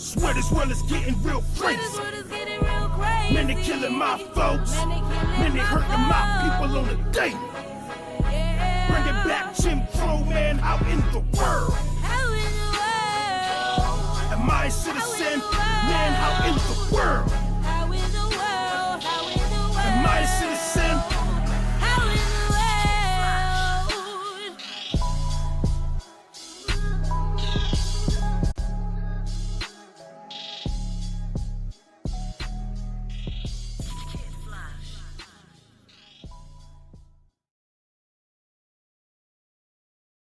Swear this world is getting real crazy. Man, they killing my folks. Man, they hurting my people on the daily. Bringing back Jim Crow, man, how in the world? Am I a citizen? Man, how in the world? Am I a citizen?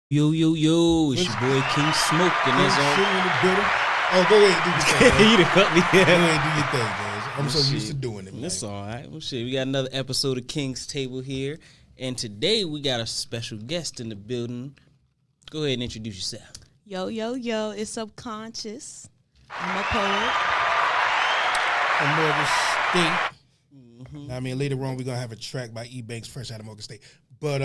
Yo, it's your boy King Smoke, and that's all. Oh, go ahead, do your thing. You done cut me. Go ahead, do your thing, guys. I'm so used to doing it, man. That's all right. Well, shit, we got another episode of King's Table here, and today we got a special guest in the building. Go ahead and introduce yourself. Yo, it's Subconscious. I'm a poet. From Morgan State. I mean, later on, we're going to have a track by E. Banks, fresh out of Morgan State. But,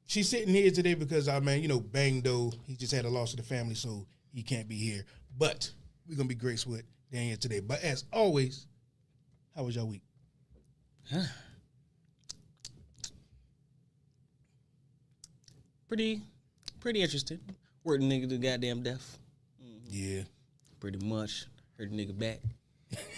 she's sitting here today because, Bang Doe, he just had a loss of the family, so he can't be here. But we're going to be grace with Daniel today. But as always, how was your week? Pretty interesting. Worked a nigga to goddamn death. Yeah. Pretty much. Hurt a nigga back.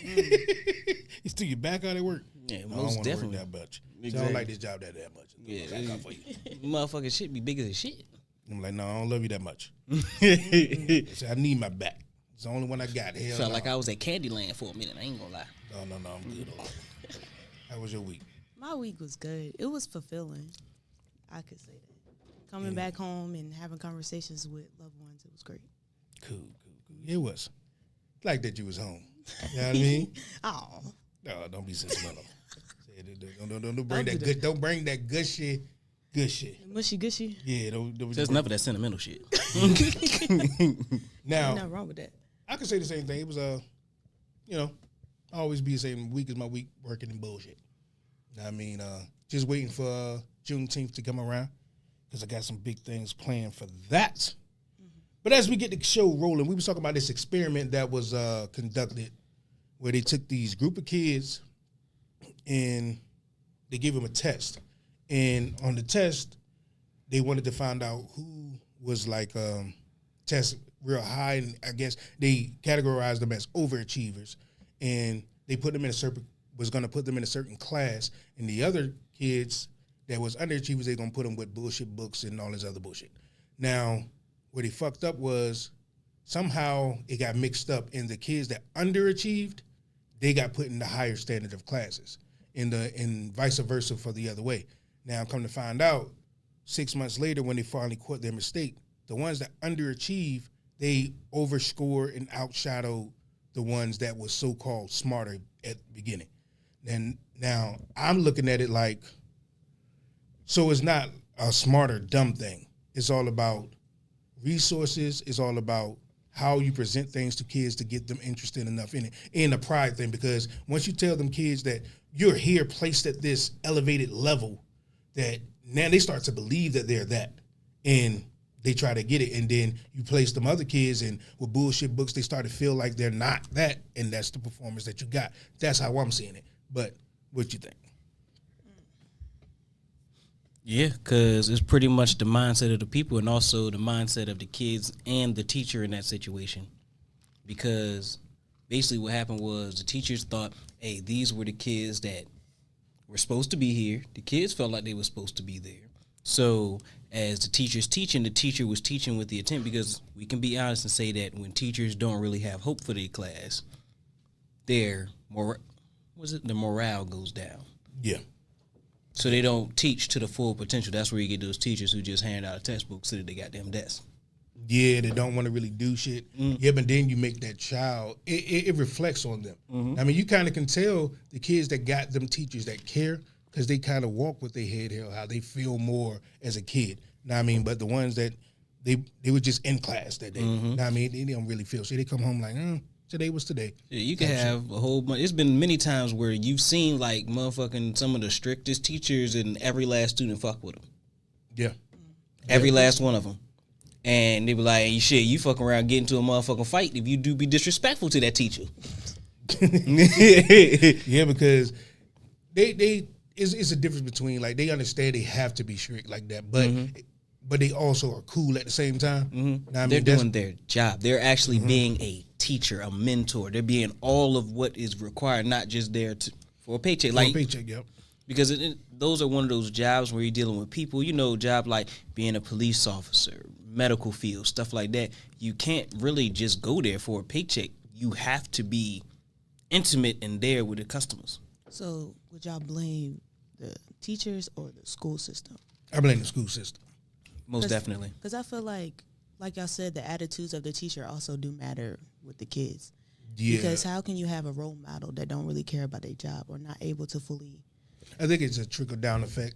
You still your back out at work? Yeah, No, most I don't definitely. Work that much. Exactly. So I don't like this job that much. Yeah, Back out for you. Motherfucking shit be bigger than shit. I'm like, no, I don't love you that much. I said, I need my back. It's the only one I got. Hell Felt no. like I was at Candyland for a minute. I ain't gonna lie. No, I'm good. How was your week? My week was good. It was fulfilling. I could say that. Coming back home and having conversations with loved ones, it was great. Cool. It was. Like that you was home. You know what I mean? Oh. No, don't be sentimental. Don't bring that good. Don't bring that good shit. Good shit. Mushy gushy. Yeah, don't There's enough of that sentimental shit. Now, Nothing wrong with that. I could say the same thing. It was I always be the same week as my week working in bullshit. I mean, just waiting for Juneteenth to come around because I got some big things planned for that. Mm-hmm. But as we get the show rolling, we was talking about this experiment that was conducted where they took these group of kids and they gave them a test. And on the test, they wanted to find out who was test real high, and I guess they categorized them as overachievers, and they put them in going to put them in a certain class, and the other kids that was underachievers, they're going to put them with bullshit books and all this other bullshit. Now, where they fucked up was somehow it got mixed up, and the kids that underachieved, they got put in the higher standard of classes, and vice versa for the other way. Now, come to find out, 6 months later, when they finally caught their mistake, the ones that underachieved, they overscored and outshadowed the ones that was so-called smarter at the beginning. And now I'm looking at it like, so it's not a smart or dumb thing. It's all about resources. It's all about how you present things to kids to get them interested enough in it. And the pride thing, because once you tell them kids that you're here placed at this elevated level, that now they start to believe that they're that, and they try to get it, and then you place them other kids, and with bullshit books, they start to feel like they're not that, and that's the performance that you got. That's how I'm seeing it. But what you think? Yeah, because it's pretty much the mindset of the people and also the mindset of the kids and the teacher in that situation. Because basically what happened was the teachers thought, hey, these were the kids that were supposed to be here. The kids felt like they were supposed to be there. So as the teacher's teaching, the teacher was teaching with the intent, because we can be honest and say that when teachers don't really have hope for their class, the morale goes down. Yeah. So they don't teach to the full potential. That's where you get those teachers who just hand out a textbook so that they got them desk. Yeah, they don't want to really do shit. Yeah, but then you make that child, it reflects on them. I mean, you kind of can tell the kids that got them teachers that care, because they kind of walk with their head held, how they feel more as a kid. Know what I mean? But the ones that they were just in class that day. Know what I mean? They don't really feel shit. They come home like, today was today. Yeah, you can have a whole bunch. It's been many times where you've seen like motherfucking some of the strictest teachers, and every last student fuck with them. Yeah. Every last one of them. And they be like, hey, shit, you fucking around get into a motherfucking fight if you do be disrespectful to that teacher. Yeah, because they it's a difference between like they understand they have to be strict like that, but they also are cool at the same time. Know what I They're mean? doing their job. They're actually being a teacher, a mentor. They're being all of what is required, not just there for a paycheck. Like paycheck, yep. Because those are one of those jobs where you're dealing with people, job like being a police officer, medical field, stuff like that. You can't really just go there for a paycheck. You have to be intimate and there with the customers. So would y'all blame the teachers or the school system? I blame the school system. Most definitely. Because I feel like y'all said, the attitudes of the teacher also do matter with the kids. Yeah. Because how can you have a role model that don't really care about their job or not able to fully? I think it's a trickle down effect.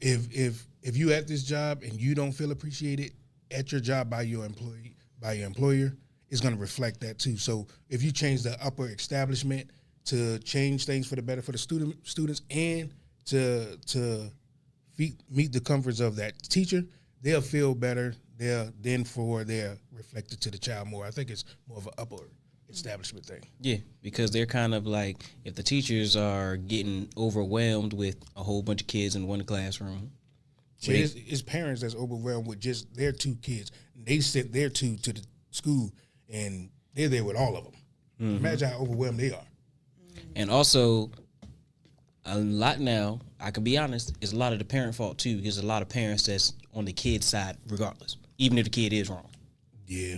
If you at this job and you don't feel appreciated at your job by your employer, it's going to reflect that too. So if you change the upper establishment to change things for the better for the students and to meet the comforts of that teacher, they'll feel better. They're reflected to the child more. I think it's more of an upper establishment thing. Yeah, because they're kind of like, if the teachers are getting overwhelmed with a whole bunch of kids in one classroom. So it's parents that's overwhelmed with just their 2 kids. They sent their 2 to the school, and they're there with all of them. Imagine how overwhelmed they are. And also, a lot now, I can be honest, it's a lot of the parent fault too, because a lot of parents that's on the kid's side regardless, even if the kid is wrong. Yeah.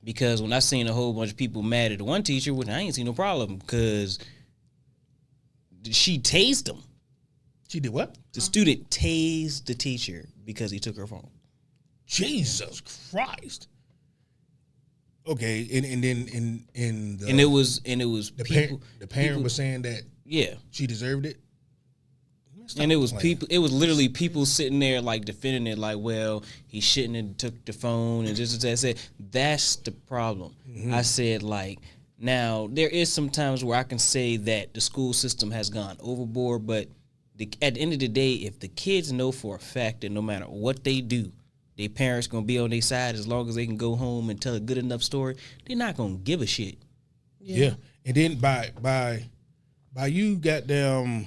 Because when I seen a whole bunch of people mad at the one teacher, which I ain't seen no problem, because she tased him. She did what? The student tased the teacher because he took her phone. Jesus Christ. Okay, and then And it was people. The parent was saying that Yeah. she deserved it. And it was people. It was literally people sitting there like defending it, like, well, he shouldn't have took the phone and just as I said. That's the problem. I said, like, now there is some times where I can say that the school system has gone overboard, but at the end of the day, if the kids know for a fact that no matter what they do, their parents gonna be on their side as long as they can go home and tell a good enough story, they're not gonna give a shit. Yeah. And then by you goddamn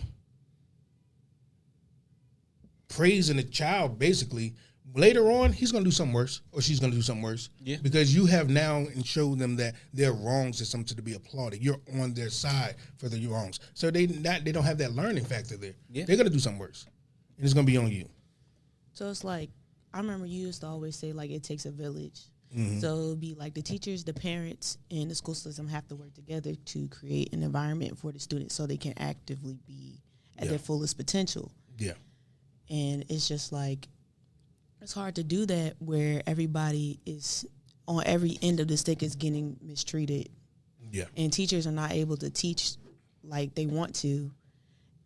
praising the child, basically, later on, he's going to do something worse, or she's going to do something worse. Yeah. Because you have now showed them that their wrongs is something to be applauded. You're on their side for their wrongs. So they don't have that learning factor there. Yeah. They're going to do something worse. And it's going to be on you. So it's like, I remember you used to always say, like, it takes a village. So it would be like the teachers, the parents, and the school system have to work together to create an environment for the students so they can actively be at their fullest potential. Yeah. And it's just like, it's hard to do that where everybody is on every end of the stick is getting mistreated. Yeah. And teachers are not able to teach like they want to.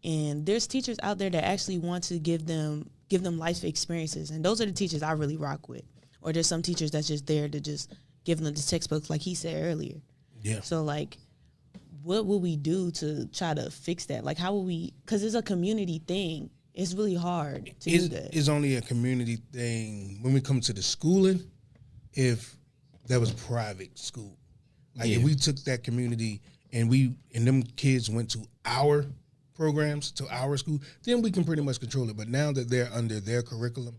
And there's teachers out there that actually want to give them life experiences. And those are the teachers I really rock with. Or there's some teachers that's just there to just give them the textbooks like he said earlier. Yeah. So like, what will we do to try to fix that? Like, how will we, because it's a community thing. It's really hard to do that. It's only a community thing when we come to the schooling if that was private school. Like if we took that community and them kids went to our programs, to our school, then we can pretty much control it. But now that they're under their curriculum,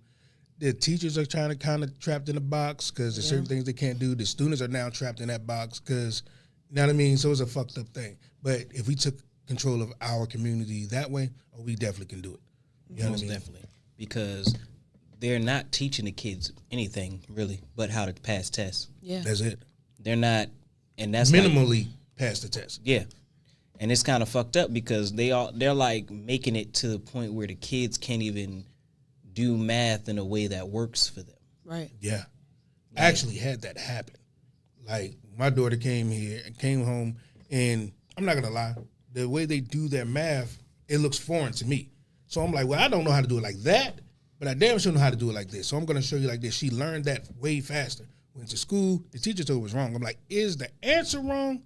the teachers are trying to kind of trapped in a box because there's certain things they can't do. The students are now trapped in that box because, you know what I mean? So it's a fucked up thing. But if we took control of our community that way, we definitely can do it. You know Most what I mean? definitely. Because they're not teaching the kids anything, really, but how to pass tests. Yeah. That's it. They're not, and that's Minimally pass the test. Yeah. And it's kind of fucked up because they're like making it to the point where the kids can't even do math in a way that works for them. Right. Yeah. I actually had that happen. Like, my daughter came home, and I'm not going to lie, the way they do their math, it looks foreign to me. So I'm like, well, I don't know how to do it like that, but I damn sure know how to do it like this. So I'm going to show you like this. She learned that way faster. Went to school, the teacher told her it was wrong. I'm like, is the answer wrong?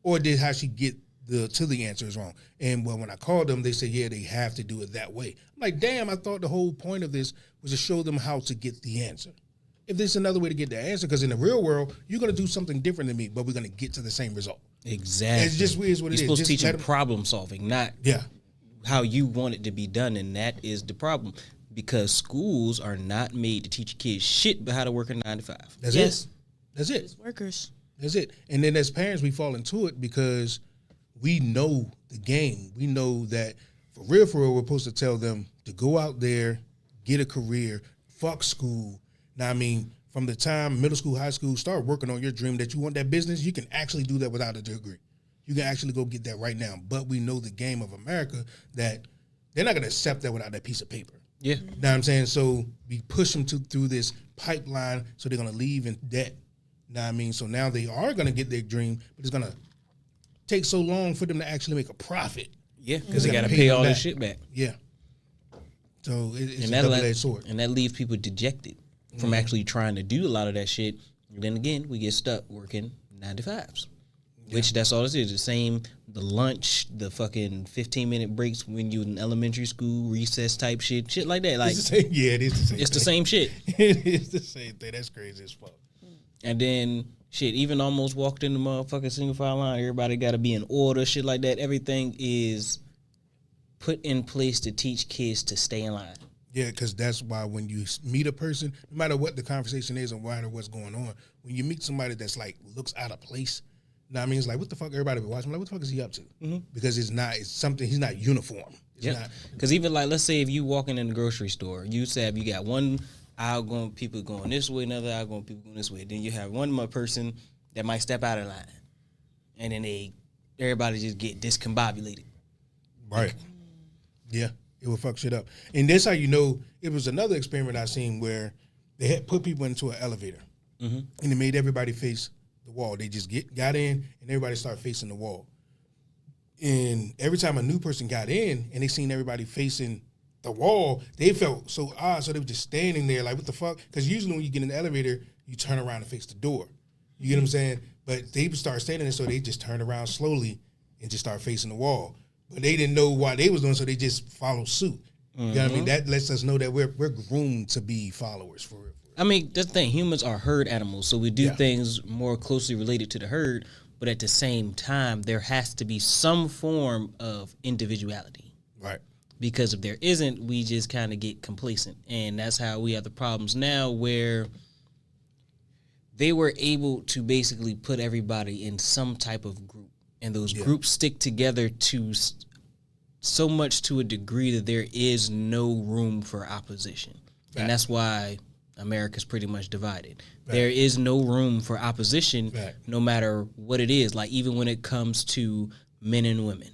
Or did how she get to the answer is wrong? And well, when I called them, they said, yeah, they have to do it that way. I'm like, damn, I thought the whole point of this was to show them how to get the answer. if there's another way to get the answer. Because in the real world, you're gonna do something different than me, but we're gonna get to the same result. Exactly. It's just weird what it is. You're supposed to Just teach let them 'em- problem solving, not Yeah. how you want it to be done, and that is the problem. Because schools are not made to teach kids shit but how to work a 9 to 5. That's Yes. it. That's it. Workers. That's it. And then as parents, we fall into it because we know the game. We know that for real, we're supposed to tell them to go out there, get a career, fuck school. Now, I mean, from the time middle school, high school, start working on your dream that you want that business. You can actually do that without a degree. You can actually go get that right now. But we know the game of America that they're not going to accept that without that piece of paper. Yeah. You know what I'm saying? So we push them through this pipeline, so they're going to leave in debt. You know what I mean? So now they are going to get their dream, but it's going to take so long for them to actually make a profit. Yeah, because they gotta got to pay pay them all back. this shit back. Yeah. So it's And a that double-edged sword. and that leaves people dejected from actually trying to do a lot of that shit. And then again, we get stuck working 9 to 5s, which that's all it is. The same, the lunch, the fucking 15-minute breaks when you in elementary school, recess type shit like that. Like It's the same, yeah, it is the same. it's the thing. same shit. It is the same thing. That's crazy as fuck. And then shit, even almost walked in the motherfucking single file line. Everybody got to be in order, shit like that. Everything is put in place to teach kids to stay in line. Yeah, because that's why when you meet a person, no matter what the conversation is and no matter what's going on, when you meet somebody that's like looks out of place, you know what I mean? It's like, what the fuck? Everybody be watching. Like, what the fuck is he up to? Because it's something. He's not uniform. It's Yeah, not. because even like, let's say if you walking in the grocery store, you have you got one aisle going, people going this way, another aisle going, people going this way. Then you have one more person that might step out of line, and then everybody just get discombobulated. Right. Yeah, it will fuck shit up. And that's how you know. It was another experiment I seen where they had put people into an elevator, and they made everybody face the wall. They just got in, and everybody started facing the wall. And every time a new person got in, and they seen everybody facing the wall, they felt so odd. So they were just standing there like, what the fuck? Because usually when you get in the elevator, you turn around and face the door. You get what I'm saying? But they would start standing there, so they just turned around slowly and just start facing the wall. But they didn't know why they was doing, so they just followed suit. You know what I mean? That lets us know that we're groomed to be followers for real. I mean, that's the thing. Humans are herd animals, so we do Yeah. things more closely related to the herd. But at the same time, there has to be some form of individuality. Right. Because if there isn't, we just kind of get complacent. And that's how we have the problems now where they were able to basically put everybody in some type of group. And those groups stick together to so much to a degree that there is no room for opposition. And that's why America's pretty much divided. There is no room for opposition no matter what it is. Like even when it comes to men and women.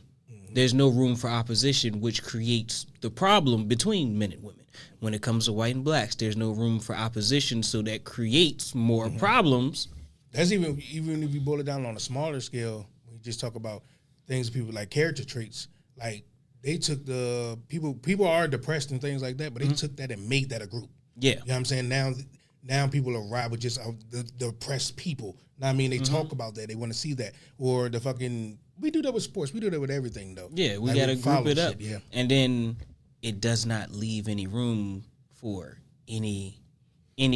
There's no room for opposition, which creates the problem between men and women. When it comes to white and blacks, there's no room for opposition, so that creates more problems. That's even if you boil it down on a smaller scale, when you just talk about things people like character traits, like they took the people are depressed and things like that, but they took that and made that a group. Yeah. You know what I'm saying? Now people arrive with just the depressed people. Now, I mean, they talk about that. They want to see that. Or the fucking, we do that with sports. We do that with everything, though. Yeah, we Like, got to follow group it up. shit, yeah. And then it does not leave any room for any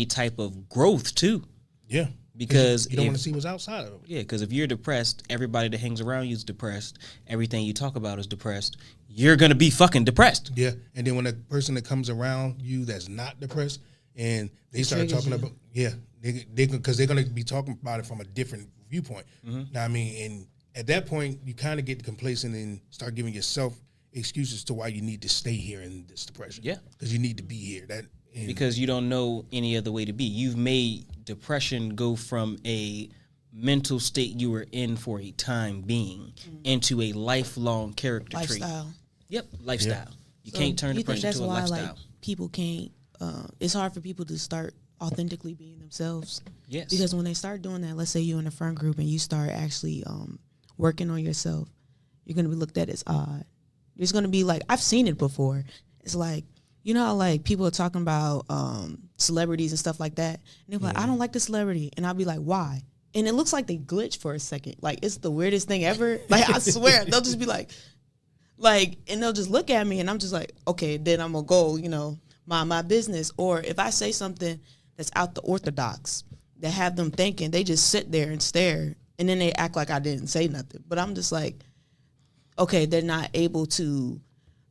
type of growth, too. Yeah. Because you don't if- want to see what's outside of it. Yeah, because if you're depressed, everybody that hangs around you is depressed. Everything you talk about is depressed. You're going to be fucking depressed. Yeah. And then when a person that comes around you that's not depressed and they start triggers talking you. about, because they're going to be talking about it from a different viewpoint. Now, I mean, and at that point, you kind of get complacent and start giving yourself excuses to why you need to stay here in this depression. Yeah. Because you need to be here. Because you don't know any other way to be. You've made depression go from a mental state you were in for a time being into a lifelong character trait. Lifestyle. Yep, lifestyle. You So can't turn you think depression that's into a why, lifestyle. Like, people can't. It's hard for people to start authentically being themselves. Yes. Because when they start doing that, let's say you're in a friend group and you start actually working on yourself, you're gonna be looked at as odd. There's gonna be like, I've seen it before. It's like, you know how like people are talking about celebrities and stuff like that, and they're like, I don't like the celebrity, and I'll be like, why? And it looks like they glitch for a second. Like it's the weirdest thing ever. Like I swear, they'll just be like, and they'll just look at me, and I'm just like, okay, then I'm gonna go, mind my business. Or if I say something that's out the orthodox that have them thinking. They just sit there and stare, and then they act like I didn't say nothing. But I'm just like, okay, they're not able to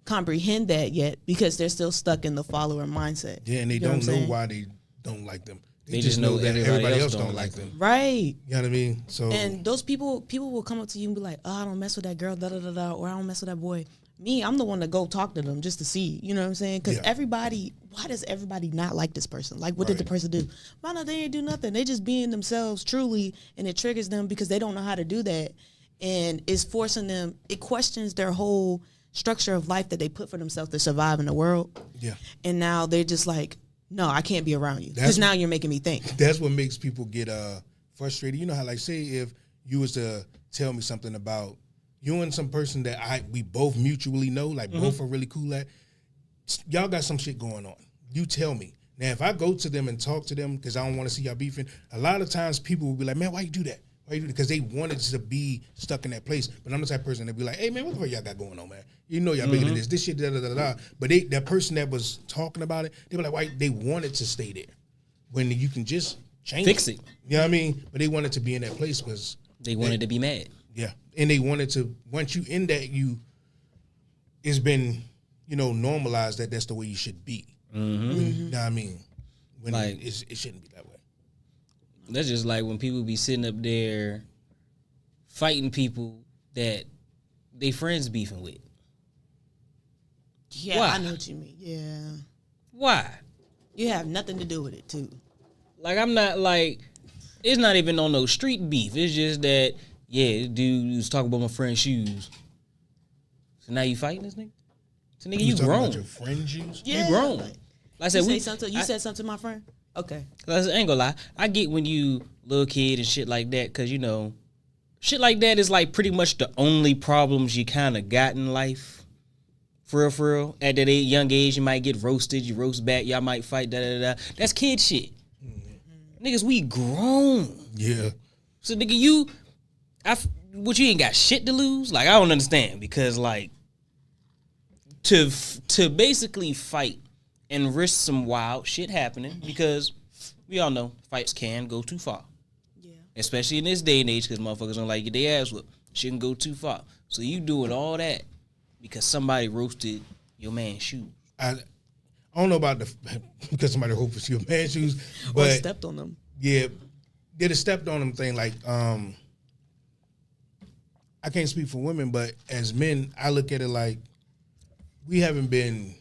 comprehend that yet because they're still stuck in the follower mindset. Yeah, and they You know don't what I'm know saying? why they don't like them. They just know that everybody else don't like them. Right. You know what I mean? So And those people will come up to you and be like, oh, I don't mess with that girl, da da da da, or I don't mess with that boy. Me, I'm the one to go talk to them just to see. You know what I'm saying? Because why does everybody not like this person? Like, what did the person do? Why not? They ain't do nothing. They just being themselves truly, and it triggers them because they don't know how to do that. And it's forcing them, it questions their whole structure of life that they put for themselves to survive in the world. yeah, And now they're just like, no, I can't be around you because now you're making me think. that's what makes people get frustrated. You know how, like, say if you was to tell me something about you and some person that we both mutually know, like both are really cool at, y'all got some shit going on. You tell me. Now, if I go to them and talk to them because I don't want to see y'all beefing, a lot of times people will be like, man, why you do that? Why you do that? Because they wanted to be stuck in that place. But I'm the type of person that be like, hey, man, what the fuck y'all got going on, man? You know y'all bigger than this shit, da da da da. But that person that was talking about it, they were like, why? They wanted to stay there when you can just change Fix it. You know what I mean? But they wanted to be in that place because They wanted to be mad. yeah, and they wanted to. Once you in that, it's been normalized that that's the way you should be. You know what I mean? When Like- it shouldn't be that way. That's just like when people be sitting up there fighting people that they friends beefing with. Yeah, Why? I know what you mean. Yeah. Why? You have nothing to do with it, too. Like, I'm not like, it's not even on no street beef. It's just that, yeah, dude was talking about my friend's shoes. So now you fighting this nigga? So nigga, you talking grown. about your friend juice? You grown. Like, Like I said, you said something to my friend? Okay. I ain't gonna lie. I get when you little kid and shit like that, cause shit like that is like pretty much the only problems you kind of got in life. For real. At that young age, you might get roasted. You roast back. Y'all might fight. Da da da. That's kid shit. Niggas, we grown. Yeah. So nigga, what you ain't got shit to lose? Like I don't understand because like to basically fight and risk some wild shit happening because we all know fights can go too far. Yeah. Especially in this day and age because motherfuckers don't like get their ass whooped. Shit can go too far. So you doing all that because somebody roasted your man's shoes. I don't know about because somebody roasted your man's shoes, Or but stepped on them. yeah, did a stepped on them thing. Like I can't speak for women, but as men, I look at it like we haven't been.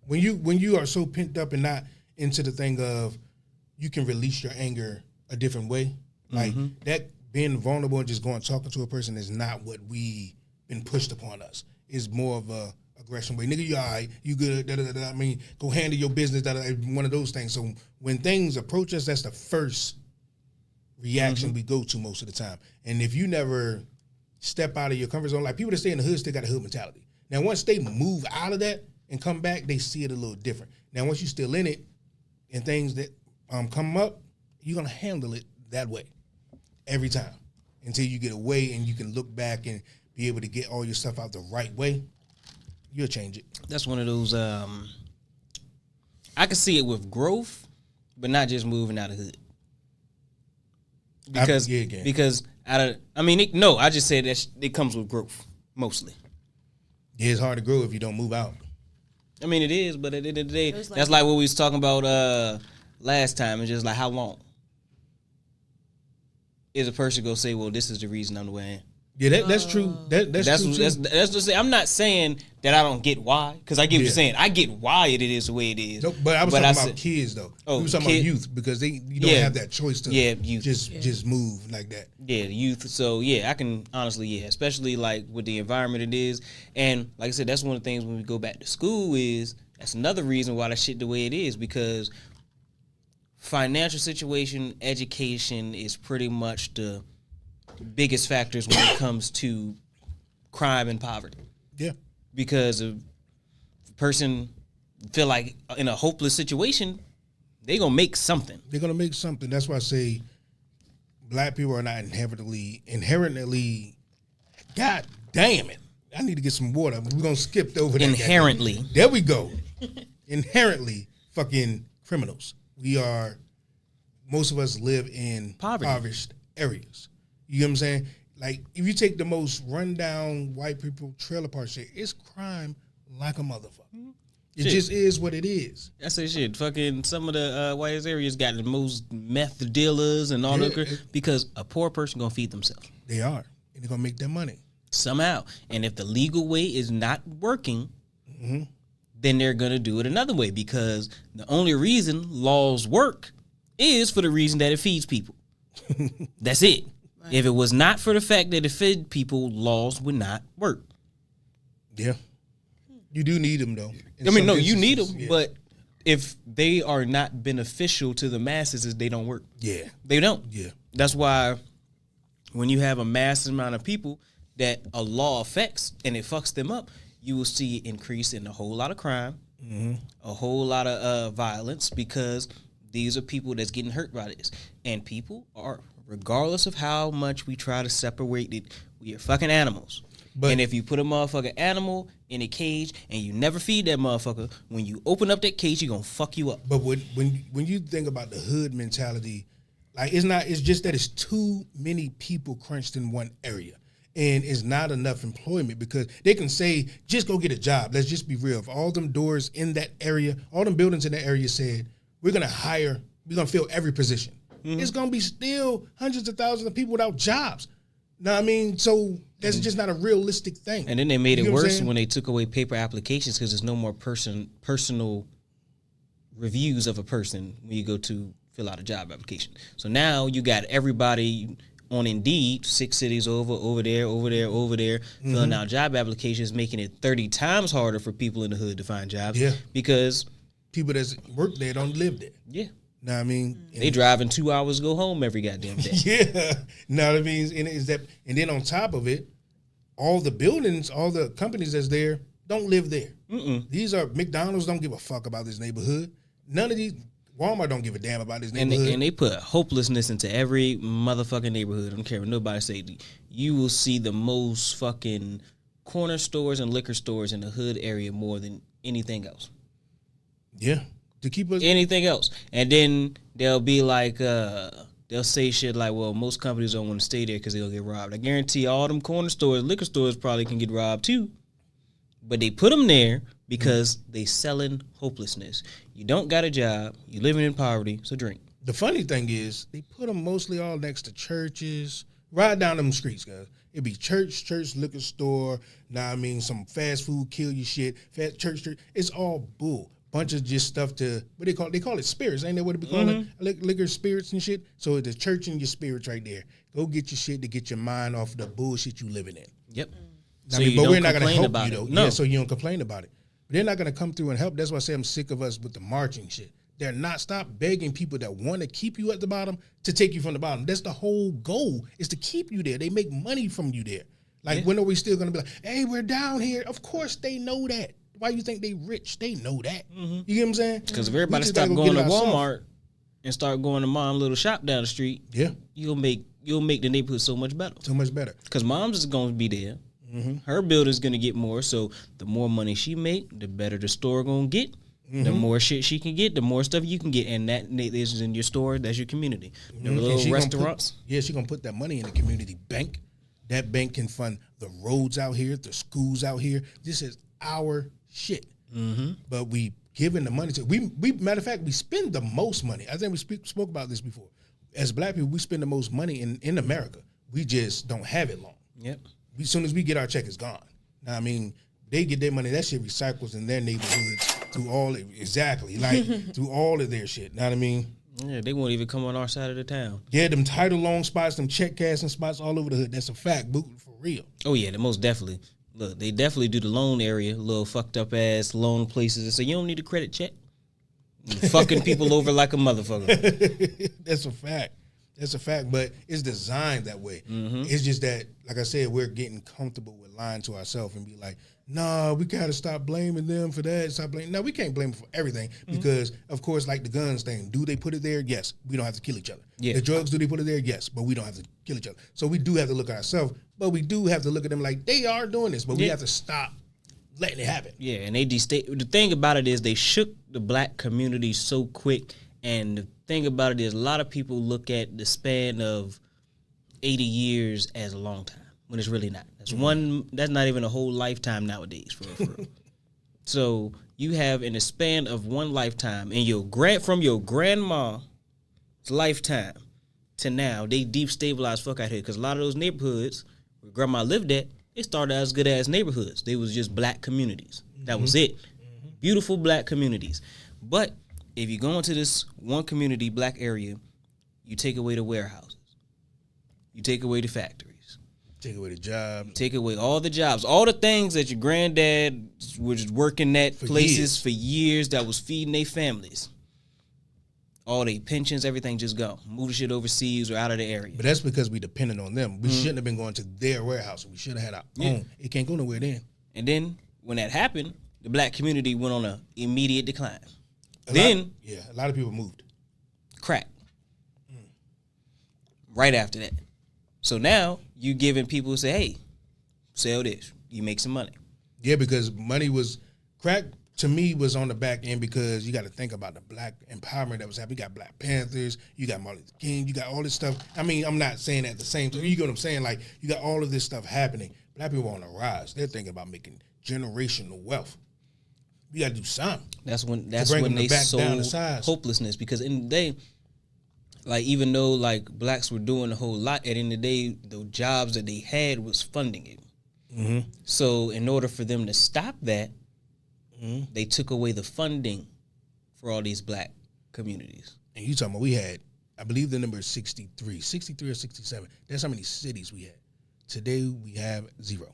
When you are so pent up and not into the thing of you can release your anger a different way, like that being vulnerable and just going talking to a person is not what we been pushed upon us. It's more of a aggression way. Nigga, you all right, you good, da, da, da, da. I mean, go handle your business, da, da, da, one of those things. So when things approach us, that's the first reaction we go to most of the time. And if you never step out of your comfort zone, like people that stay in the hood still got a hood mentality. Now, once they move out of that and come back, they see it a little different. Now, once you're still in it and things that come up, you're going to handle it that way every time until you get away and you can look back and be able to get all your stuff out the right way. You'll change it. That's one of those. I can see it with growth, but not just moving out of hood. Because I just said that it comes with growth mostly. Yeah, it's hard to grow if you don't move out. I mean, it is, but at the end of the day, It's like- that's like what we was talking about last time. It's just like how long is a person gonna say, "Well, this is the reason I'm the way I am." Yeah, that's true. That's true too. That's just. I'm not saying that I don't get why, because I get what you're saying. I get why it is the way it is. No, but I was talking about said- kids though. Oh, we was talking kid- about youth because you don't Yeah. have that choice to youth. just move like that. Yeah, the youth. So yeah, I can honestly, especially like with the environment it is, and like I said, that's one of the things when we go back to school is that's another reason why that shit the way it is because financial situation, education is pretty much the biggest factors when it comes to crime and poverty. Yeah. Because if a person feel like in a hopeless situation, they gonna make something. They're gonna make something. That's why I say black people are not inherently. God damn it! I need to get some water. We're gonna skip over that. Inherently. There we go. Inherently fucking criminals. Most of us live in impoverished areas. You know what I'm saying? Like, if you take the most rundown white people trailer park shit, it's crime like a motherfucker. It just is what it is. That's that shit. Fucking some of the whitest areas got the most meth dealers and all that because a poor person gonna feed themselves. They are. And they're gonna make their money. Somehow. And if the legal way is not working, then they're gonna do it another way because the only reason laws work is for the reason that it feeds people. That's it. Right. If it was not for the fact that it fed people, laws would not work. Yeah. You do need them, though. I mean, no, you need them, but if they are not beneficial to the masses, they don't work. Yeah. They don't. Yeah. That's why when you have a massive amount of people that a law affects and it fucks them up, you will see an increase in a whole lot of crime, a whole lot of violence because these are people that's getting hurt by this. And people are, regardless of how much we try to separate it, we are fucking animals. And if you put a motherfucking animal in a cage and you never feed that motherfucker, when you open up that cage, you're gonna fuck you up. But when you think about the hood mentality, like it's just that it's too many people crunched in one area. And it's not enough employment because they can say, just go get a job. Let's just be real. If all them doors in that area, all them buildings in that area said, we're gonna fill every position. It's gonna be still hundreds of thousands of people without jobs. Know what I mean? So that's just not a realistic thing. And then they made it worse when they took away paper applications because there's no more personal reviews of a person when you go to fill out a job application. So now you got everybody on Indeed, 6 cities over there, filling out job applications, making it 30 times harder for people in the hood to find jobs. Yeah. Because people that work there don't live there. Yeah. Know what I mean? They driving 2 hours to go home every goddamn day. Yeah. Know what I mean? And then on top of it, all the buildings, all the companies that's there don't live there. These are McDonald's don't give a fuck about this neighborhood. None of these Walmart don't give a damn about this neighborhood. And they put hopelessness into every motherfucking neighborhood. I don't care what nobody say. You will see the most fucking corner stores and liquor stores in the hood area more than anything else. Yeah. To keep us anything else. And then they'll be like, they'll say shit like, well, most companies don't want to stay there because they'll get robbed. I guarantee all them corner stores, liquor stores probably can get robbed too. But they put them there because they selling hopelessness. You don't got a job. You living in poverty, so drink. The funny thing is they put them mostly all next to churches. Right down them streets, guys. It'd be church, liquor store. Now I mean, some fast food kill you shit. Church. It's all bull. Bunch of just stuff to what they call it spirits, ain't that what it be called? Liquor spirits and shit. So the church and your spirits right there. Go get your shit to get your mind off the bullshit you living in. Yep. So but we're not gonna help you though. No. Yeah, so you don't complain about it. But they're not gonna come through and help. That's why I say I'm sick of us with the marching shit. They're not stop begging people that want to keep you at the bottom to take you from the bottom. That's the whole goal is to keep you there. They make money from you there. Like when are we still gonna be like, hey, we're down here? Of course they know that. Why you think they rich? They know that. You get what I'm saying? Because if everybody stop going to Walmart and start going to Mom Little Shop down the street, you'll make the neighborhood so much better. So much better. Because Mom's is going to be there. Her builder's going to get more. So the more money she make, the better the store going to get. The more shit she can get, the more stuff you can get. And that is in your store. That's your community. The little restaurants. She's going to put that money in the community bank. That bank can fund the roads out here, the schools out here. This is our shit. But we giving the money to we matter of fact we spend the most money. I think we spoke about this before. As black people, we spend the most money in America. We just don't have it long. Yep. As soon as we get our check, it's gone. Now I mean, they get their money. That shit recycles in their neighborhoods through all through all of their shit. Know what I mean? Yeah, they won't even come on our side of the town. Yeah, them title loan spots, them check cashing spots all over the hood. That's a fact, boo, for real. Oh yeah, most definitely. Look, they definitely do the loan area, little fucked up ass loan places. So you don't need a credit check. You're fucking people over like a motherfucker. That's a fact. That's a fact. But it's designed that way. It's just that, like I said, we're getting comfortable with lying to ourselves and be like, nah, we gotta stop blaming them for that. Stop blaming. No, we can't blame them for everything because, of course, like the guns thing, do they put it there? Yes. We don't have to kill each other. Yeah. The drugs, do they put it there? Yes. But we don't have to kill each other. So we do have to look at ourselves, but we do have to look at them like they are doing this, but we have to stop letting it happen. Yeah, and the thing about it is they shook the black community so quick, and the thing about it is a lot of people look at the span of 80 years as a long time when it's really not. That's not even a whole lifetime nowadays for real. So you have in the span of one lifetime, and from your grandma's lifetime to now, they destabilized fuck out here, because a lot of those neighborhoods where grandma lived at, it started as good as neighborhoods. They was just black communities. That was it. Beautiful black communities. But if you go into this one community, black area, you take away the warehouses. You take away the factories. Take away the job. Take away all the jobs. All the things that your granddad was working at places for years that was feeding their families. All their pensions, everything just gone. Move the shit overseas or out of the area. But that's because we depended on them. We shouldn't have been going to their warehouse. We should have had our own. It can't go nowhere then. And then when that happened, the black community went on an immediate decline. A lot of people moved. Crack. Right after that. So now you giving people who say, hey, sell this. You make some money. Yeah, because money was crack. To me, was on the back end, because you got to think about the black empowerment that was happening. You got Black Panthers, you got Martin Luther King, you got all this stuff. I mean, I'm not saying at the same time. You get what I'm saying? Like, you got all of this stuff happening. Black people are on the rise. They're thinking about making generational wealth. We got to do something. That's when they sold hopelessness, because in the day, like, even though like blacks were doing a whole lot, at the end of the day, the jobs that they had was funding it. Mm-hmm. So in order for them to stop that, they took away the funding for all these black communities. And you talking about, we had, I believe the number is 63 or 67. That's how many cities we had. Today we have 0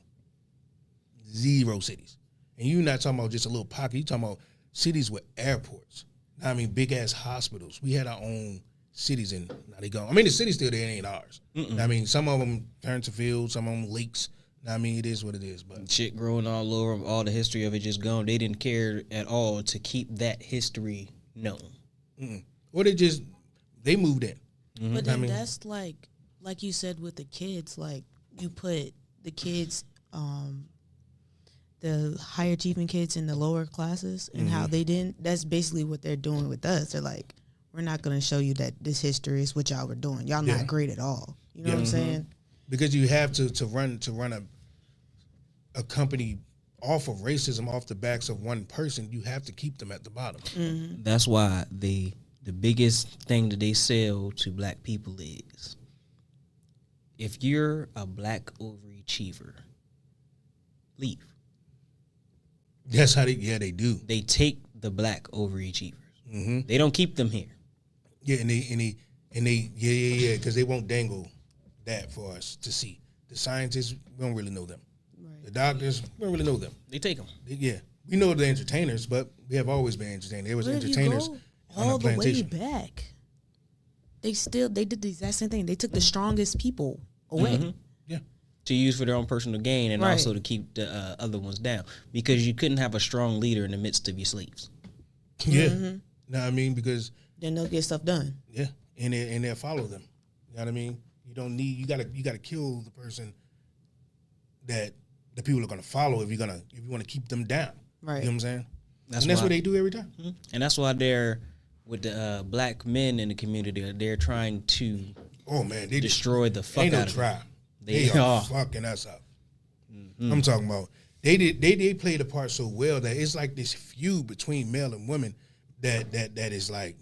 cities. And you're not talking about just a little pocket. You're talking about cities with airports. I mean, big ass hospitals. We had our own cities, and now they gone. I mean, the city's still there, it ain't ours. I mean, some of them turned to fields, some of them lakes. I mean, it is what it is. But shit growing all over, all the history of it just gone. They didn't care at all to keep that history known. Or they moved in. But then that's like you said with the kids, like you put the kids, the higher achieving kids in the lower classes, and how they didn't. That's basically what they're doing with us. They're like, we're not going to show you that this history is what y'all were doing. Y'all not great at all. You know what I'm saying? Because you have to run a company off of racism, off the backs of one person. You have to keep them at the bottom. That's why the biggest thing that they sell to black people is, if you're a black overachiever, leave. That's how they do. They take the black overachievers. They don't keep them here. Yeah, and they because they won't dangle that for us to see. The scientists, we don't really know them. Right. The doctors, we don't really know them. They take them. We know the entertainers, but we have always been entertainers. There was entertainers on the plantation. All the way back. They did the exact same thing. They took the strongest people away. Yeah. To use for their own personal gain, and also to keep the other ones down, because you couldn't have a strong leader in the midst of your slaves. Yeah. No, I mean, because then they'll get stuff done. Yeah, and they'll follow them. You know what I mean? You don't need, you gotta kill the person that the people are gonna follow if you want to keep them down. Right. You know what I'm saying? That's what they do every time. And that's why they're with the black men in the community. They're trying to they destroy the fuck out of them. They are fucking us up. I'm talking about they played a part so well that it's like this feud between male and women that is like,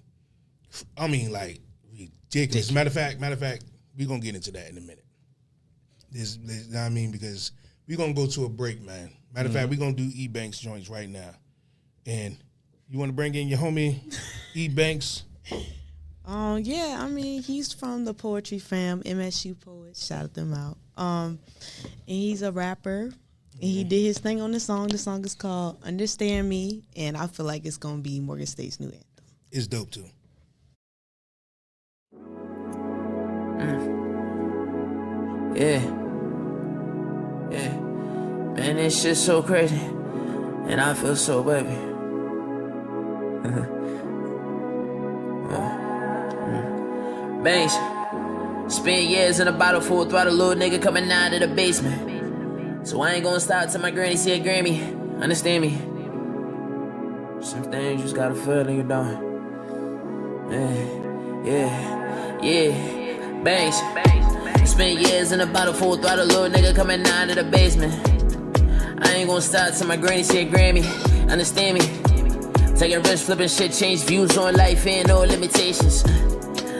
I mean, like ridiculous. Matter of fact, we're gonna get into that in a minute. I mean, because we're gonna go to a break, man. Matter of fact, we're gonna do E Banks joints right now. And you wanna bring in your homie E Banks? Yeah, I mean, he's from the Poetry Fam, MSU Poets, shout them out. And he's a rapper, and he did his thing on the song. The song is called Understand Me, and I feel like it's gonna be Morgan State's new anthem. It's dope too. Yeah. Man, this shit's so crazy, and I feel so baby. Banks, spend years in a bottle full throttle, little nigga coming out of the basement. So I ain't gonna stop till my granny see a Grammy. Understand me? Some things you just gotta feel in your dome. Yeah. Bangs. Spent years in a bottle full throttle, little nigga coming out of the basement. I ain't gonna stop till my granny said Grammy. Understand me? Taking risks, flipping shit, change views on life, ain't no limitations.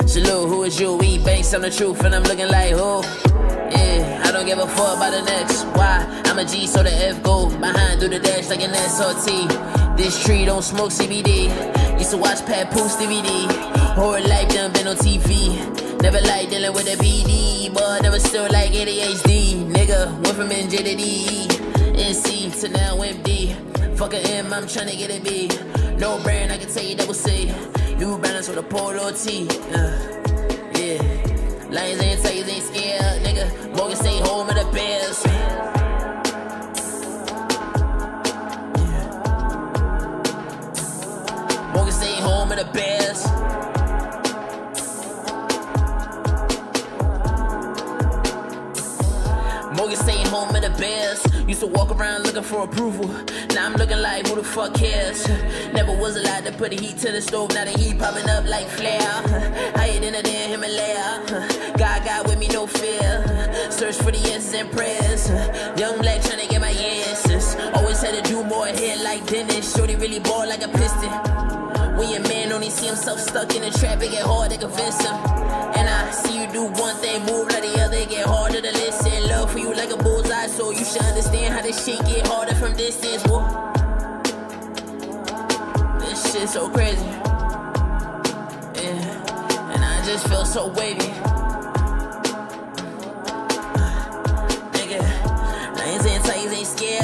Salute, who is you? We Banks, I'm the truth, and I'm looking like who? Yeah, I don't give a fuck about the next. Why? I'm a G, so the F go behind through the dash like an SRT. This tree don't smoke CBD. Used to watch Pat Poose DVD. Whole life done been on TV. Never like dealing with the PD, but never still like ADHD. Nigga, went from NJ to DE, NC to now MD. Fuck a M, I'm tryna get a B. No brand, I can tell you double C. New balance with a polo T. Yeah. Lions ain't tigers ain't scared, nigga. Morgan stay home at the Bears. Morgan stay home at the Bears. Morgan staying home at the Bears. Used to walk around looking for approval. Now I'm looking like who the fuck cares. Never was allowed to put the heat to the stove. Now the heat popping up like flare. Higher than a damn Himalaya. God got with me, no fear. Search for the answers and prayers. Young black trying to get my answers. Always had to do more here like Dennis. Shorty really ball like a piston. When your man only see himself stuck in the trap, it get hard to convince him. And I see you do one thing, move like the other, it get harder to listen. Love for you like a bullseye, so you should understand how this shit get harder from distance. Whoa. This shit so crazy. Yeah. And I just feel so wavy. Nigga, lions and tigers ain't scared.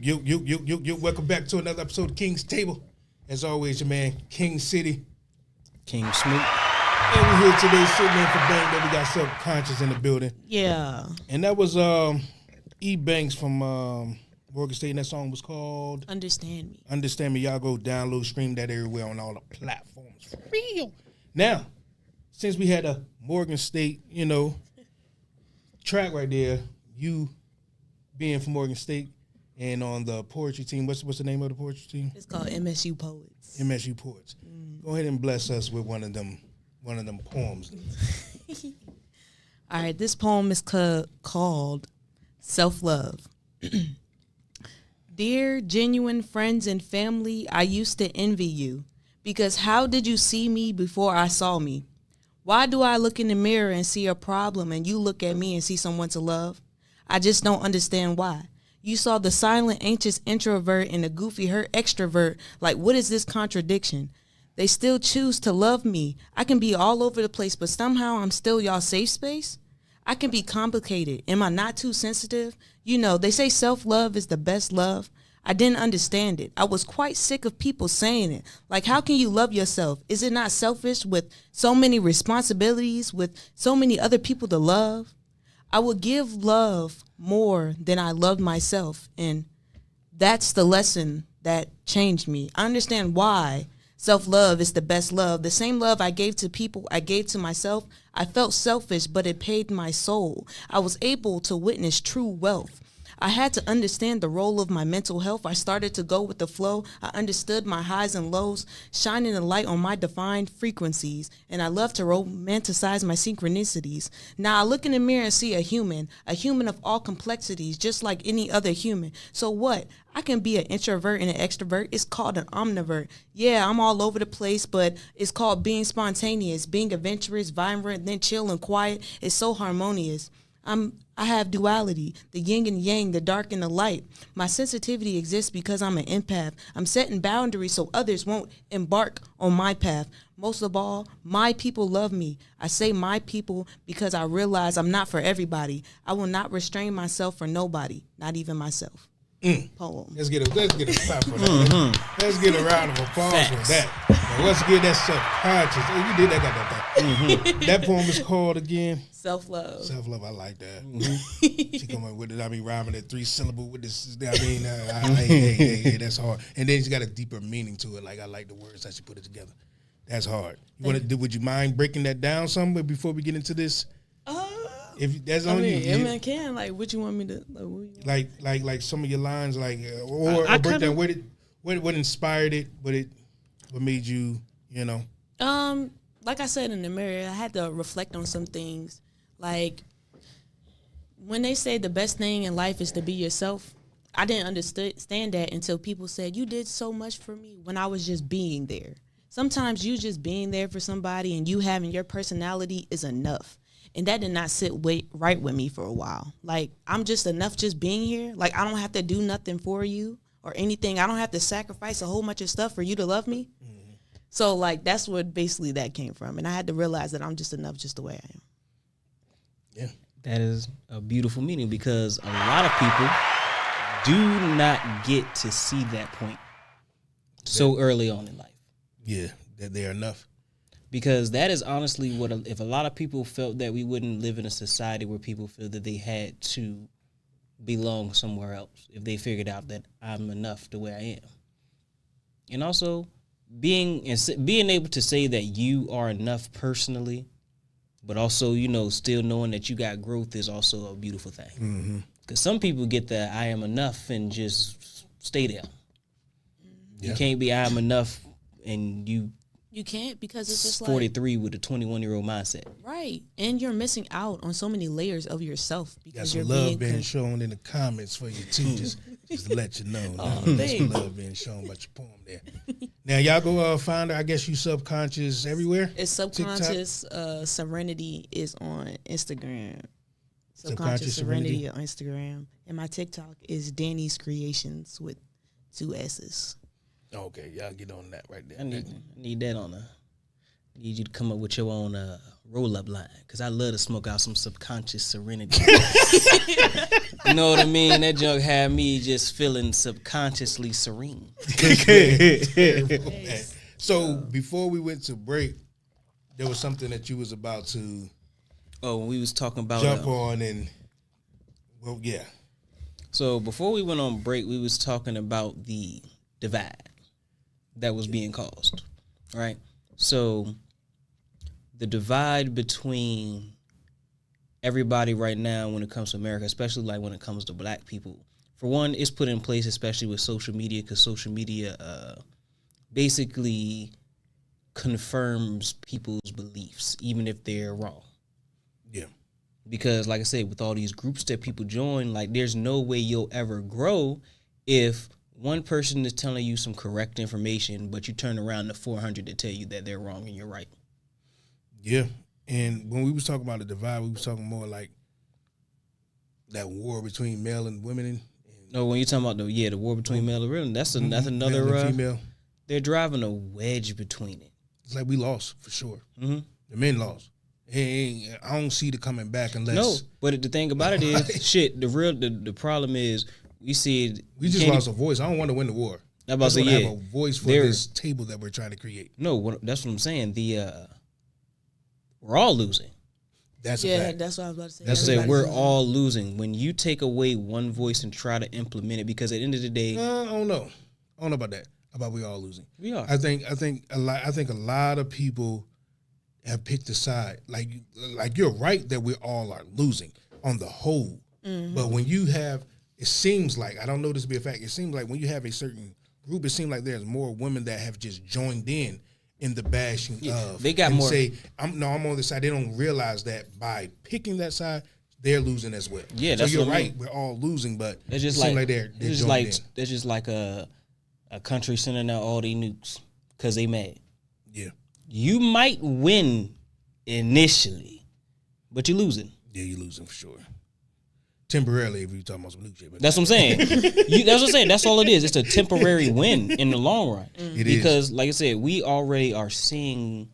You. Welcome back to another episode of King's Table. As always, your man, King City. King Smoot. And we're here today sitting in for Bang that we got Subconscious in the building. Yeah. And that was E. Banks from Morgan State, and that song was called Understand Me. Understand Me. Y'all go download, stream that everywhere on all the platforms. For real. Now, since we had a Morgan State, track right there, you being from Morgan State, and on the poetry team, what's the name of the poetry team? It's called MSU Poets. MSU Poets. Go ahead and bless us with one of them poems. All right, this poem is called Self-Love. Dear genuine friends and family, I used to envy you, because how did you see me before I saw me? Why do I look in the mirror and see a problem and you look at me and see someone to love? I just don't understand why. You saw the silent, anxious introvert and the goofy, hurt extrovert. Like, what is this contradiction? They still choose to love me. I can be all over the place, but somehow I'm still y'all safe space. I can be complicated. Am I not too sensitive? They say self-love is the best love. I didn't understand it. I was quite sick of people saying it. Like, how can you love yourself? Is it not selfish with so many responsibilities, with so many other people to love? I would give love more than I loved myself. And that's the lesson that changed me. I understand why self-love is the best love. The same love I gave to people, I gave to myself. I felt selfish, but it paid my soul. I was able to witness true wealth. I had to understand the role of my mental health. I started to go with the flow. I understood my highs and lows, shining a light on my defined frequencies. And I love to romanticize my synchronicities. Now I look in the mirror and see a human of all complexities, just like any other human. So what? I can be an introvert and an extrovert. It's called an omnivert. Yeah, I'm all over the place, but it's called being spontaneous, being adventurous, vibrant, then chill and quiet. It's so harmonious. I have duality, the yin and yang, the dark and the light. My sensitivity exists because I'm an empath. I'm setting boundaries so others won't embark on my path. Most of all, my people love me. I say my people because I realize I'm not for everybody. I will not restrain myself for nobody, not even myself. Poem. Let's get a clap for that. Let's get a round of applause for that. Now, let's get that subconscious. Oh, you did that, got that. That poem is called again. Self-love. Self-love. I like that. She come up with it. I mean, rhyming at 3 syllables with this. I mean, hey, that's hard. And then she got a deeper meaning to it. Like I like the words that she put it together. That's hard. Would you mind breaking that down somewhere before we get into this? If that's on you, I can. Like, what you want me to like some of your lines, like or break down what inspired it, what made you, you know. Like I said in the mirror, I had to reflect on some things. Like when they say the best thing in life is to be yourself, I didn't understand that until people said, "You did so much for me," when I was just being there. Sometimes you just being there for somebody and you having your personality is enough. And that did not sit right with me for a while. Like, I'm just enough just being here. Like, I don't have to do nothing for you or anything. I don't have to sacrifice a whole bunch of stuff for you to love me. Mm-hmm. So, like, that's where basically that came from. And I had to realize that I'm just enough just the way I am. Yeah. That is a beautiful meaning because a lot of people do not get to see that point so early on in life. Yeah, that they are enough. Because that is honestly what, if a lot of people felt that we wouldn't live in a society where people feel that they had to belong somewhere else, if they figured out that I'm enough the way I am. And also being able to say that you are enough personally, but also, you know, still knowing that you got growth is also a beautiful thing. Because some people get that I am enough and just stay there. Yeah. You can't be I am enough and you can't, because it's just 43 with a 21-year-old mindset. Right. And you're missing out on so many layers of yourself. Because got some love being shown in the comments for you, too. just to let you know. There's some love being shown about your poem there. Now, y'all go find her. I guess you Subconscious everywhere? It's Subconscious Serenity is on Instagram. Subconscious Serenity on Instagram. And my TikTok is Danny's Creations with 2 S's. Okay, y'all get on that right there. I need that on need you to come up with your own roll-up line, because I love to smoke out some Subconscious Serenity. You know what I mean? That junk had me just feeling subconsciously serene. So before we went to break, there was something that you was about to when we was talking about jump on and, well, yeah. So before we went on break, we was talking about the divide that was being caused, right? So the divide between everybody right now when it comes to America, especially like when it comes to black people, for one, it's put in place especially with social media, because social media basically confirms people's beliefs, even if they're wrong. Yeah. Because like I said, with all these groups that people join, like there's no way you'll ever grow if one person is telling you some correct information, but you turn around to 400 to tell you that they're wrong and you're right. Yeah. And when we was talking about the divide, we was talking more like that war between male and women. No, when you're talking about the war between male and women, that's another male and female. They're driving a wedge between it. It's like we lost for sure. Mm-hmm. The men lost. I don't see the coming back unless. No, but the thing about it is, shit. The problem is we see it. We just lost a voice. I don't want to win the war. I about to have a voice for this table that we're trying to create. No, that's what I'm saying. We're all losing. That's a fact. That's what I was about to say. That's say we're all losing when you take away one voice and try to implement it. Because at the end of the day, I don't know about that. About we all losing. We are. I think a lot of people have picked a side. Like you're right that we all are losing on the whole. Mm-hmm. But when you have it seems like, I don't know this to be a fact, it seems like when you have a certain group, it seems like there's more women that have just joined in the bashing of. They got and more. say, I'm on this side. They don't realize that by picking that side, they're losing as well. Yeah, so that's you're what I right. mean. We're all losing, but It's just it seems like, they're it's just joined like in. it's just like a country sending out all they nukes because they mad. Yeah. You might win initially, but you're losing. Yeah, you're losing for sure. Temporarily, if you're talking about some new shit. But That's what I'm saying. That's what I'm saying. That's all it is. It's a temporary win in the long run. Because, like I said, we already are seeing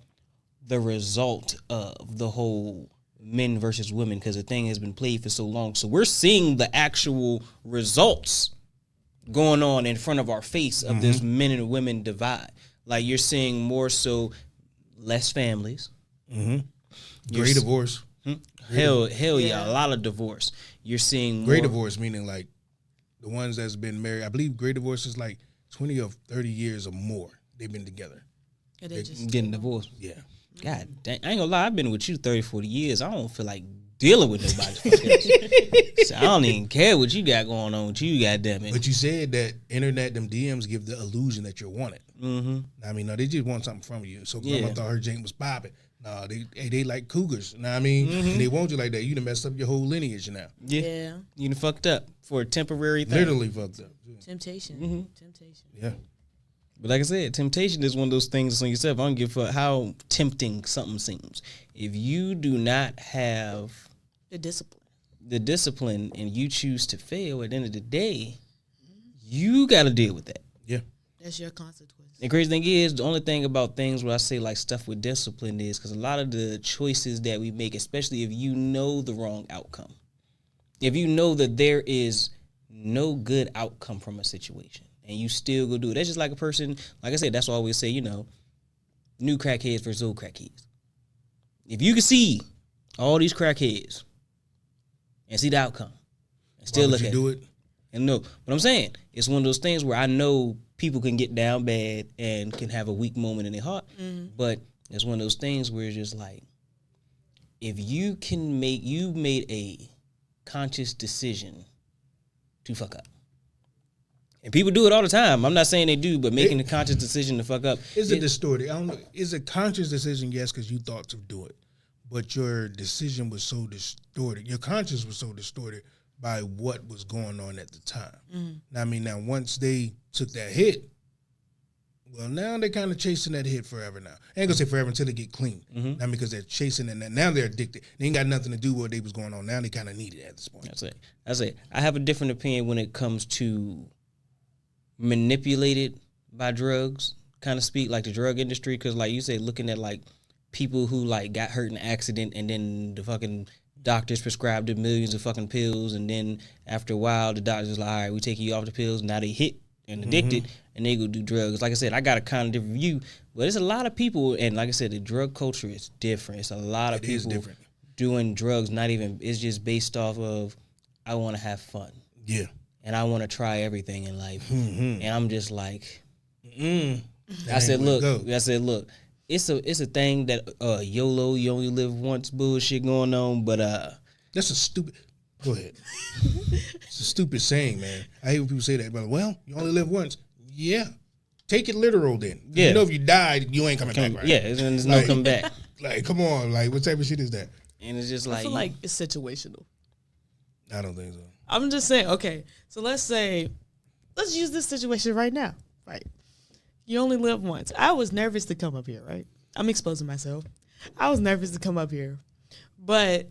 the result of the whole men versus women because the thing has been played for so long. So we're seeing the actual results going on in front of our face of this men and women divide. Like you're seeing more so less families. Great divorce. Hell yeah, a lot of divorce. You're seeing Great more, divorce, meaning like the ones that's been married. I believe great divorce is like 20 or 30 years or more. They've been together. And they just getting divorced. Yeah. God dang, I ain't gonna lie, I've been with you 30, 40 years. I don't feel like dealing with nobody. So I don't even care what you got going on with you, goddamn it. But you said that internet, them DMs give the illusion that you're wanted. Mm-hmm. I mean, no, they just want something from you. So Yeah. I thought her Jane was popping. No, they like cougars. You know what I mean? And they want you like that. You done messed up your whole lineage now. yeah. You done fucked up for a temporary thing. Literally fucked up. Temptation. Temptation. Yeah. But like I said, temptation is one of those things on yourself. I don't give a fuck how tempting something seems. If you do not have The discipline and you choose to fail, at the end of the day, you got to deal with that. Yeah. That's your consequence. The crazy thing is, the only thing about things where I say like stuff with discipline is because a lot of the choices that we make, especially if you know the wrong outcome, if you know that there is no good outcome from a situation and you still go do it, that's just like a person, like I said, that's why I always say, new crackheads versus old crackheads. If you can see all these crackheads and see the outcome and still Why look would at you do it. it? And no, but I'm saying it's one of those things where I know people can get down bad and can have a weak moment in their heart, but it's one of those things where it's just like, if you made a conscious decision to fuck up, and people do it all the time. I'm not saying they do, but making a conscious decision to fuck up Is it distorted? I don't know. Is a conscious decision? Yes, because you thought to do it, but your decision was so distorted. Your conscience was so distorted by what was going on at the time. I mean, now once they took that hit, well, now they're kind of chasing that hit forever. Now I ain't gonna say forever until they get clean. Now because they're chasing it, now they're addicted. They ain't got nothing to do with what they was going on. Now they kind of need it at this point. That's it. I have a different opinion when it comes to manipulated by drugs, kind of speak like the drug industry, because like you say, looking at like people who like got hurt in an accident and then the fucking doctors prescribed them millions of fucking pills, and then after a while the doctors was like, all right, we taking you off the pills. Now they hit and addicted and they go do drugs. Like I said, I got a kind of different view, but there's a lot of people, and like I said, the drug culture is different. It's a lot of people doing drugs, it's just based off of, I want to have fun. Yeah. And I want to try everything in life. And I'm just like, I said, look, it's a thing that YOLO, you only live once bullshit going on, but that's a stupid. Go ahead. It's a stupid saying, man. I hate when people say that, but well, you only live once. Yeah. Take it literal then. Yeah. You know, if you died, you ain't coming back, right? Yeah, there's no come back. Like, come on, like, what type of shit is that? And it's just I like, feel like it's situational. I don't think so. I'm just saying, okay, so let's use this situation right now, right? You only live once. I was nervous to come up here, right? I'm exposing myself. I was nervous to come up here, but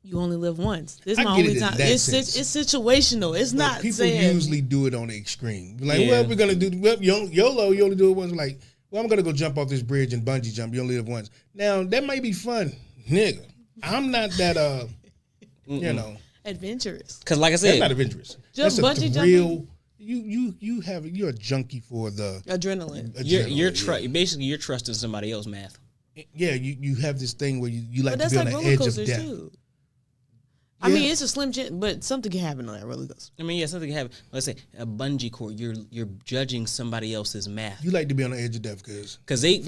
you only live once. This is my only time. It's situational. It's not people saying usually do it on the extreme. Like, well, we're gonna do YOLO. You only do it once. Like, well, I'm gonna go jump off this bridge and bungee jump. You only live once. Now that might be fun, nigga. I'm not that adventurous. because like I said, that's not adventurous. Just that's a bungee thrill. You're a junkie for the Adrenaline. you're trusting somebody else, math. Yeah, you have this thing where you like But to that's be on like the roller edge of coasters death. too. I mean, it's a slim chance, but something can happen on that roller coaster. I mean, yeah, something can happen. Let's say a bungee cord. You're judging somebody else's math. You like to be on the edge of death because They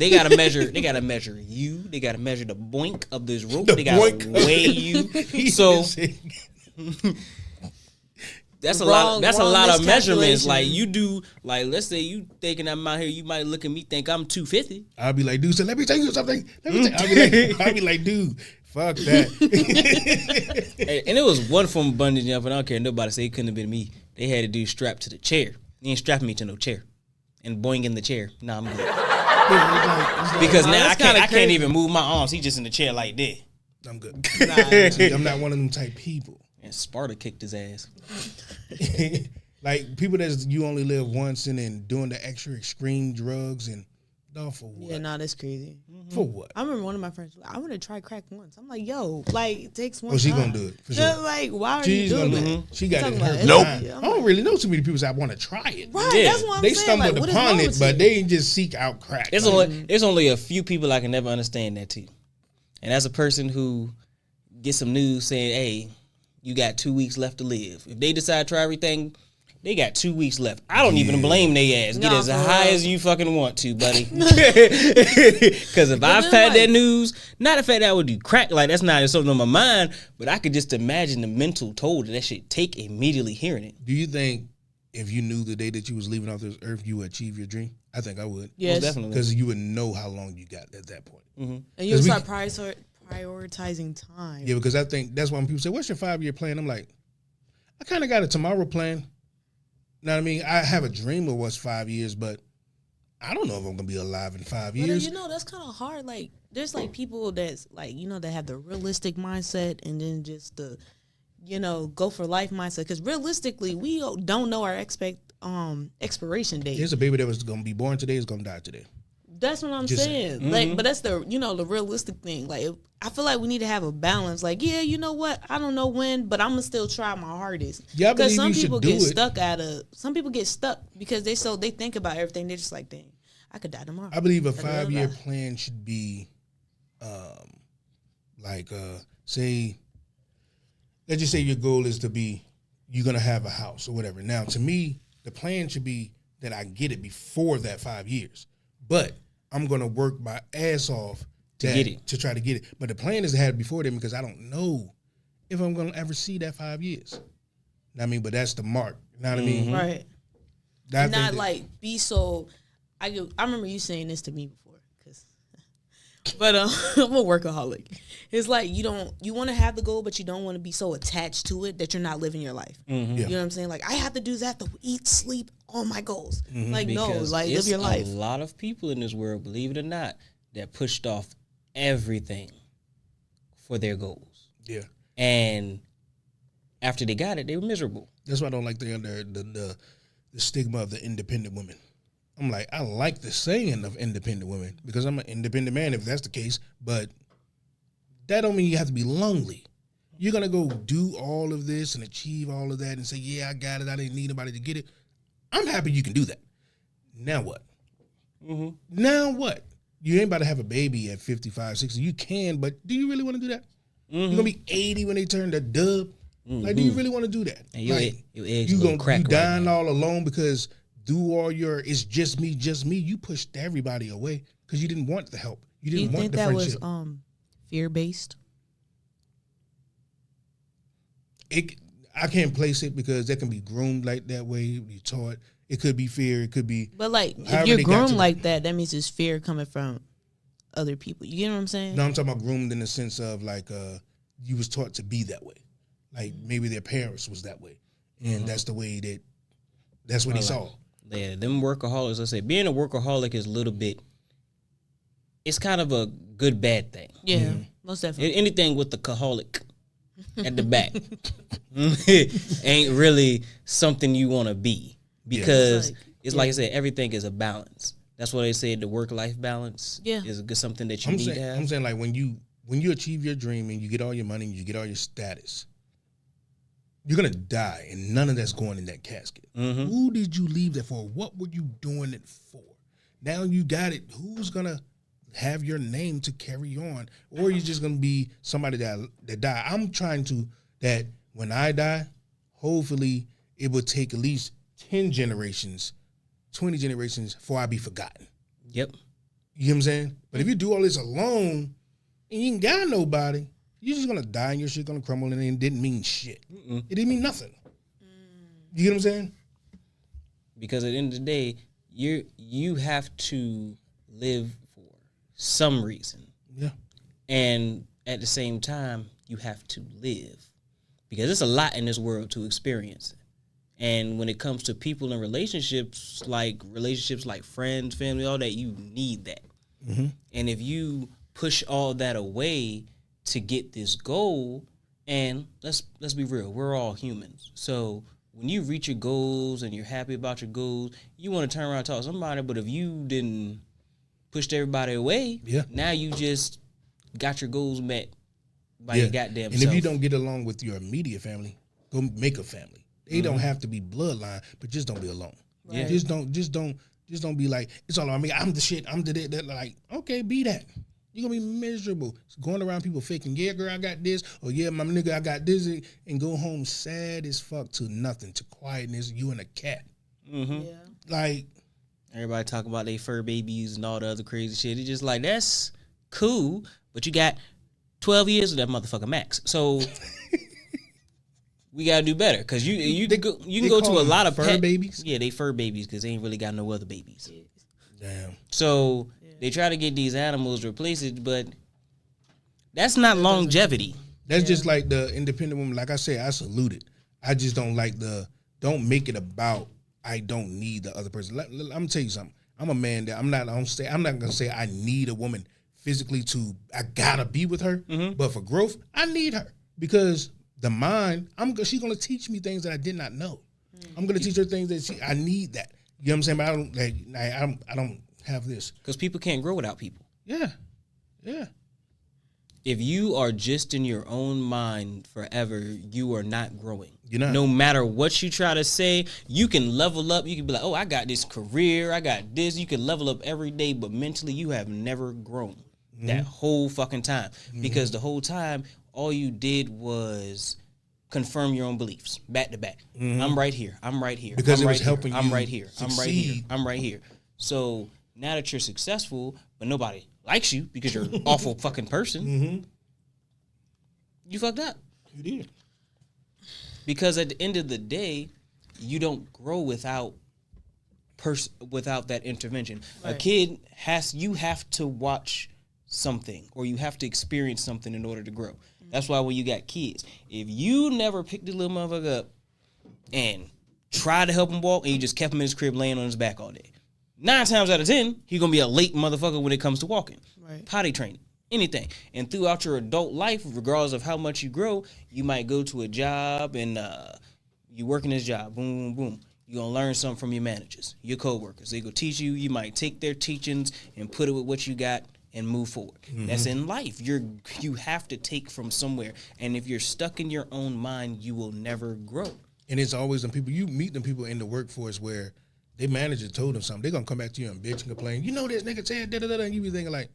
gotta measure you. They gotta measure the boink of this rope. They gotta weigh you. So that's a Wrong- lot. That's a wrong lot of measurements. miscalculation. Like you do. Like let's say you thinking I'm out here, you might look at me think I'm 250. I'll be like, dude, so let me tell you something. I'll be like, dude, fuck that. And it was one from Bungee Jump, and I don't care nobody say it couldn't have been me. They had a dude strapped to the chair. He ain't strapping me to no chair, and boing in the chair. Nah, I'm good. Because now I can't even move my arms. He just in the chair like that. I'm good. See, I'm not one of them type people. And Sparta kicked his ass. Like people that you only live once and then doing the extra extreme drugs and no, for what? Yeah, no, that's crazy. For what? I remember one of my friends was like, I want to try crack once. I'm like, yo, like it takes one. Oh, she time. gonna do it for Yeah, sure. like, why are She's you doing gonna do that? it. She got it in her. Talking Nope. about- I don't really know too many people that want to try it. Right, Yeah. that's what I'm They saying. Like, stumbled what is wrong upon it, with but you? they just seek out crack. There's only a few people I can never understand that too. And as a person who gets some news saying, hey, you got 2 weeks left to live. If they decide to try everything, they got 2 weeks left. I don't even blame they ass. Get Nah, as for high real. as you fucking want to, buddy. Because if I've had that news, not the fact that I would do crack, like that's not something on my mind, but I could just imagine the mental toll that shit take immediately hearing it. Do you think if you knew the day that you was leaving off this earth, you would achieve your dream? I think I would. Yes. Most definitely. Because you would know how long you got at that point. And you 'Cause we- start prioritizing time. Yeah, because I think that's why when people say, what's your 5-year plan? I'm like, I kind of got a tomorrow plan. You know what I mean? I have a dream of what's 5 years, but I don't know if I'm going to be alive in 5 But years. you know, that's kind of hard. Like, there's like people that's like, you know, that have the realistic mindset and then just the, you know, go for life mindset. Because realistically, we don't know our expiration date. Here's a baby that was going to be born today is going to die today. That's what I'm Just saying. Like, but that's the, you know, the realistic thing. Like, I feel like we need to have a balance. Like, yeah, you know what? I don't know when, but I'm gonna still try my hardest. Yeah, I because believe some you should people do get it. stuck some people get stuck because they think about everything. They're just like, dang, I could die tomorrow. I believe a Da, da, da, 5-year da. plan should be, say, let's just say your goal is to be, you're gonna have a house or whatever. Now, to me, the plan should be that I get it before that 5 years, but I'm gonna work my ass off get it. to try to get it. But the plan is to have it before then because I don't know if I'm gonna ever see that 5 years. Know what I mean, but that's the mark. You know what I mean? Right. I And think not that- like be so. I remember you saying this to me before, but I'm a workaholic. It's like you want to have the goal, but you don't want to be so attached to it that you're not living your life. Yeah. You know what I'm saying? Like I have to do that to eat, sleep, all my goals. Like no, Because like live it's your life. a lot of people in this world, believe it or not, that pushed off everything for their goals. Yeah. And after they got it, they were miserable. That's why I don't like the stigma of the independent women. I'm like, I like the saying of independent women because I'm an independent man if that's the case, but that don't mean you have to be lonely. You're going to go do all of this and achieve all of that and say, yeah, I got it. I didn't need nobody to get it. I'm happy you can do that. Now what? Now what? You ain't about to have a baby at 55, 60. You can, but do you really want to do that? You're going to be 80 when they turn the dub. Like, do you really want to do that? And your Like, eggs you a little gonna crack you right dying now. all alone because do all your it's just me. You pushed everybody away because you didn't want the help. You Do you didn't want think the that friendship. was fear based? I can't place it because that can be groomed like that way. Be taught. It could be fear. It could be. But like, if However you're they got groomed to- like that, that means it's fear coming from other people. You get what I'm saying? No, I'm talking about groomed in the sense of like you was taught to be that way. Like maybe their parents was that way, and that's the way that's what he saw. Yeah, them workaholics. I say being a workaholic is a little bit. It's kind of a good bad thing. Yeah, most definitely. Anything with the caholic at the back ain't really something you want to be because it's like I said, everything is a balance. That's why they said the work-life balance is something that you need to have. I'm saying like when you achieve your dream and you get all your money and you get all your status, you're gonna die and none of that's going in that casket. Who did you leave that for? What were you doing it for? Now you got it. Who's gonna have your name to carry on? Or you're just gonna be somebody that die. I'm trying to that when I die, hopefully it will take at least 10 generations, 20 generations before I be forgotten. Yep. You know what I'm saying? But if you do all this alone and you ain't got nobody, you're just gonna die and your shit gonna crumble and it didn't mean shit. It didn't mean nothing. You get what I'm saying? Because at the end of the day, you have to live for some reason. Yeah. And at the same time, you have to live. Because there's a lot in this world to experience. And when it comes to people and relationships like friends, family, all that, you need that. Mm-hmm. And if you push all that away to get this goal, and let's be real, we're all humans. So when you reach your goals and you're happy about your goals, you want to turn around and talk to somebody. But if you didn't push everybody away, now you just got your goals met by your goddamn And self. if you don't get along with your immediate family, go make a family. They don't have to be bloodline, but just don't be alone. Yeah. Just don't be like, it's all I mean, I'm the shit, I'm the that. Like, okay, be that. You're gonna be miserable. It's going around people faking, yeah, girl, I got this, or yeah, my nigga, I got this, and go home sad as fuck to nothing, to quietness, you and a cat. Mm-hmm. Yeah. Like, everybody talking about their fur babies and all the other crazy shit. It's just like, that's cool, but you got 12 years of that motherfucker max. So we gotta do better, because you can go to a lot of fur babies. Yeah, they fur babies because they ain't really got no other babies. Damn. So they try to get these animals to replace it, but that's not longevity. That's just like the independent woman. Like I said, I salute it. I just don't like don't make it about I don't need the other person. I'm gonna tell you something. I'm a man that I'm not gonna say I need a woman physically I gotta be with her, but for growth, I need her because the mind, she's gonna teach me things that I did not know. I'm gonna teach her things that I need that. You know what I'm saying? But I don't have this. Because people can't grow without people. Yeah. Yeah. If you are just in your own mind forever, you are not growing. You're not. No matter what you try to say, you can level up. You can be like, oh, I got this career. I got this. You can level up every day, but mentally you have never grown that whole fucking time. Because the whole time, all you did was confirm your own beliefs back to back. I'm right here. I'm right here. Because I'm it was right helping here. I'm you right here. I'm right here. succeed. I'm right here. So now that you're successful, but nobody likes you because you're an awful fucking person, you fucked up. You did. Because at the end of the day, you don't grow without that intervention. Right. A kid you have to watch something or you have to experience something in order to grow. That's why when you got kids, if you never picked the little motherfucker up and tried to help him walk and you just kept him in his crib laying on his back all day, 9 times out of 10, he's going to be a late motherfucker when it comes to walking. Right. Potty training. Anything. And throughout your adult life, regardless of how much you grow, you might go to a job and you work in this job. Boom, boom, boom. You're going to learn something from your managers, your coworkers. They go teach you. You might take their teachings and put it with what you got and move forward. That's in life. You have to take from somewhere. And if you're stuck in your own mind, you will never grow. And it's always them people, you meet them people in the workforce where their manager told them something. They're going to come back to you and bitch and complain. You know this nigga said da-da-da-da, and you be thinking like,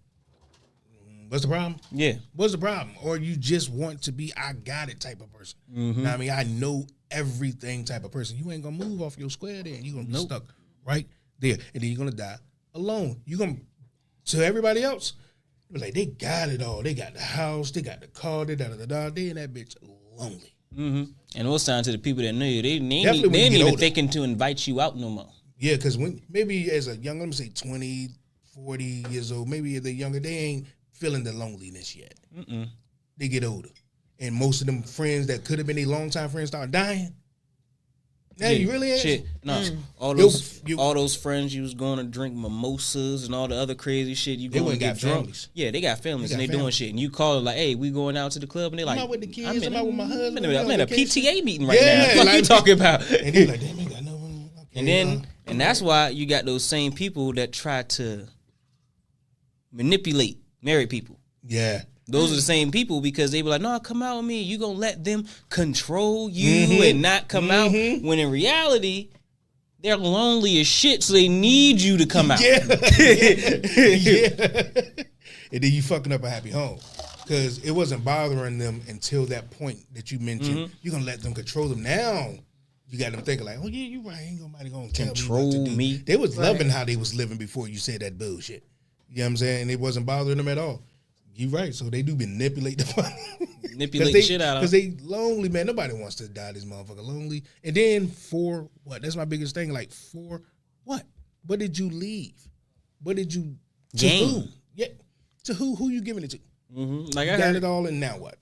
what's the problem? Yeah. What's the problem? Or you just want to be I got it type of person. Know what I mean, I know everything type of person. You ain't going to move off your square there. You're going to be stuck right there. And then you're going to die alone. You're going to everybody else, like, they got it all. They got the house. They got the car. They da-da-da-da. They in that bitch lonely. And those signs to the people that know you, they Definitely when you ain't get even older. thinking to invite you out no more. Yeah, because when maybe as a young, let me say 20, 40 years old, maybe if they're younger, they ain't feeling the loneliness yet. They get older. And most of them friends that could have been their longtime friends start dying. Now you really ain't. Shit. No. All those friends you was going to drink mimosas and all the other crazy shit. You going to went get got drunk. families. Yeah, they got families They got and they doing families. shit. And you call it like, hey, we going out to the club, and they like, out with the kids, I'm out with my husband, I'm we in on a vacation. PTA meeting right Yeah, now. What like- you talking about? And they like, damn, they got no one. Okay, And that's why you got those same people that try to manipulate married people. yeah. Those are the same people because they be like, no, come out with me. You gonna let them control you and not come out. When in reality, they're lonely as shit, so they need you to come out. Yeah. Yeah. And then you fucking up a happy home. Because it wasn't bothering them until that point that you mentioned. You're going to let them control them. Now, you got them thinking like, oh, yeah, you're right. Ain't nobody going to tell Control me what to do. me. They was loving how they was living before you said that bullshit. You know what I'm saying? And it wasn't bothering them at all. You right. So they do manipulate the fuck. Manipulate the shit out of because they lonely, man. Nobody wants to die this motherfucker lonely. And then for what? That's my biggest thing. Like for what? What did you leave? What did you gain? Who? Yeah. To who? Who you giving it to? Mm-hmm. Like You I got heard it all, and now what?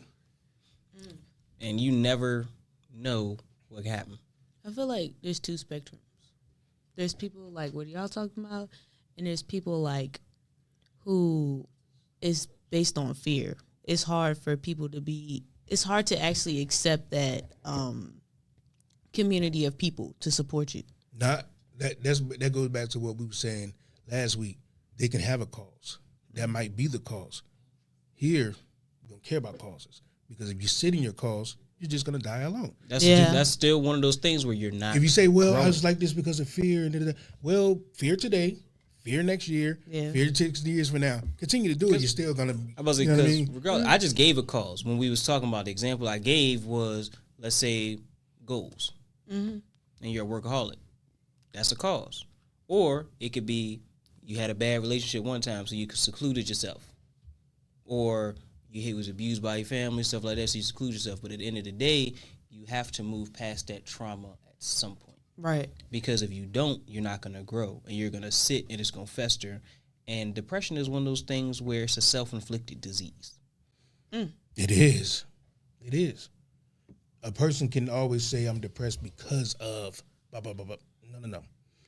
and you never know what happened. I feel like there's two spectrums. There's people like what y'all talking about, and there's people like who is based on fear. It's hard for people to be. It's hard to actually accept that community of people to support you. Not that goes back to what we were saying last week. They can have a cause. That might be the cause. Here, we don't care about causes because if you sit in your cause, you're just gonna die alone. That's still one of those things where you're not. If you say, "Well, growing. I was like this because of fear," and da-da-da. Well, fear today, fear next year, fear 60 years from now. Continue to do it. You're still gonna. I was you know because what I mean? regardless, I just gave a cause when we was talking about the example I gave was, let's say, goals, and you're a workaholic. That's a cause, or it could be you had a bad relationship one time, so you secluded yourself, or you was abused by your family, stuff like that, so you seclude yourself. But at the end of the day, you have to move past that trauma at some point. Right. Because if you don't, you're not going to grow, and you're going to sit, and it's going to fester. And depression is one of those things where it's a self-inflicted disease. It is. It is. A person can always say, "I'm depressed because of blah, blah, blah, blah." No.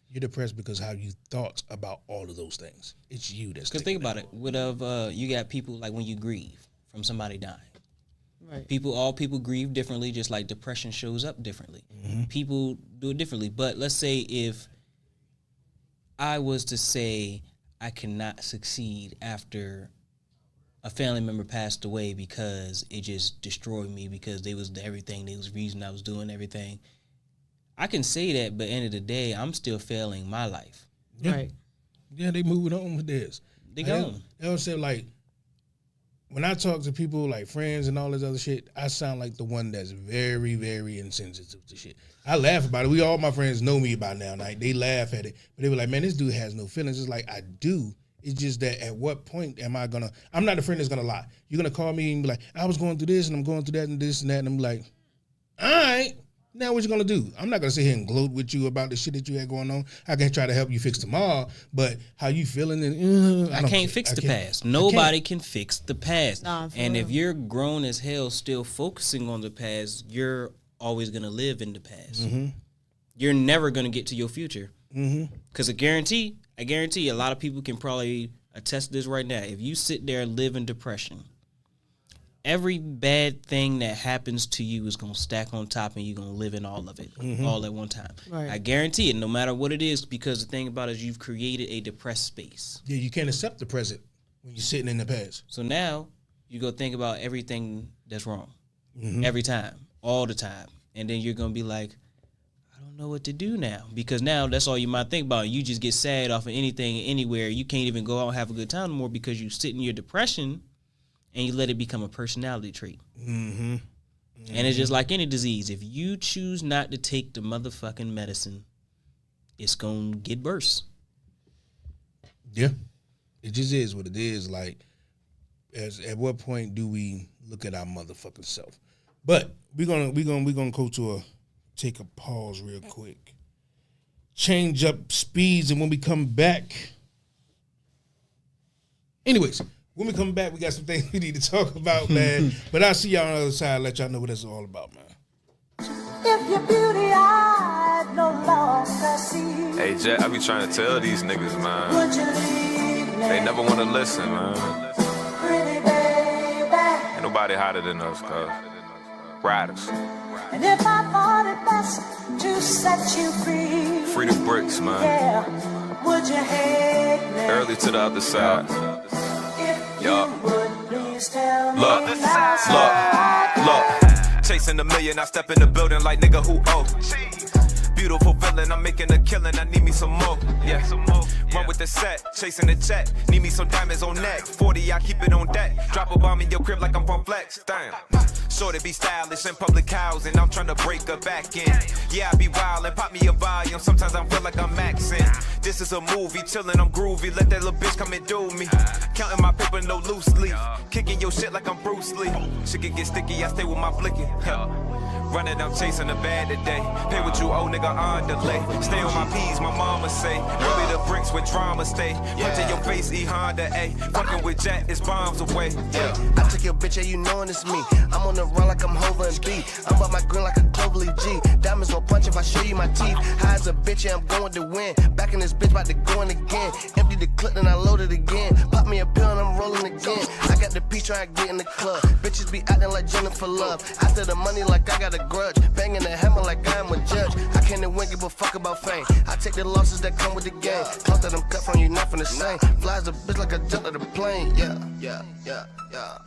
You're depressed because how you thought about all of those things. It's you that's. Because think about it. You got people like when you grieve from somebody dying. Right. All people grieve differently, just like depression shows up differently. People do it differently. But let's say if I was to say I cannot succeed after a family member passed away because it just destroyed me because they was everything, they was the reason I was doing everything. I can say that, but at the end of the day, I'm still failing my life. Yeah. Right. Yeah, they moving on with this. They gone. They don't say like when I talk to people like friends and all this other shit, I sound like the one that's very, very insensitive to shit. I laugh about it. All my friends know me by now. Like they laugh at it, but they were like, "Man, this dude has no feelings." It's like I do. It's just that at what point am I gonna? I'm not a friend that's gonna lie. You're gonna call me and be like, "I was going through this and I'm going through that and this and that," and I'm like, "All right." Now what you gonna do? I'm not gonna sit here and gloat with you about the shit that you had going on. I can try to help you fix tomorrow, but how you feeling? And I can't fix the past. Nobody can fix the past. Nah, for and real. if you're grown as hell still focusing on the past, you're always gonna live in the past. You're never gonna get to your future. Because I guarantee a lot of people can probably attest to this right now. If you sit there and live in depression, every bad thing that happens to you is going to stack on top and you're going to live in all of it all at one time. Right. I guarantee it, no matter what it is, because the thing about it is you've created a depressed space. Yeah, you can't accept the present when you're sitting in the past. So now you go think about everything that's wrong every time, all the time. And then you're going to be like, I don't know what to do now. Because now that's all you might think about. You just get sad off of anything, anywhere. You can't even go out and have a good time anymore because you sit in your depression and you let it become a personality trait. And it's just like any disease. If you choose not to take the motherfucking medicine, it's going to get worse. Yeah. It just is what it is. Like, at what point do we look at our motherfucking self? But we're gonna go to take a pause real quick. Change up speeds, and when we come back. Anyways, when we come back, we got some things we need to talk about, man. But I'll see y'all on the other side, let y'all know what it's all about, man. If your beauty I no longer see, Hey, Jet, I be trying to tell these niggas, man. would you leave me? They never want to listen, man. Pretty baby. Ain't nobody hotter than us, cuz. Riders. And if I thought it best to set you free, Free the bricks, man. yeah, would you hate me? Early to the other side. If Yup. you would please tell me Look, now. look. Chasing a million, I step in the building like nigga who owe. Beautiful feeling, I'm making a killing, I need me some more. Yeah, run with the set, chasing the check. Need me some diamonds on neck. 40, I keep it on deck. Drop a bomb in your crib like I'm from Flex. Damn. Sure to be stylish in public housing, I'm trying to break her back in. Yeah, I be wild and pop me a volume, sometimes I feel like I'm maxing. This is a movie, chillin', I'm groovy, let that little bitch come and do me. Counting my paper, no loose leaf, kicking your shit like I'm Bruce Lee. Shit can get sticky, I stay with my blicky. Running, I'm chasing the bad today. Pay what you owe, nigga, on delay. Stay on my P's, my mama say. Ruby the bricks with drama stay. Punch in your face, E Honda A. Fucking with Jack, it's bombs away. I took your bitch, yeah, you knowin' it's me. I'm on the run like I'm Hova and B. I'm about my grin like a Cloverly G. Diamonds gon' punch if I show you my teeth. High as a bitch, yeah, I'm going to win. Back in this bitch, about to go in again. Empty the clip, then I load it again. Pop me a pill and I'm rolling again. I got the peach trying to get in the club. Bitches be acting like Jennifer Love. After the money, like I got a grudge. Banging the hammer like I am a judge. I can't even give a fuck about fame. I take the losses that come with the game. Cloth that I'm cut from you, nothing the same. Flies a bitch like I jumped out of the plane. Yeah.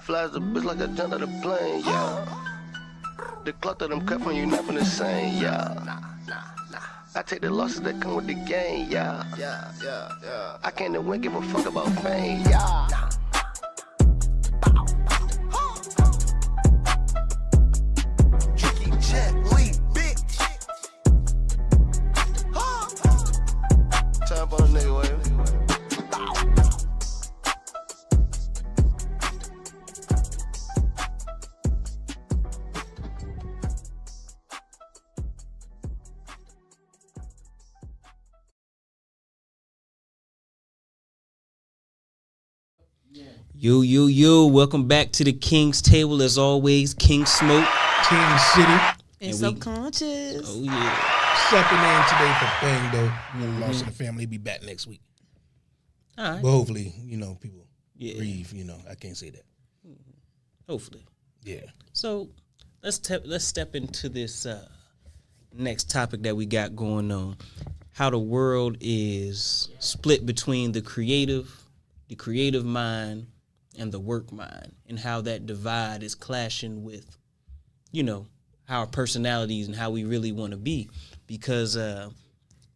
Flies a bitch like I jumped out of the plane. Yeah. The cloth that I'm cut from you, nothing the same. Yeah. I take the losses that come with the game. Yeah. I can't even give a fuck about fame. Yeah. Yo, welcome back to the King's Table. As always, King Smoke, King City. And subconscious. Oh yeah. Stepping in today for Bang though. Lost in the family. Be back next week. All right. But hopefully, people Yeah. breathe. I can't say that. Hopefully. Yeah. So let's step into this next topic that we got going on. How the world is split between the creative mind, and the work mind, and how that divide is clashing with, our personalities and how we really want to be. Because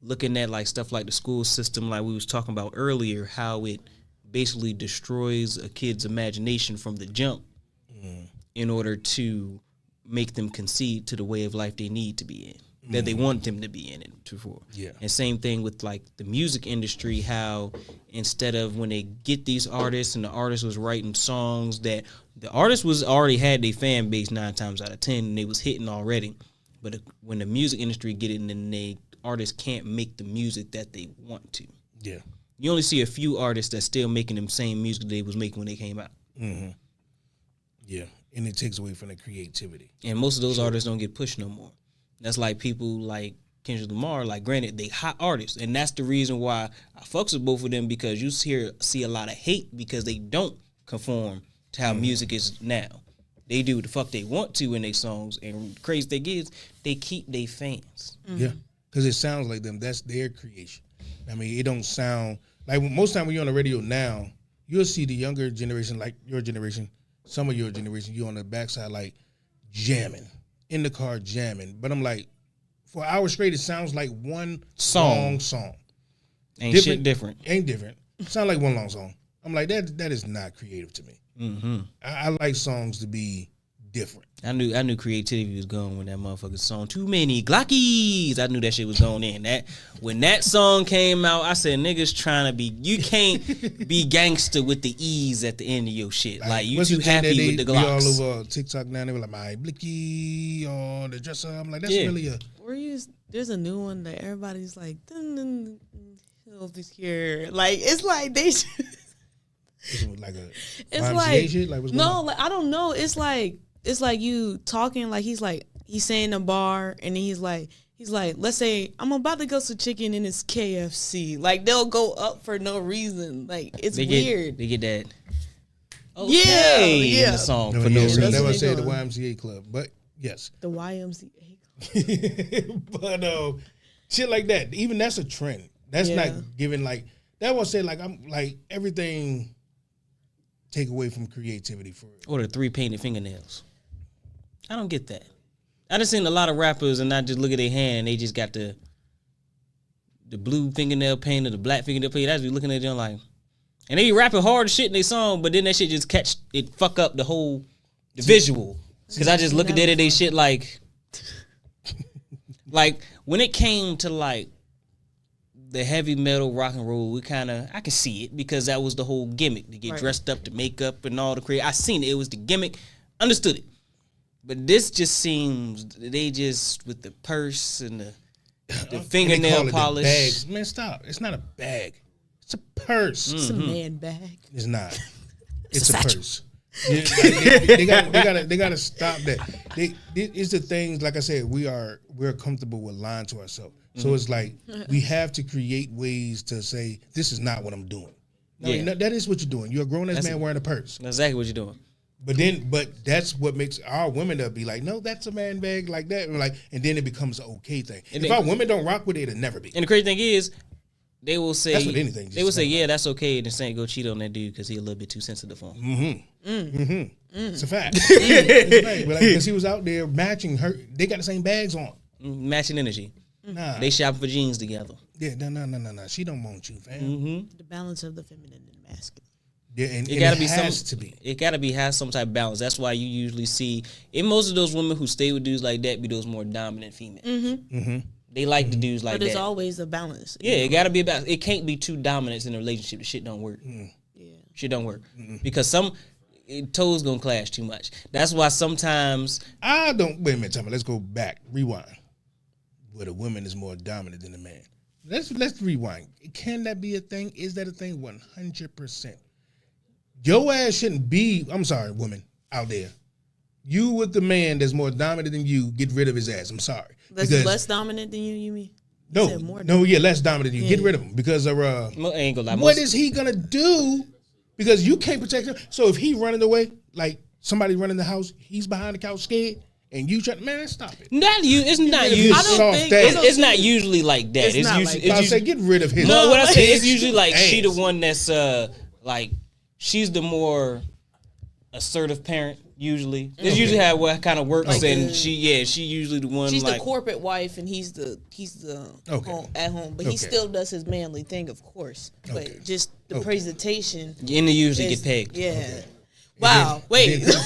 looking at like stuff like the school system, like we was talking about earlier, how it basically destroys a kid's imagination from the jump in order to make them concede to the way of life they need to be in, that they want them to be in it before. Yeah. And same thing with like the music industry, how instead of when they get these artists and the artist was writing songs that the artist was already had their fan base 9 times out of 10 and they was hitting already. But when the music industry get in, then they artists can't make the music that they want to. Yeah. You only see a few artists that still making them same music they was making when they came out. Mm-hmm. Yeah. And it takes away from the creativity. And most of those artists don't get pushed no more. That's like people like Kendrick Lamar, like granted, they hot artists. And that's the reason why I fucks with both of them, because you see a lot of hate because they don't conform to how music is now. They do what the fuck they want to in their songs. And crazy thing is, they keep their fans. Yeah. Because it sounds like them. That's their creation. I mean, it don't sound like most time when you're on the radio now, you'll see the younger generation, like your generation, some of your generation, you on the backside like jamming, in the car jamming. But I'm like, for hours straight, it sounds like one long song. Ain't shit different. Ain't different. Sound like one long song. I'm like, that is not creative to me. Mm-hmm. I like songs to be different. I knew creativity was going when that motherfucking song Too Many Glockies. I knew that shit was going in. That when that song came out, I said niggas trying to be, you can't be gangster with the E's at the end of your shit. Like you too happy with the Glocks. Be all over TikTok now. They were like my blicky or the dresser. I'm like, that's really a. There's a new one that everybody's like, he'll be here. Like it's like they. Like a it's like shit? Like what's going no, on? like I don't know. It's like you talking like he's saying a bar and then he's like let's say I'm about to go to chicken and it's KFC. Like they'll go up for no reason. Like it's weird. They get that. Okay, in the song for no reason. I never said the YMCA club, but yes, the YMCA club. But shit like that. Even that's a trend. That's not giving like that. Was say like I'm like everything. Take away from creativity for it. Or the 3 painted fingernails. I don't get that. I just seen a lot of rappers and I just look at their hand. They just got the blue fingernail paint or the black fingernail paint. I just be looking at them like, and they be rapping hard as shit in their song, but then that shit just fuck up the whole visual. Because I just look at day-to-day shit like when it came to like the heavy metal rock and roll, I can see it because that was the whole gimmick to get dressed up, the makeup and all the crazy. I seen it. It was the gimmick. Understood it. But this just seems they just with the purse and the fingernail polish. Bags. Man, stop. It's not a bag. It's a purse. It's a man bag. It's not. It's a purse. Yeah, like they gotta stop that. It's the things, like I said, we're comfortable with lying to ourselves. So it's like we have to create ways to say this is not what I'm doing. No, that is what you're doing. You're a grown ass man wearing a purse. That's exactly what you're doing. But that's what makes our women to be like, no, that's a man bag like that, and then it becomes an okay thing. And if our women don't rock with it, it'll never be. And the crazy thing is, they will say that's what anything. They will say, yeah, that's okay, and then saying go cheat on that dude because he's a little bit too sensitive for him. It's a fact. It's a fact. But because he was out there matching her, they got the same bags on. Matching energy. Nah. They shopping for jeans together. Yeah, no. She don't want you, fam. The balance of the feminine and masculine. Yeah, and It gotta be has to be. It gotta be have some type of balance. That's why you usually see in most of those women who stay with dudes like that be those more dominant females. They like the dudes like that. But there's always a balance. Yeah, it gotta be a balance. It can't be two dominants in a relationship. The shit don't work. Yeah. Shit don't work because toes gonna clash too much. That's why sometimes I don't. Wait a minute, let's go back. Rewind. Where the woman is more dominant than the man. Let's rewind. Can that be a thing? Is that a thing? 100%. Your ass shouldn't be. I'm sorry, woman out there. You with the man that's more dominant than you, get rid of his ass. I'm sorry. That's less dominant than you. You mean? Less dominant than you. Yeah. Get rid of him because of what is he gonna do? Because you can't protect him. So if he running away, like somebody running the house, he's behind the couch scared. And you try, man, stop it. Not you. It's not usually. It's not usually like that. It's usually. I say get rid of him. No, what I say it's usually like she the one that's like she's the more assertive parent. Usually, it's usually how what kind of works, like and she usually the one. She's like, the corporate wife, and he's the home, at home, but he still does his manly thing, of course. But just the presentation, and they usually get pegged. Yeah. Okay. Wow! Wait, hold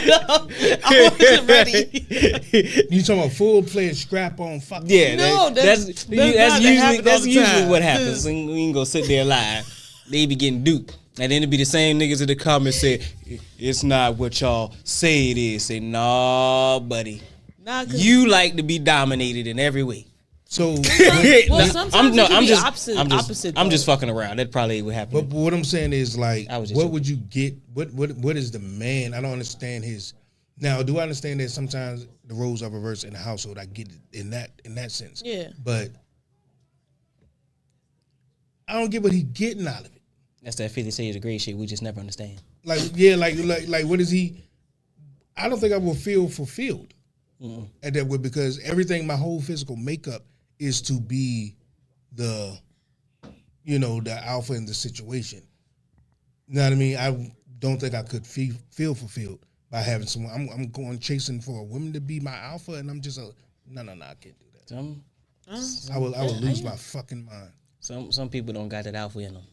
up! I wasn't ready. You talking about full play strap on? Fuck yeah, no, that's usually what happens. We ain't gonna sit there and lie. They be getting duped, and then it be the same niggas in the comments say it's not what y'all say it is. Say nah, buddy. You like to be dominated in every way. So I'm just fucking around. That probably would happen. But what I'm saying is like, what would you get? What is the man? I don't understand his. Now, do I understand that sometimes the roles are reversed in the household? I get it in that sense. Yeah. But I don't get what he getting out of it. That's that 50 Shades of Grey shit. We just never understand. Like what is he? I don't think I will feel fulfilled at that way because everything, my whole physical makeup is to be the alpha in the situation. You know what I mean? I don't think I could feel fulfilled by having someone. I'm going chasing for a woman to be my alpha, and I'm just no, I can't do that. I will lose my fucking mind. Some people don't got that alpha in them.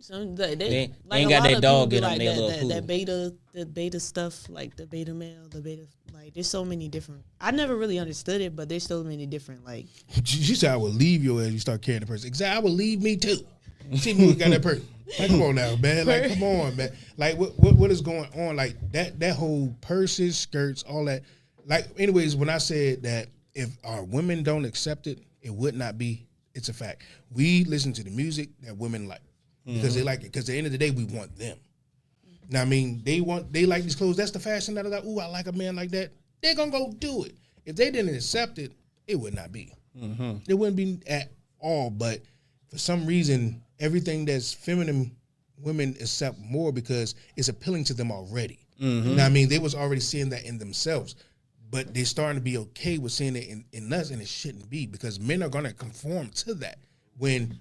They ain't got that dog in them. They the beta stuff, like the beta male, the beta, like there's so many different. I never really understood it, but there's so many different like. She said, "I will leave you as you start carrying the person." Exactly, I will leave me too. See who got that person. Like, come on now, man. Like, come on, man. Like, what is going on? Like that whole purses, skirts, all that. Like, anyways, when I said that if our women don't accept it, it would not be. It's a fact. We listen to the music that women like. Because they like it. Because at the end of the day, we want them. Now, I mean, they like these clothes. That's the fashion. Ooh, I like a man like that. They're gonna go do it. If they didn't accept it, it would not be. It wouldn't be at all. But for some reason, everything that's feminine, women accept more because it's appealing to them already. Now, I mean, they was already seeing that in themselves, but they're starting to be okay with seeing it in us, and it shouldn't be because men are gonna conform to that when.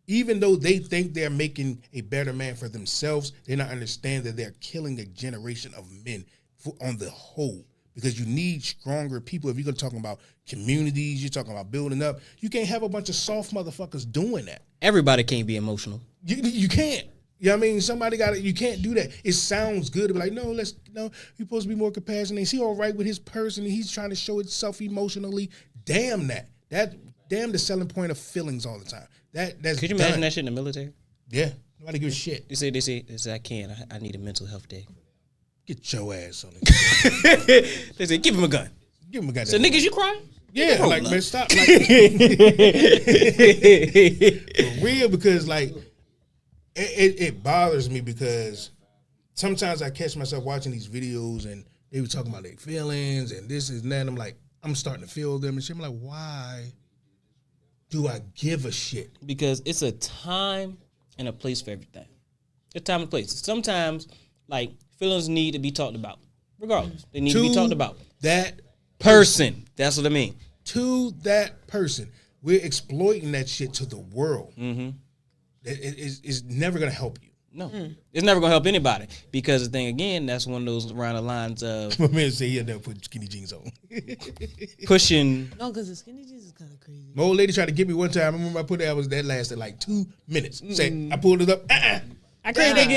Even though they think they're making a better man for themselves, they not understand that they're killing a generation of men on the whole. Because you need stronger people. If you're going to talk about communities, you're talking about building up. You can't have a bunch of soft motherfuckers doing that. Everybody can't be emotional. You can't. You know what I mean? Somebody got it. You can't do that. It sounds good to be like, no, you're supposed to be more compassionate. Is he all right with his person? And he's trying to show itself emotionally. Damn that. Damn the selling point of feelings all the time. That's Could you imagine that shit in the military? Yeah. Nobody gives a shit. They say I can't. I need a mental health day. Get your ass on it. They say, give him a gun. Give him a gun. So niggas, you crying? Yeah, like, man, stop. Like, for real, because, like, it bothers me because sometimes I catch myself watching these videos and they were talking about their feelings and this and that. And I'm like, I'm starting to feel them and shit. I'm like, why do I give a shit? Because it's a time and a place for everything. A time and place. Sometimes, like, feelings need to be talked about. Regardless. They need to be talked about. That person. That's what I mean. To that person. We're exploiting that shit to the world. Mm-hmm. It's never going to help you. No. It's never going to help anybody. Because the thing, again, that's one of those around the lines of My man said he'll never put skinny jeans on. pushing. No, because the skinny jeans is kind of crazy. My old lady tried to get me one time. I remember I put that lasted like 2 minutes. Say, I pulled it up. Crazy thing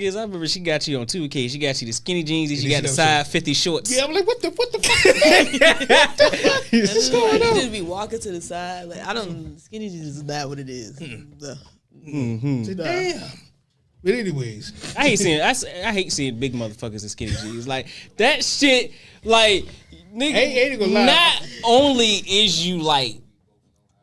is, I remember she got you on 2K. She got you the skinny jeans and she got the size 50 shorts. Yeah, I'm like, what the fuck is that? What's going on? You just be walking to the side. Like, skinny jeans is not what it is. Damn. But anyways, I hate seeing big motherfuckers in skinny jeans. Like that shit. Like nigga, ain't gonna lie. Not only is you like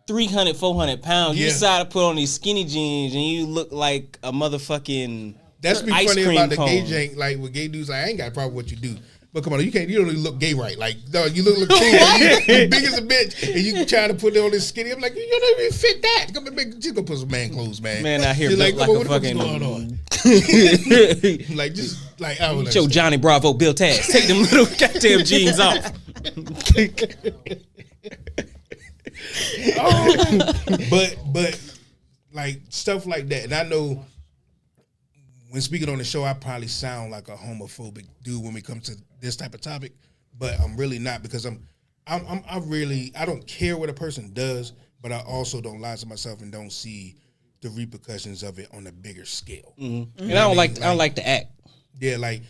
300, 400 pounds, you decide to put on these skinny jeans and you look like a motherfucking. That's be ice funny cream about the cone. gay jank. Like with gay dudes, like I ain't got a problem with what you do. But come on, you don't even look gay right. Like, no, you look cool. Like, you big as a bitch, and you try to put it on this skinny. I'm like, you don't even fit that. Come on, just go put some man clothes, man. Man out here She's built like what a the fuck's fucking. going on? Like, just like I don't Show Johnny Bravo, Bill Taz. Take them little goddamn jeans off. But like stuff like that, and I know. When speaking on the show, I probably sound like a homophobic dude when we come to this type of topic, but I'm really not because I don't care what a person does, but I also don't lie to myself and don't see the repercussions of it on a bigger scale. Mm-hmm. And I don't like to act. Yeah, like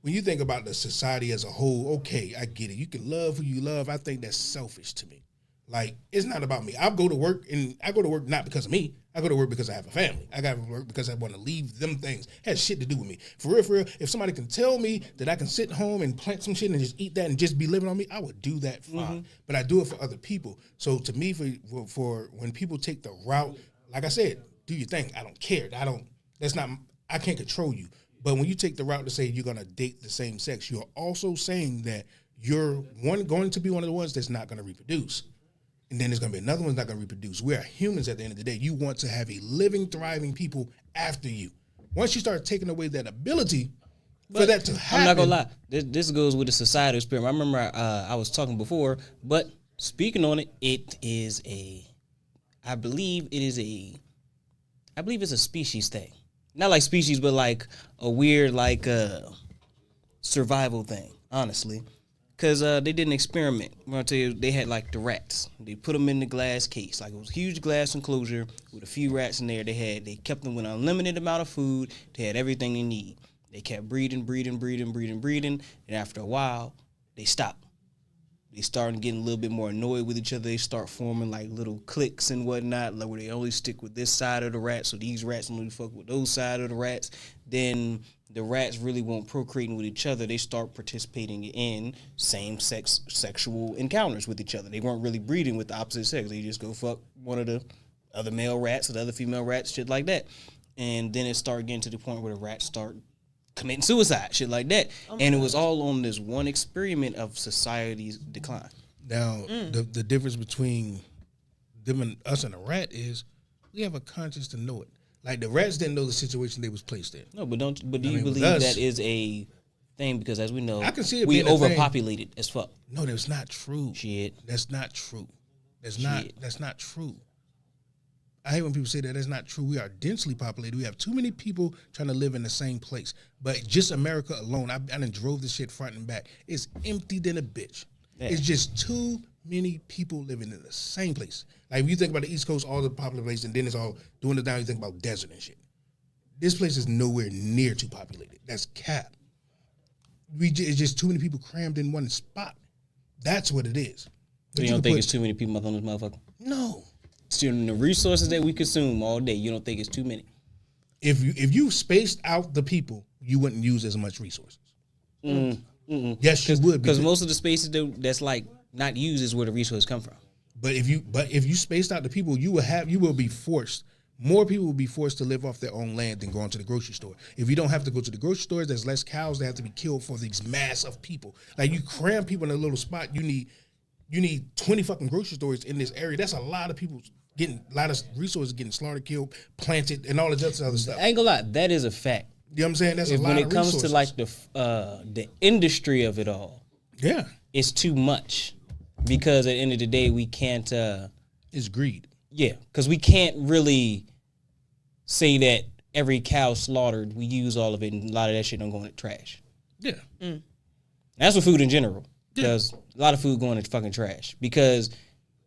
when you think about the society as a whole, okay, I get it. You can love who you love. I think that's selfish to me. Like, it's not about me. I go to work not because of me. I go to work because I have a family. I got to work because I want to leave them things. It has shit to do with me. For real, if somebody can tell me that I can sit home and plant some shit and just eat that and just be living on me, I would do that fine. Mm-hmm. But I do it for other people. So to me, for when people take the route, like I said, do your thing. I don't care. I can't control you. But when you take the route to say you're going to date the same sex, you're also saying that you're going to be one of the ones that's not going to reproduce. And then there's going to be another one that's not going to reproduce. We are humans at the end of the day. You want to have a living, thriving people after you. Once you start taking away that ability for that to happen. I'm not going to lie. This goes with the societal spirit. I remember I was talking before, but speaking on it, I believe it's a species thing. Not like species, but like a weird, like survival thing, honestly. Because they did an experiment. I'm going to tell you, they had like the rats. They put them in the glass case. Like it was a huge glass enclosure with a few rats in there. They kept them with an unlimited amount of food. They had everything they need. They kept breeding. And after a while, they stopped. They started getting a little bit more annoyed with each other. They start forming like little cliques and whatnot, like where they only stick with this side of the rat. So these rats only fuck with those side of the rats. Then the rats really won't procreating with each other. They start participating in same-sex sexual encounters with each other. They weren't really breeding with the opposite sex. They just go fuck one of the other male rats or the other female rats, shit like that. And then it started getting to the point where the rats start committing suicide, shit like that. And it was all on this one experiment of society's decline. Now, the difference between them and us and a rat is we have a conscience to know it. Like the rats didn't know the situation they was placed in. No, but do you believe that is a thing? Because as we know, I can see it we being a thing. overpopulated as fuck. No, that's not true. Shit. That's not true. That's not true. I hate when people say that. That's not true. We are densely populated. We have too many people trying to live in the same place. But just America alone, I done drove this shit front and back. It's empty than a bitch. Yeah. It's just too many people living in the same place. Like, if you think about the East Coast, all the popular places, and then it's all doing it down, you think about desert and shit. This place is nowhere near too populated. That's cap. It's just too many people crammed in one spot. That's what it is. So you don't think it's too many people on this motherfucker? No. So the resources that we consume all day, you don't think it's too many? If you spaced out the people, you wouldn't use as much resources. Yes, you would. Because most of the spaces that's like not used is where the resources come from. But if you spaced out the people, you will be forced. More people will be forced to live off their own land than going to the grocery store. If you don't have to go to the grocery stores, there's less cows that have to be killed for these mass of people. Like you cram people in a little spot, you need 20 fucking grocery stores in this area. That's a lot of people getting a lot of resources getting slaughtered, killed, planted, and all of that other stuff. I ain't gonna lie, that is a fact. You know what I'm saying? That's a lot of resources. When it comes to like the industry of it all, yeah, it's too much because at the end of the day we can't. It's greed. Yeah, because we can't really say that every cow slaughtered, we use all of it, and a lot of that shit don't go in the trash. Yeah. That's with food in general, because a lot of food going in fucking trash because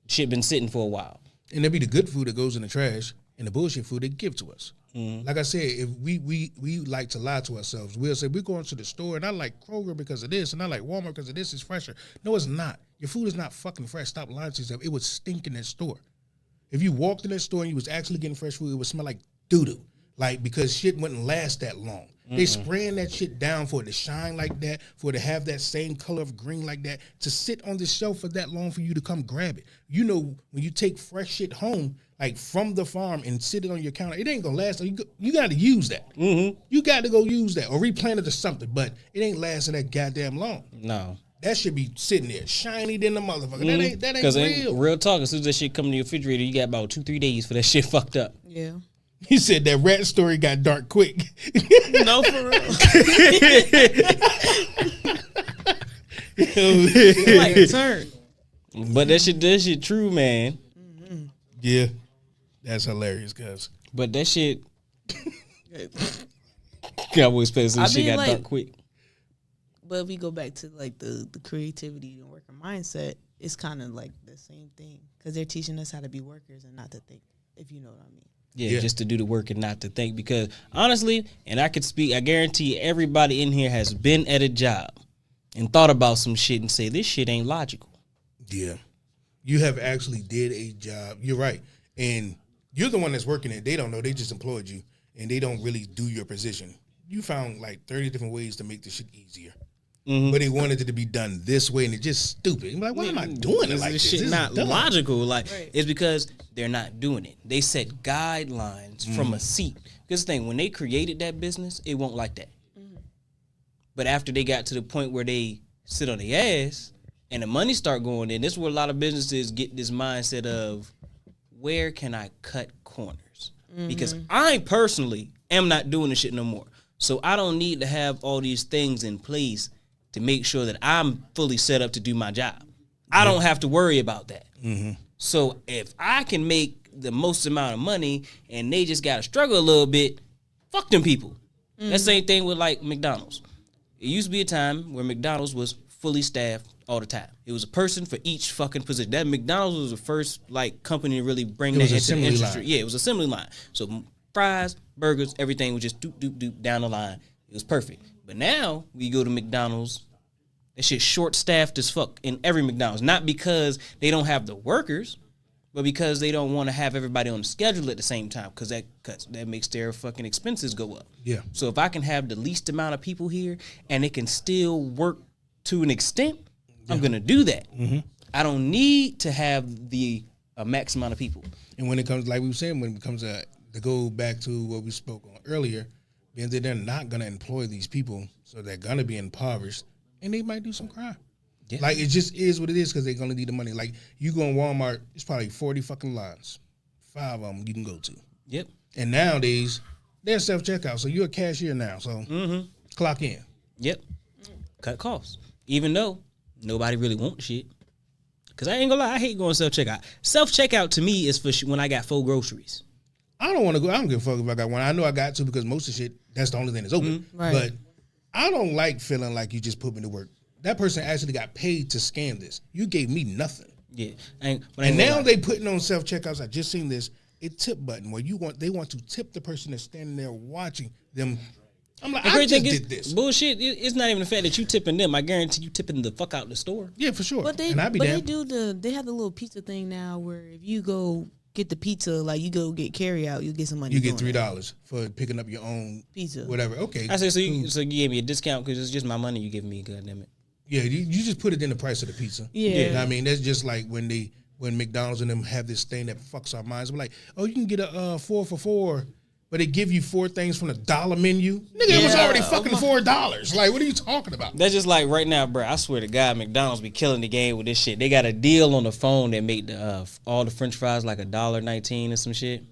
shit been sitting for a while. And there be the good food that goes in the trash and the bullshit food they give to us. Like I said, if we like to lie to ourselves, we'll say we're going to the store and I like Kroger because of this and I like Walmart because of this, is fresher. No, it's not. Your food is not fucking fresh. Stop lying to yourself. It would stink in that store. If you walked in that store and you was actually getting fresh food, it would smell like doo-doo. Like, because shit wouldn't last that long. They spraying that shit down for it to shine like that, for it to have that same color of green like that, to sit on the shelf for that long for you to come grab it. You know, when you take fresh shit home, like from the farm and sit it on your counter, it ain't gonna last. You got to use that. You got to go use that or replant it or something, but it ain't lasting that goddamn long. No. That should be sitting there, shiny than the motherfucker. That ain't real. Real talk, as soon as that shit come to your refrigerator, you got about 2-3 days for that shit fucked up. Yeah. He said that rat story got dark quick. No, for real. Like a turn. But that shit true, man. Yeah. That's hilarious, cuz. But that shit Cowboys fans, that shit got dark quick. But if we go back to like the creativity and worker mindset, it's kind of like the same thing because they're teaching us how to be workers and not to think, if you know what I mean. Yeah, just to do the work and not to think. Because honestly, and I could speak, I guarantee everybody in here has been at a job and thought about some shit and say, this shit ain't logical. Yeah. You have actually did a job. You're right. And you're the one that's working it. They don't know. They just employed you and they don't really do your position. You found like 30 different ways to make the shit easier. But they wanted it to be done this way, and it's just stupid. I'm like, why am I doing it like this? Shit this not dumb. logical. Like, it's because they're not doing it. They set guidelines from a seat. Because the thing, when they created that business, it won't like that. But after they got to the point where they sit on their ass and the money start going in, this is where a lot of businesses get this mindset of, where can I cut corners? Because I personally am not doing this shit no more. So I don't need to have all these things in place to make sure that I'm fully set up to do my job. I don't have to worry about that. So if I can make the most amount of money and they just got to struggle a little bit, fuck them people. That same thing with like McDonald's. It used to be a time where McDonald's was fully staffed all the time. It was a person for each fucking position. That McDonald's was the first like company to really bring that into the industry. Yeah, it was assembly line. So fries, burgers, everything was just doop, doop, doop down the line. It was perfect. But now we go to McDonald's, that shit short-staffed as fuck in every McDonald's. Not because they don't have the workers, but because they don't want to have everybody on the schedule at the same time because that makes their fucking expenses go up. Yeah. So if I can have the least amount of people here and it can still work to an extent, I'm going to do that. I don't need to have a max amount of people. And when it comes, like we were saying, when it comes to go back to what we spoke on earlier, then they're not going to employ these people, so they're going to be impoverished, and they might do some crime. Yeah. Like, it just is what it is because they're going to need the money. Like, you go in Walmart, it's probably 40 fucking lines. 5 of them you can go to. Yep. And nowadays, they're self-checkout, so you're a cashier now, so clock in. Yep. Cut costs. Even though nobody really wants shit. Because I ain't going to lie, I hate going self-checkout. Self-checkout to me is for when I got 4 groceries. I don't want to go. I don't give a fuck if I got one. I know I got to because most of the shit, that's the only thing that's open. Right. But I don't like feeling like you just put me to work. That person actually got paid to scan this. You gave me nothing. Yeah. And now they putting on self-checkouts. I just seen this. a tip button where they want to tip the person that's standing there watching them. I'm like, The I great just thing is, did this. bullshit. It's not even the fact that you tipping them. I guarantee you tipping the fuck out the store. Yeah, for sure. But they and I be but damn. they do they have the little pizza thing now where if you go get the pizza, like you go get carry out, you get some money. You get doing that. $3 for picking up your own Pizza. whatever. Okay. I said, so cool. you gave me a discount because it's just my money you giving me. Goddamn it. Yeah, you just put it in the price of the pizza. Yeah. You know what I mean, that's just like when McDonald's and them have this thing that fucks our minds. We're like, oh, you can get a 4 for $4, but they give you 4 things from the dollar menu. Nigga, it was already fucking $4. Like, what are you talking about? That's just like right now, bro. I swear to God, McDonald's be killing the game with this shit. They got a deal on the phone that make the all the French fries like $1.19 or some shit.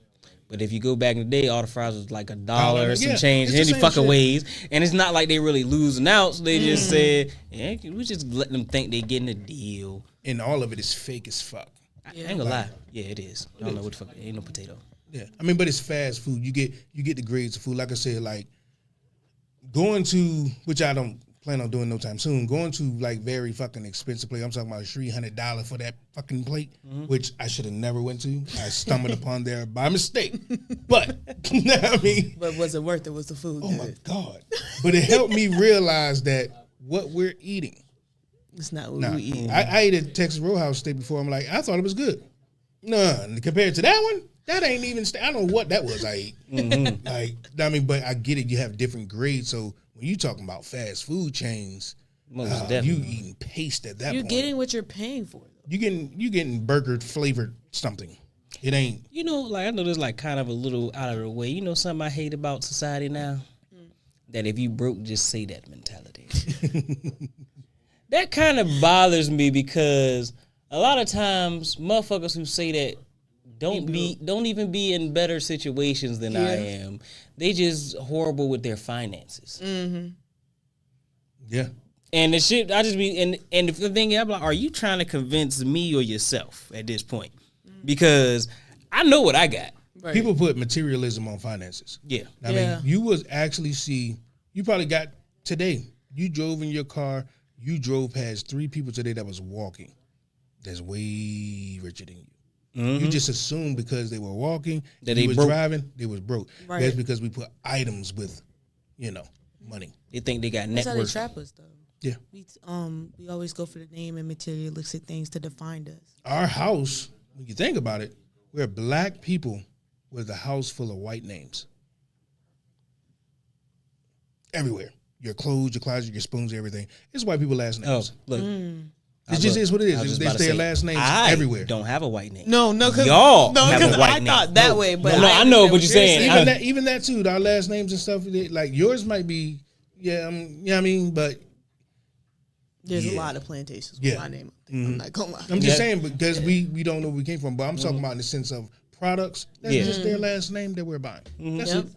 But if you go back in the day, all the fries was like $1 or some Yeah, change it's the any same fucking shit. ways. And it's not like they really losing out. So they just said, yeah, we just let them think they getting a deal. And all of it is fake as fuck. I ain't gonna lie. Yeah, it is. I don't know what the fuck. It ain't no potato. Yeah, I mean, but it's fast food. You get the grades of food. Like I said, like going to, which I don't plan on doing no time soon, going to like very fucking expensive place. I'm talking about $300 for that fucking plate, which I should have never went to. I stumbled upon there by mistake. But you know what I mean, But was it worth it? Was the food oh good? my God! But it helped me realize that what we're eating. It's not what Nah, we eat. I ate at Texas Roadhouse steak before. I'm like, I thought it was good. Nah, compared to that one, that ain't even. I don't know what that was. I ate. Like, I mean, but I get it. You have different grades. So when you talking about fast food chains, Most you definitely. eating paste at that You're point. getting what you're paying for. you getting burger flavored something. It ain't. You know, like I know this like kind of a little out of the way. You know something I hate about society now? That if you broke, just say that mentality. That kind of bothers me because a lot of times motherfuckers who say that don't even be in better situations than I am. They just horrible with their finances. Yeah. And the shit, I just be and the thing is, I'm like, are you trying to convince me or yourself at this point? Because I know what I got. Right. People put materialism on finances. Yeah. I mean, you would actually see. You probably got today. You drove in your car. You drove past 3 people today that was walking. That's way richer than you. You just assume because they were walking, That he they was broke. driving, they was broke. Right. That's because we put items with, money. They think they got That's how they network. trap us, though. Yeah. We always go for the name and materialistic things to define us. Our house, when you think about it, we're black people with a house full of white names. Everywhere. Your clothes, your closet, your spoons, everything. It's white people last Oh, names. look. It just is what it is. They say last names everywhere. Don't have a white name. No, because Y'all have a because white I name. thought that way, but No, I know what you're saying. Even that too. Our last names and stuff. Like yours might be, you know what I mean, but There's a Yeah. lot of plantations with Yeah. my name. I'm not gonna lie. I'm just saying because we don't know where we came from. But I'm talking about in the sense of products. That's Yeah. just their last name that we're buying. That's Yep. it.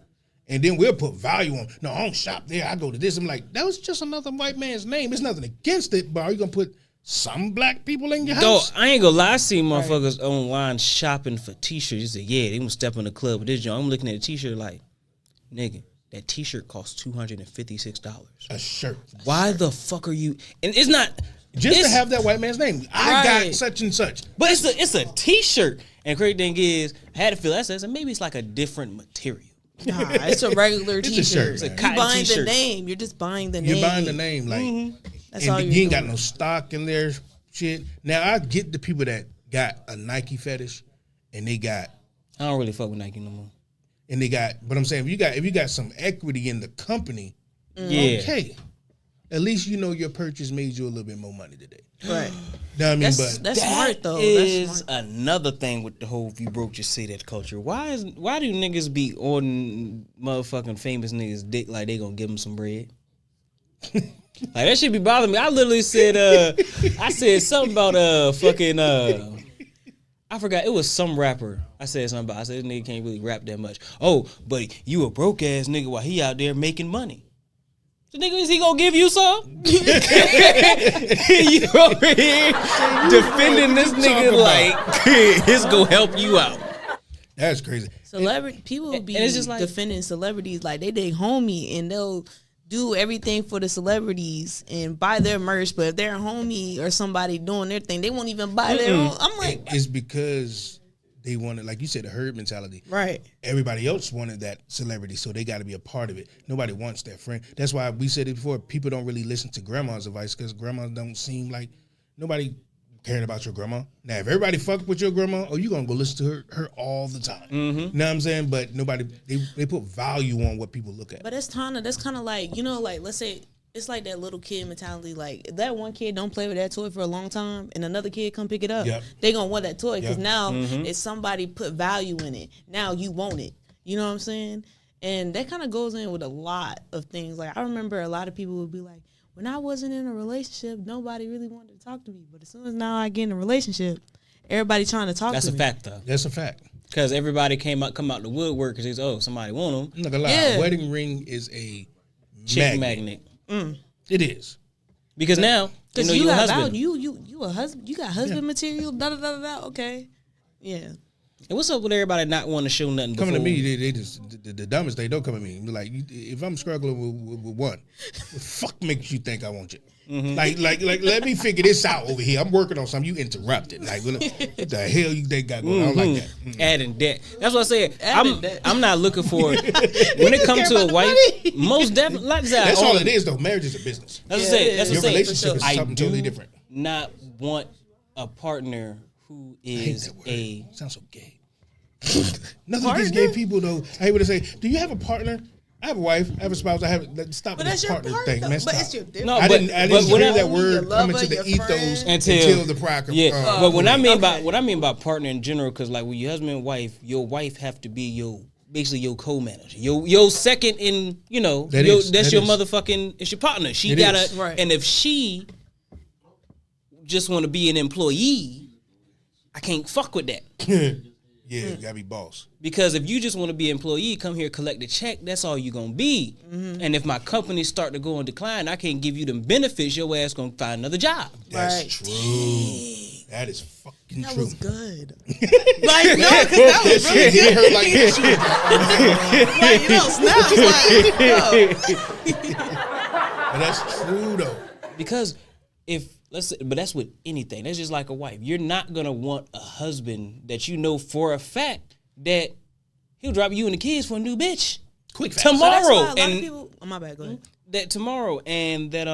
And then we'll put value on. No, I don't shop there. I go to this. I'm like, that was just another white man's name. There's nothing against it, but are you gonna put some black people in your Though house? I ain't gonna lie, I see motherfuckers online shopping for t-shirts. You say, yeah, they gonna step in the club with this joint. I'm looking at the t-shirt like, nigga, that t-shirt costs $256. A shirt. Why the fuck are you? And it's not Just to it's- have that white man's name. I Right. got such and such. but it's a t-shirt. And crazy thing is, I had to feel that says, and maybe it's like a different material. Nah, it's a regular It's a t-shirt. shirt, It's a man. You cotton buying t-shirt. the name. You're just buying the name. You're buying the name, like, That's all and you're you ain't got doing. no stock in their shit. Now I get the people that got a Nike fetish, and they got, I don't really fuck with Nike no more. but I'm saying if you got some equity in the company, Yeah. okay, at least you know your purchase made you a little bit more money today. Right. Know what I mean? That's But smart though. Is That's smart. another thing with the whole if you broke just say that culture. Why do niggas be on motherfucking famous niggas dick like they gonna give them some bread? Like that shit be bothering me. I literally said I said something about fucking I forgot, it was some rapper. I said something about, I said this nigga can't really rap that much. Oh, but you a broke ass nigga while he out there making money. The nigga, is he gonna give you some? You over here defending this nigga like it's gonna help you out. that's crazy. Celebrity people will be and it's just like- defending celebrities like they homie and they'll do everything for the celebrities and buy their merch, but if they're a homie or somebody doing their thing, they won't even buy their own. I'm like, It's because they wanted, like you said, the herd mentality. Right. Everybody else wanted that celebrity, so they got to be a part of it. Nobody wants that friend. That's why we said it before. People don't really listen to grandma's advice because grandmas don't seem like nobody caring about your grandma. Now, if everybody fuck with your grandma, you gonna go listen to her all the time. Mm-hmm. You know what I'm saying? But nobody, they put value on what people look at. But that's kind of like, like, let's say it's like that little kid mentality. Like, if that one kid don't play with that toy for a long time and another kid come pick it up, they gonna want that toy because now it's somebody put value in it. Now you want it. You know what I'm saying? And that kind of goes in with a lot of things. Like, I remember a lot of people would be like, when I wasn't in a relationship, nobody really wanted to talk to me. But as soon as now I get in a relationship, everybody trying to talk to me. That's a fact, though. That's a fact. Because everybody come out the woodwork because somebody want them. I'm not gonna lie. A wedding ring is a chick magnet. It is. Because now you know you you're a got husband. value. You a husband. You got husband material. Da da da da. Okay. Yeah. And what's up with everybody not wanting to show nothing? Coming before? to me, they just the dumbest thing. Don't come at me. Like, if I'm struggling with one, the fuck makes you think I want you? Like, let me figure this out over here. I'm working on something. You interrupted. Like, what the hell you think got going on? I don't like that. Adding debt. That's what I said. I'm not looking for when it comes to a wife. Most definitely, like that. That's all it is, though. Marriage is a business. That's what I said. That's what Your I relationship said. is something totally different. Not want a partner who is a sounds so gay. Nothing against gay people though. I hate what they say. Do you have a partner? I have a wife. I have a spouse. I have. Stop with this partner thing, man. Stop. It's your different. No, I didn't hear that word lover, coming to the ethos friend. until the prior. But what I mean by partner in general, because like with your husband and wife, your wife have to be your basically your co-manager, your second in that's your motherfucking. It's your partner. She gotta. Right. And if she just want to be an employee, I can't fuck with that. Yeah, you gotta be boss. Because if you just want to be an employee, come here, collect the check, that's all you gonna be. And if my company start to go in decline, I can't give you them benefits, your ass gonna find another job. That's true. That is fucking That true. was good. Like, no, because that was really hit her like this. But that's true though. Because but that's with anything. That's just like a wife. You're not gonna want a husband that you know for a fact that he'll drop you and the kids for a new bitch Quick tomorrow. So and people, my bad. Go ahead. That tomorrow and that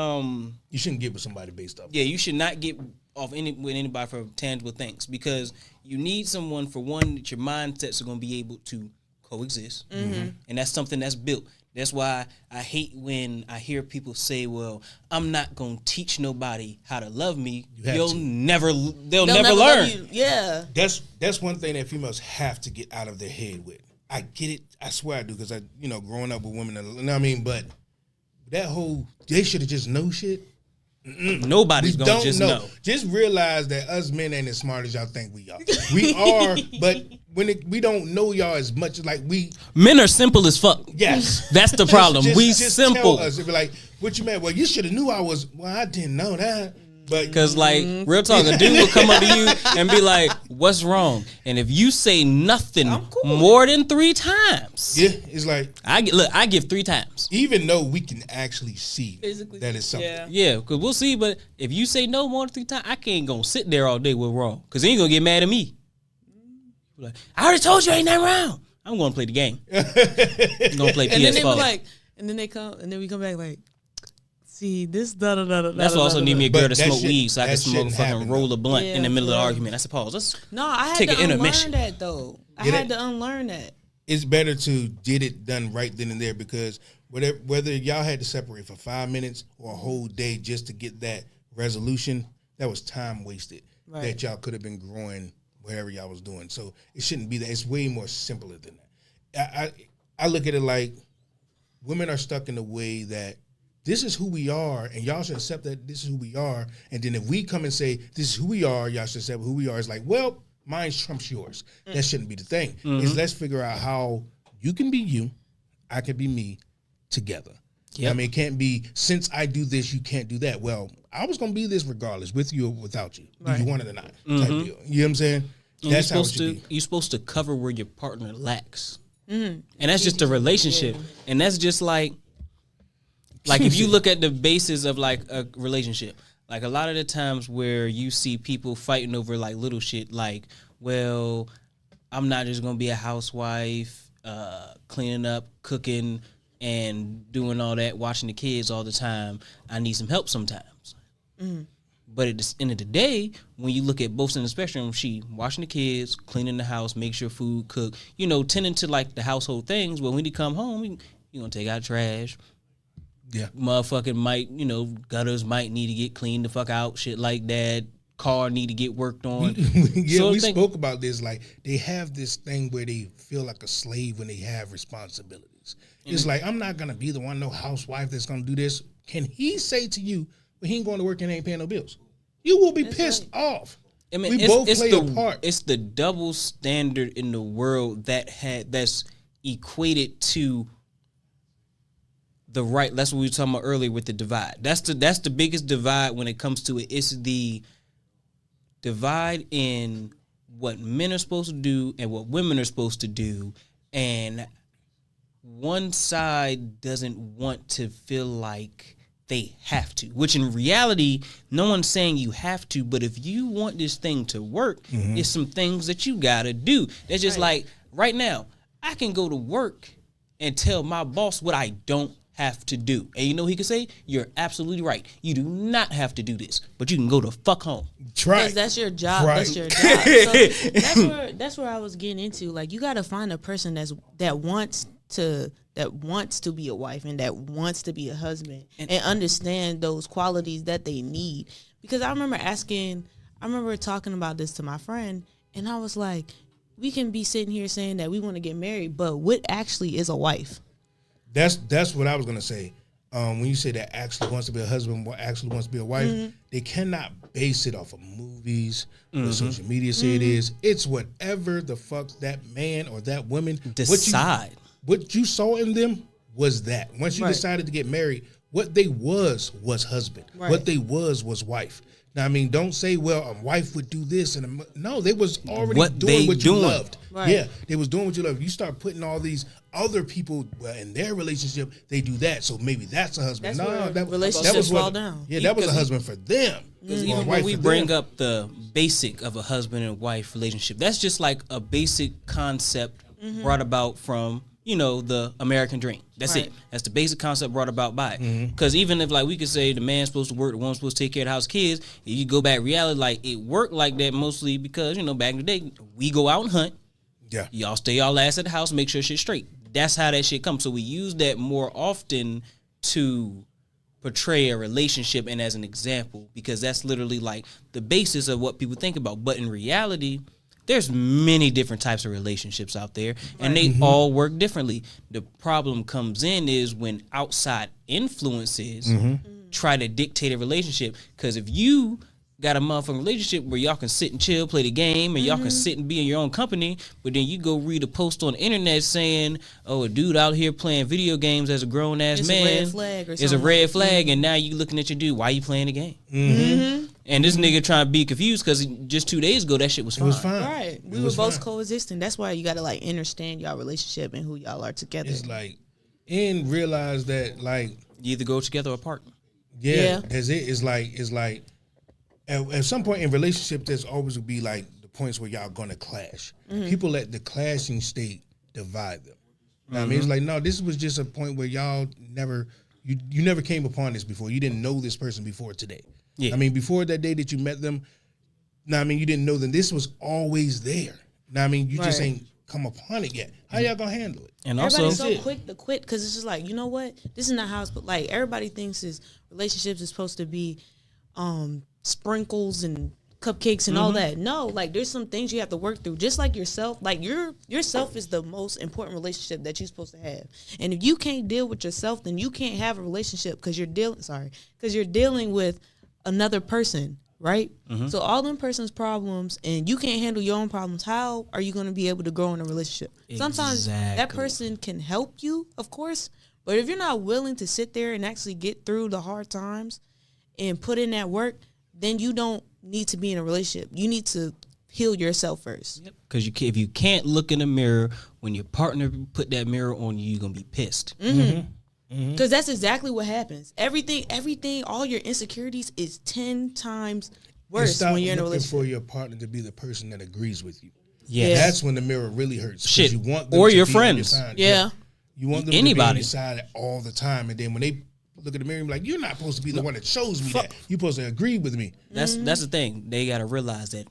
you shouldn't get with somebody based off. Yeah, you should not get off with anybody for tangible things because you need someone for one that your mindsets are gonna be able to coexist, and that's something that's built. That's why I hate when I hear people say, "Well, I'm not gonna teach nobody how to love me." They'll never learn. Yeah, that's one thing that females have to get out of their head with. I get it. I swear I do because growing up with women, you know what I mean. But that whole they should have just know shit. Nobody's gonna just know. Just realize that us men ain't as smart as y'all think we are. We are, but we don't know y'all as much as like we. Men are simple as fuck. Yes, that's the problem. We simple. Tell us, be like, what you meant? Well, you should have knew I was. Well, I didn't know that. But because like real talk, a dude will come up to you and be like, "What's wrong?" And if you say nothing more than 3 times, yeah, it's like I give 3 times, even though we can actually see that it's something. Yeah, because we'll see. But if you say no more than 3 times, I can't gonna sit there all day with wrong because then you gonna get mad at me. Like, I already told you ain't nothing wrong. I'm gonna play the game. I'm gonna play PS4. And then they be like, and then they come, and then we come back like. See this That's why I also need me a girl to smoke weed so I can smoke a fucking roll of blunt in the middle of the argument. I suppose. I had to unlearn that though. I had to unlearn that. It's better to get it done right then and there because whether y'all had to separate for 5 minutes or a whole day just to get that resolution, that was time wasted that y'all could have been growing whatever y'all was doing. So it shouldn't be that. It's way more simpler than that. I look at it like women are stuck in the way that this is who we are, and y'all should accept that this is who we are. And then if we come and say, this is who we are, y'all should accept who we are. It's like, well, mine trumps yours. That shouldn't be the thing. It's let's figure out how you can be you, I can be me, together. Yep. I mean, it can't be, since I do this, you can't do that. Well, I was going to be this regardless, with you or without you. Do you want it or not? Type deal. You know what I'm saying? That's how it should be. You're supposed to cover where your partner lacks. And that's just a relationship. And that's just like if you look at the basis of like a relationship, like a lot of the times where you see people fighting over like little shit, like, well, I'm not just gonna be a housewife, cleaning up, cooking, and doing all that, watching the kids all the time. I need some help sometimes. But at the end of the day, when you look at both ends of the spectrum, she washing the kids, cleaning the house, make sure food cook, tending to like the household things. But when you come home, you gonna take out trash. Yeah. Motherfucking might, gutters might need to get cleaned the fuck out, shit like that. Car need to get worked on. We spoke about this. Like, they have this thing where they feel like a slave when they have responsibilities. It's like, I'm not gonna be the one, no housewife that's gonna do this. Can he say to you, when he ain't going to work and ain't paying no bills? You will be pissed off. I mean, we both play a part. It's the double standard in the world that's equated to the right. That's what we were talking about earlier with the divide. That's the biggest divide when it comes to it. It's the divide in what men are supposed to do and what women are supposed to do, and one side doesn't want to feel like they have to, which in reality, no one's saying you have to, but if you want this thing to work, it's some things that you gotta do. That's just like, right now, I can go to work and tell my boss what I don't have to do. And you know he could say, you're absolutely right. You do not have to do this, but you can go to fuck home. Right. Because that's your job. Right. That's your job. So that's where I was getting into. Like, you gotta find a person that wants to be a wife and that wants to be a husband and understand those qualities that they need. Because I remember talking about this to my friend, and I was like, we can be sitting here saying that we want to get married, but what actually is a wife? That's what I was gonna say. When you say that actually wants to be a husband, actually wants to be a wife, they cannot base it off of movies or social media say it is. It's whatever the fuck that man or that woman decide. What you saw in them was that. Once you decided to get married, what they was husband. Right. What they was wife. Now, I mean, don't say, well, a wife would do this. No, they was already doing what you loved. Right. Yeah, they was doing what you loved. You start putting all these other people in their relationship, they do that. So maybe that's a husband. Relationships fall down. Yeah, that was a husband for them. Because even when we bring up the basic of a husband and wife relationship, that's just like a basic concept brought about from the American dream. That's it. That's the basic concept brought about by it. Because even if, like, we could say the man's supposed to work, the woman's supposed to take care of the house, kids, if you go back reality, like, it worked like that mostly because, back in the day, we go out and hunt. Yeah. Y'all stay y'all ass at the house, make sure shit's straight. That's how that shit comes. So we use that more often to portray a relationship and as an example, because that's literally like the basis of what people think about. But in reality, there's many different types of relationships out there, and they all work differently. The problem comes in is when outside influences try to dictate a relationship. Because if you got a motherfucking relationship where y'all can sit and chill, play the game, and y'all can sit and be in your own company, but then you go read a post on the internet saying, oh, a dude out here playing video games as a grown-ass man is a red flag, and now you looking at your dude, why you playing the game? And this nigga trying to be confused because just 2 days ago, that shit was fine. It was fine. Right. We were both coexisting. That's why you got to, like, understand y'all relationship and who y'all are together. It's like, and realize that, like, you either go together or apart. Yeah. That's it. It's like, at some point in relationship, there's always will be like the points where y'all gonna clash. People let the clashing state divide them. You know what I mean? It's like, no, this was just a point where y'all never, you never came upon this before. You didn't know this person before today. Yeah. I mean, before that day that you met them, you didn't know them. This was always there. I mean, you just ain't come upon it yet. How y'all gonna handle it? And everybody's so quick to quit because it's just like, you know what? This is not how it's, but like everybody thinks relationships is supposed to be sprinkles and cupcakes and all that. No, like there's some things you have to work through. Just like yourself, like yourself is the most important relationship that you're supposed to have. And if you can't deal with yourself, then you can't have a relationship because you're dealing with another person, right? So all them person's problems, and you can't handle your own problems. How are you going to be able to grow in a relationship? Sometimes that person can help you, of course, but if you're not willing to sit there and actually get through the hard times and put in that work, then you don't need to be in a relationship. You need to heal yourself first. Because if you can't look in the mirror when your partner put that mirror on you, you're going to be pissed. Because that's exactly what happens. Everything, all your insecurities is 10 times worse when you're in a relationship. For your partner to be the person that agrees with you. Yes. That's when the mirror really hurts. 'cause Shit. You want them Or to your be on friends. side. Yeah. You want them to be on Anybody. your side all the time. And then when they look at the mirror and be like, you're not supposed to be the one that shows me that. You're supposed to agree with me. That's the thing. They gotta realize that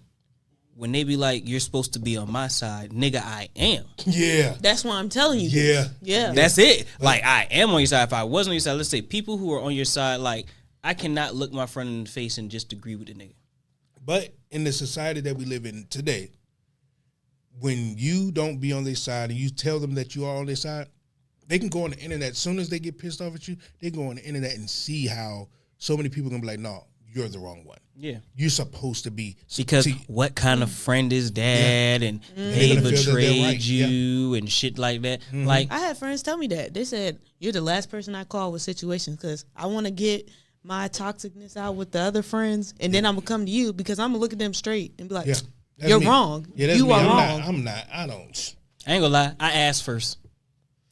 when they be like, "You're supposed to be on my side," nigga, I am. Yeah. That's why I'm telling you. Yeah. this. Yeah. That's it. Like I am on your side. If I wasn't on your side, let's say people who are on your side, like I cannot look my friend in the face and just agree with the nigga. But in the society that we live in today, when you don't be on their side and you tell them that you are on their side, they can go on the internet. As soon as they get pissed off at you, they go on the internet and see how so many people can be like, no, you're the wrong one. Yeah. You're supposed to be. Because see, what kind of friend is that? And They're they gonna feel that they're betrayed right. you and shit like that. Like I had friends tell me that. They said, you're the last person I call with situations because I want to get my toxicness out with the other friends, and then I'm going to come to you because I'm going to look at them straight and be like, yeah, that's you're me. wrong. Yeah, that's You me. are I'm wrong. I don't. I ain't gonna lie, I asked first.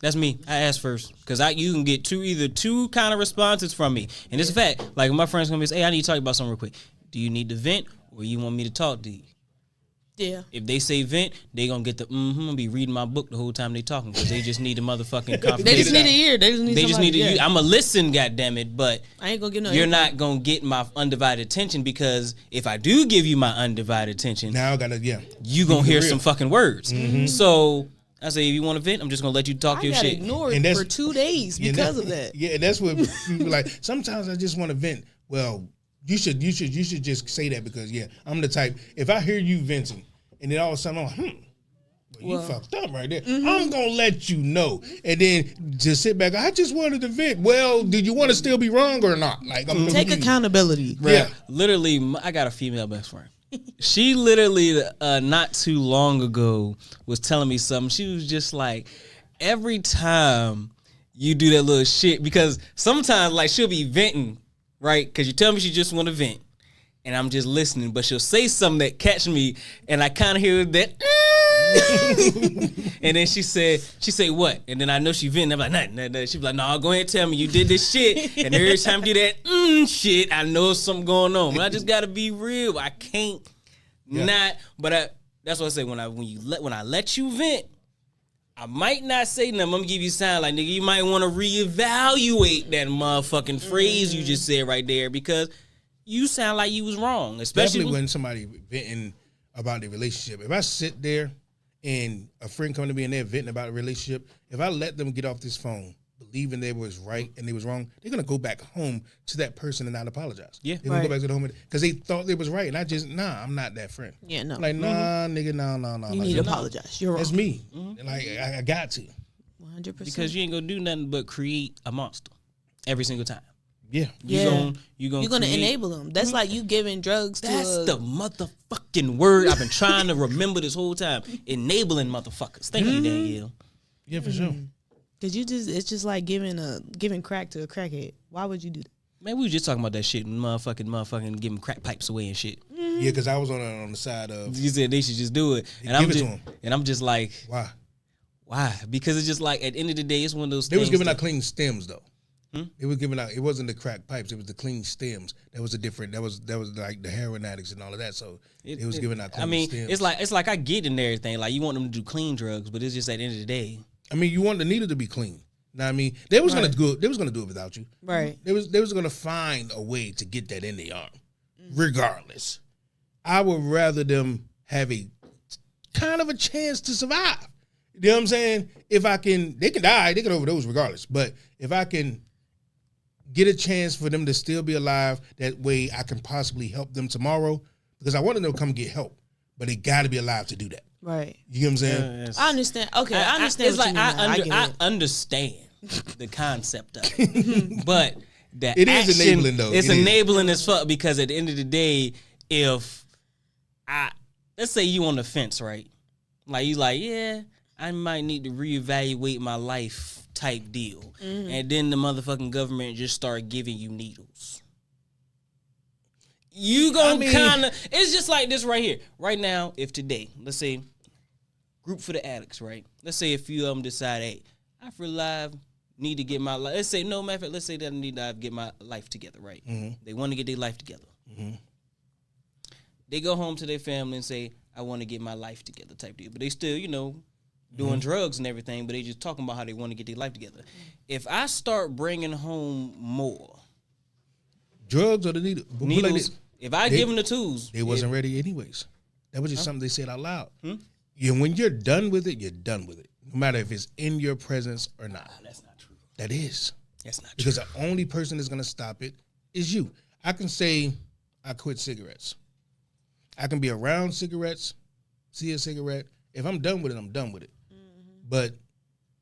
That's me. I asked first because you can get either two kind of responses from me, and it's a fact. Like my friends gonna be, "Hey, I need to talk about something real quick. Do you need to vent or you want me to talk to you?" Yeah. If they say vent, they gonna get the be reading my book the whole time they talking because they just need the motherfucking confirmation. They just need to hear. They just need They just somebody, need to. yeah. I'm a listen, goddammit, but I ain't going to give no you're input. not gonna get my undivided attention because if I do give you my undivided attention, Now I gotta you gonna Keep it hear real. some fucking words. So I say, if you want to vent, I'm just gonna let you talk I your got shit. ignored And that's- for 2 days Yeah, because of that. Yeah, that's what people like. Sometimes I just want to vent. Well, you should just say that because I'm the type. If I hear you venting, and then all of a sudden I'm like, you fucked up right there. I'm gonna let you know, and then just sit back. I just wanted to vent. Well, did you want to still be wrong or not? Like, I'm Take accountability. Yeah. Literally, I got a female best friend. She literally not too long ago was telling me something. She was just like, every time you do that little shit, because sometimes like she'll be venting, right? Because you tell me she just want to vent, and I'm just listening, but she'll say something that catch me, and I kind of hear that. And then she said what? And then I know she venting. I'm like, nah. She be like, no, go ahead and tell me you did this shit. And every time you do that shit, I know something going on. But I just gotta be real. I can't not. But that's what I say when I let you vent. I might not say nothing. I'm gonna give you a sign like, nigga, you might want to reevaluate that motherfucking phrase you just said right there because you sound like you was wrong. Especially Definitely when somebody venting about their relationship. If I sit there and a friend come to me and they're venting about a relationship, if I let them get off this phone believing they was right and they was wrong, they're gonna go back home to that person and not apologize. Yeah. They're gonna go back to the home because they thought they was right, and I just I'm not that friend. Yeah, no. Like nigga, no. You need to apologize. You're wrong. That's me. Like I got to. 100%. because you ain't gonna do nothing but create a monster every single time. Yeah. You're gonna create- enable them. That's like you giving drugs to That's the motherfucking word I've been trying to remember this whole time. Enabling motherfuckers. Thank you, Danielle. Yeah, for sure. Cause it's just like giving crack to a crackhead. Why would you do that? Man, we was just talking about that shit. Motherfucking giving crack pipes away and shit. Yeah, because I was on the side of You said they should just do it. And Give it to 'em. I'm just like, why Because it's just like at the end of the day, it's one of those they things. was giving that- out clean stems though. It was giving out. It wasn't the crack pipes. It was the clean stems. That was a different. That was like the heroin addicts and all of that. So it was giving out. Clean I mean, stems. it's like I get in everything. Like you want them to do clean drugs, but it's just at the end of the day. I mean, you want the needle to be clean. Know what I mean, they was gonna do it. They was gonna do it without you. Right. They was gonna find a way to get that in their arm, regardless. I would rather them have a kind of a chance to survive. You know what I'm saying? If I can, they can die. They can overdose regardless. But if I can get a chance for them to still be alive, that way I can possibly help them tomorrow. Because I want them to come get help, but they got to be alive to do that. Right. You know what I'm saying? I understand. Okay, I understand. It's what like you mean now. I get I it. understand the concept of it, but that It is action enabling, though. It's It is. enabling as fuck because at the end of the day, if let's say you on the fence, right? Like you like, yeah, I might need to reevaluate my life type deal, and then the motherfucking government just start giving you needles. You gonna kind of, it's just like this right here. Right now, if today, let's say, group for the addicts, right? Let's say a few of them decide, hey, I feel alive, need to get my life. Let's say, no, matter of fact, let's say that I need to get my life together, right? They want to get their life together. They go home to their family and say, I want to get my life together type deal. But they still, doing drugs and everything, but they just talking about how they want to get their life together. If I start bringing home more drugs or the needles, if I give them the tools, they wasn't ready anyways. That was just something they said out loud. When you're done with it, you're done with it. No matter if it's in your presence or not. That's not true. That is. That's not true. Because the only person that's going to stop it is you. I can say I quit cigarettes. I can be around cigarettes, see a cigarette. If I'm done with it, I'm done with it. But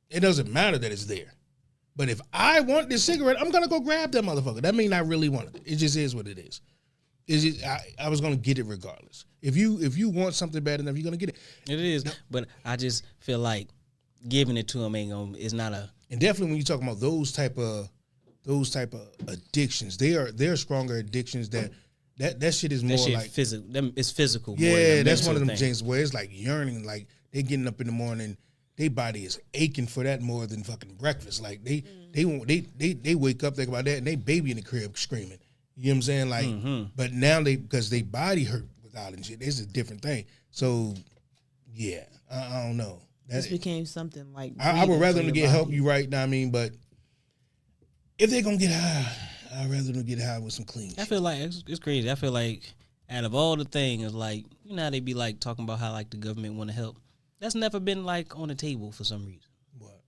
it doesn't matter that it's there. But if I want this cigarette, I'm going to go grab that motherfucker. That means I really wanted it. It just is what it is. It's just, I was going to get it regardless. If you want something bad enough, you're going to get it. It is. No. But I just feel like giving it to them is not a... And definitely when you talk about those type of addictions, they're stronger addictions that shit is more like physical. It's physical. Yeah, that's one of them things where it's like yearning, like they getting up in the morning, their body is aching for that more than fucking breakfast. Like they wake up thinking about that and they baby in the crib screaming. You know what I'm saying? Like, but now because they body hurt without it and shit, it's a different thing. So yeah, I don't know. This became something like I would rather them get help. You right now, I mean, but if they're gonna get high, I'd rather them get high with some clean shit. I feel like it's crazy. I feel like out of all the things, like how they be like talking about how like the government want to help. That's never been like on the table for some reason. What?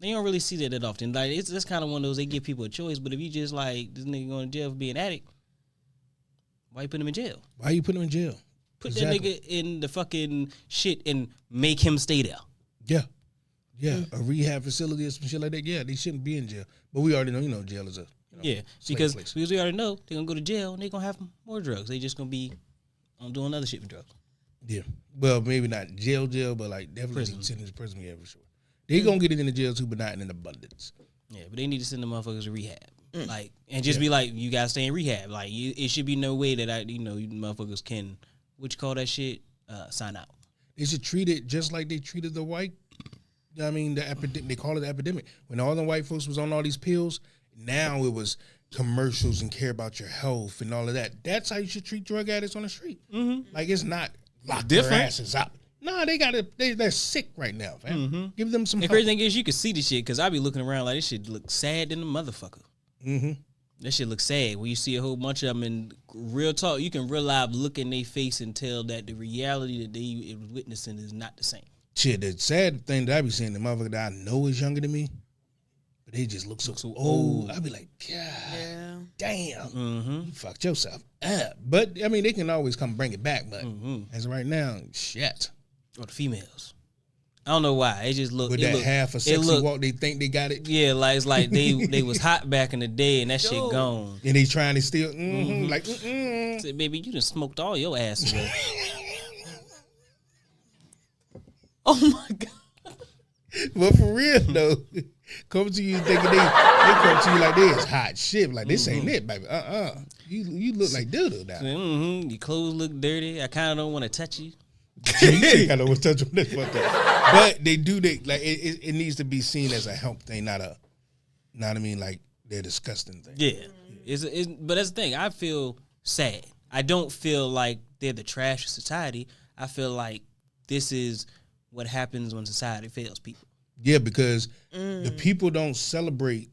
You don't really see that often. Like it's kind of one of those, they give people a choice. But if you just like this nigga going to jail for being an addict, why you put him in jail? Why you put him in jail? Put that nigga in the fucking shit and make him stay there. Yeah. Yeah, a rehab facility or some shit like that. Yeah, they shouldn't be in jail. But we already know, jail is a because we already know they're gonna go to jail and they're gonna have more drugs. They just gonna be doing other shit with drugs. Yeah, well, maybe not jail, but like definitely send them to prison. Yeah, for sure. They gonna get it in the jail too, but not in an abundance. Yeah, but they need to send the motherfuckers to rehab, like, and just be like, you gotta stay in rehab. Like, it should be no way that you motherfuckers can, what you call that shit, sign out. They should treat it just like they treated the white. I mean, the epidemic. They call it the epidemic. When all the white folks was on all these pills, now it was commercials and care about your health and all of that. That's how you should treat drug addicts on the street. Like, it's not lock their asses up. No, they're sick right now, fam. Give them some help. The crazy thing is you can see the shit, because I be looking around like this shit look sad than a motherfucker. That shit look sad when you see a whole bunch of them in real talk. You can real live look in their face and tell that the reality that they was witnessing is not the same. Shit, the sad thing that I be seeing, the motherfucker that I know is younger than me, but they just look so old. I be like, God damn, you fucked yourself up. But, I mean, they can always come bring it back, but as of right now, shit. Or the females. I don't know why. It just look. With that half a sexy walk, they think they got it. Yeah, like it's like they was hot back in the day and that shit gone. And they trying to steal, Say, baby, you done smoked all your ass away. Oh my God. But for real though, come to you thinking they come to you like they is hot shit. Like this ain't it, baby. You look like doo-doo now. Your clothes look dirty. I kind of don't want to touch you. You think I know what's touching this fuck up. But they do like it needs to be seen as a help thing, not what I mean, like they're disgusting thing. Yeah. But that's the thing. I feel sad. I don't feel like they're the trash of society. I feel like this is what happens when society fails people. Yeah, because the people don't celebrate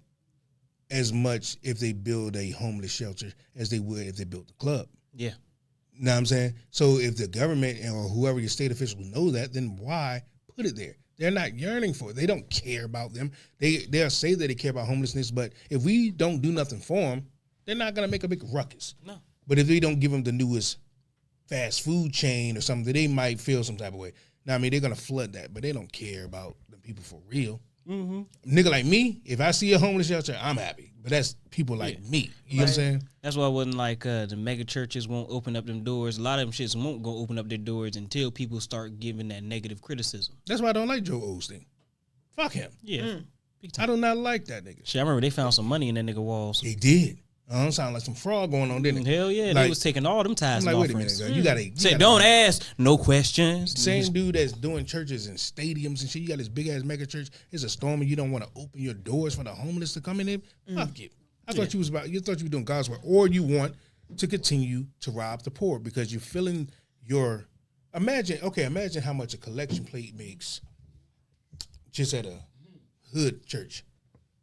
as much if they build a homeless shelter as they would if they built a club. Yeah. You know what I'm saying? So if the government or whoever your state officials know that, then why put it there? They're not yearning for it. They don't care about them. They'll say that they care about homelessness, but if we don't do nothing for them, they're not going to make a big ruckus. No. But if we don't give them the newest fast food chain or something, they might feel some type of way. Now, I mean, they're going to flood that, but they don't care about the people for real. Nigga like me, if I see a homeless shelter, I'm happy. But that's people like me. You know what I'm saying? That's why I wasn't like the mega churches won't open up them doors. A lot of them shits won't go open up their doors until people start giving that negative criticism. That's why I don't like Joe Osteen. Fuck him. Yeah. I do not like that nigga. Shit, I remember they found some money in that nigga walls. They did. I don't sound like some fraud going on, didn't it? Hell yeah, they was taking all them ties. I'm like, wait a minute, girl. You gotta don't ask no questions. Same dude that's doing churches and stadiums and shit. You got this big ass mega church. It's a storm and you don't want to open your doors for the homeless to come in there. Fuck you. I thought you were doing God's work, or you want to continue to rob the poor because you're filling your Imagine how much a collection plate makes just at a hood church.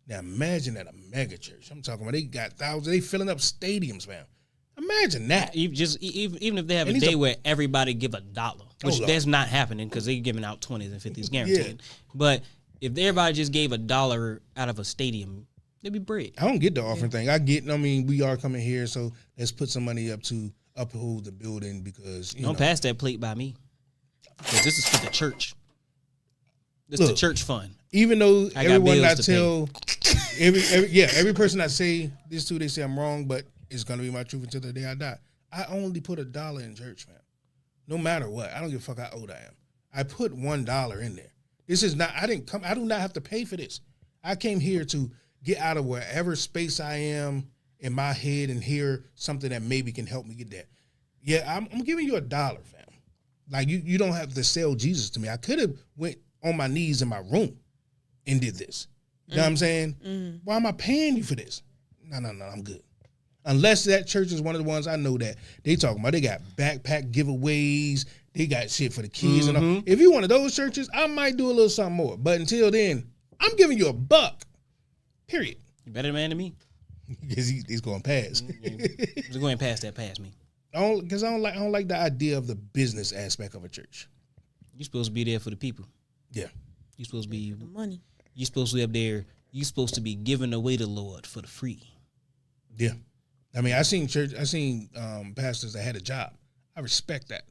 Now imagine at a mega church. I'm talking about they got thousands. They filling up stadiums, man. Imagine that. Even if they have a day where everybody give $1, which that's not happening because they're giving out 20s and 50s guaranteed. Yeah. But if everybody just gave $1 out of a stadium, it'd be bread. I don't get the offering thing. We are coming here, so let's put some money up to uphold the building because don't pass that plate by me because this is for the church. This is the church fund. Even though everyone I tell, every person I say this to, they say I'm wrong, but it's gonna be my truth until the day I die. I only put $1 in church, man. No matter what, I don't give a fuck how old I am. I put $1 in there. This is not. I do not have to pay for this. I came here to get out of wherever space I am in my head and hear something that maybe can help me get there. Yeah, I'm giving you $1, fam. Like you don't have to sell Jesus to me. I could have went on my knees in my room and did this. You know what I'm saying? Why am I paying you for this? No, I'm good. Unless that church is one of the ones I know that they talking about. They got backpack giveaways. They got shit for the kids. And all. If you one of those churches, I might do a little something more. But until then, I'm giving you $1. Period. You better man than me. Because he's going past. He's going past me. Because I don't like the idea of the business aspect of a church. You're supposed to be there for the people. Yeah. You're supposed to be the money. You're supposed to be up there. You're supposed to be giving away the Lord for the free. Yeah. I mean, I seen pastors that had a job. I respect that.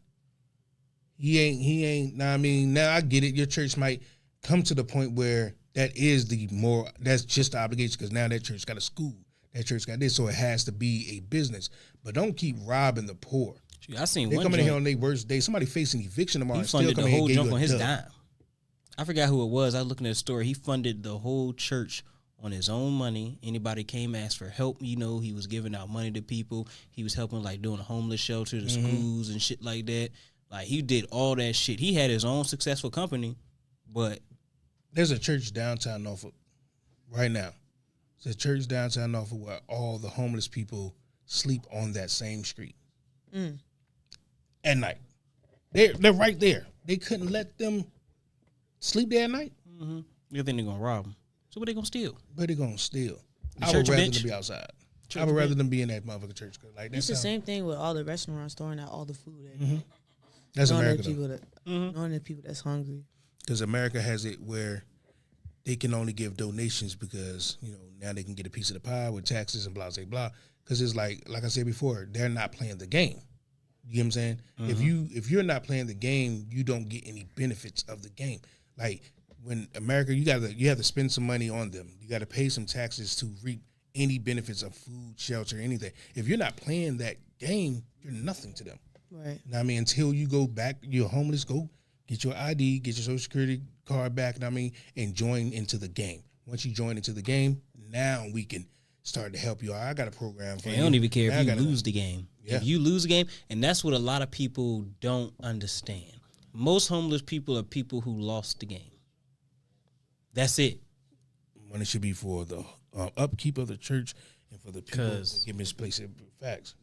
He ain't. Now, I mean, now I get it. Your church might come to the point where that's just the obligation because now that church got a school. That church got this, so it has to be a business. But don't keep robbing the poor. I seen they one coming in here on their worst day. Somebody facing eviction tomorrow. He funded the whole junk on his dime. I forgot who it was. I was looking at the story. He funded the whole church on his own money. Anybody came ask for help, he was giving out money to people. He was helping doing a homeless shelter, the schools and shit like that. Like he did all that shit. He had his own successful company, but there's a church downtown Norfolk right now. There's a church downtown Norfolk where all the homeless people sleep on that same street at night. They're right there. They couldn't let them sleep there at night. You think they're gonna rob them? So what they gonna steal? But they gonna steal. The I would rather bench? them be outside. I would rather them be in that motherfucking church. It's the same thing with all the restaurants throwing out all the food. That's America. Knowing the people that's hungry. Because America has it where they can only give donations because now they can get a piece of the pie with taxes and blah blah blah. Because it's like I said before, they're not playing the game. You know what I'm saying? If you're not playing the game, you don't get any benefits of the game. Like when America, you have to spend some money on them. You got to pay some taxes to reap any benefits of food, shelter, anything. If you're not playing that game, you're nothing to them. Right. Now, I mean, until you go back, you're homeless, go get your ID, get your Social Security card back, and join into the game. Once you join into the game, now we can start to help you. I got a program for you. I don't even care if you lose the game. Yeah. If you lose the game, and that's what a lot of people don't understand. Most homeless people are people who lost the game. That's it. Money should be for the upkeep of the church and for the people that get misplaced. Facts.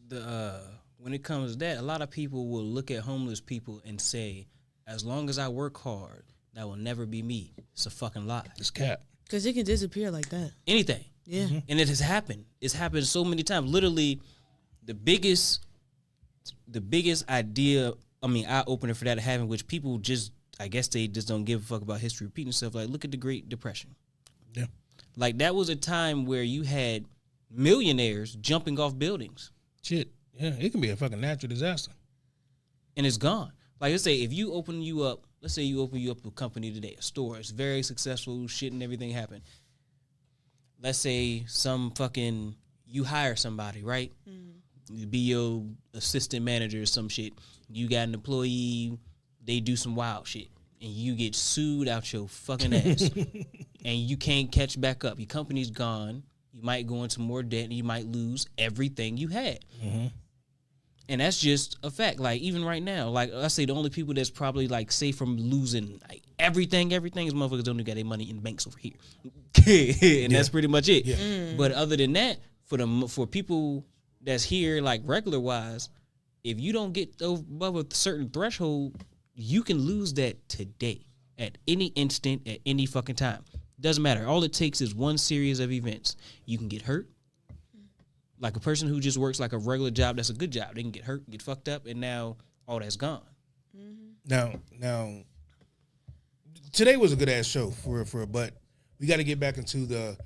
When it comes to that, a lot of people will look at homeless people and say, as long as I work hard, that will never be me. It's a fucking lie. It's cap. Because it can disappear like that. Anything. Yeah. And it has happened. It's happened so many times. Literally, the biggest eye opener for that to happen, which people just, I guess they just don't give a fuck about history repeating stuff. Like, look at the Great Depression. Yeah. Like, that was a time where you had millionaires jumping off buildings. Shit. Yeah, it can be a fucking natural disaster. And it's gone. Like, let's say if you open you up a company today, a store, it's very successful, shit and everything happened. Let's say you hire somebody, right? You be your assistant manager or some shit. You got an employee, they do some wild shit, and you get sued out your fucking ass. And you can't catch back up. Your company's gone. You might go into more debt and you might lose everything you had. And that's just a fact. Like, even right now, like I say, the only people that's probably like safe from losing like everything is motherfuckers don't got their money in banks over here. And that's pretty much it. Yeah. But other than that, for people that's here, like regular wise, if you don't get above a certain threshold, you can lose that today, at any instant, at any fucking time. Doesn't matter. All it takes is one series of events. You can get hurt. Like a person who just works like a regular job, that's a good job. They can get hurt, get fucked up, and now all that's gone. Now, today was a good ass show but we got to get back into the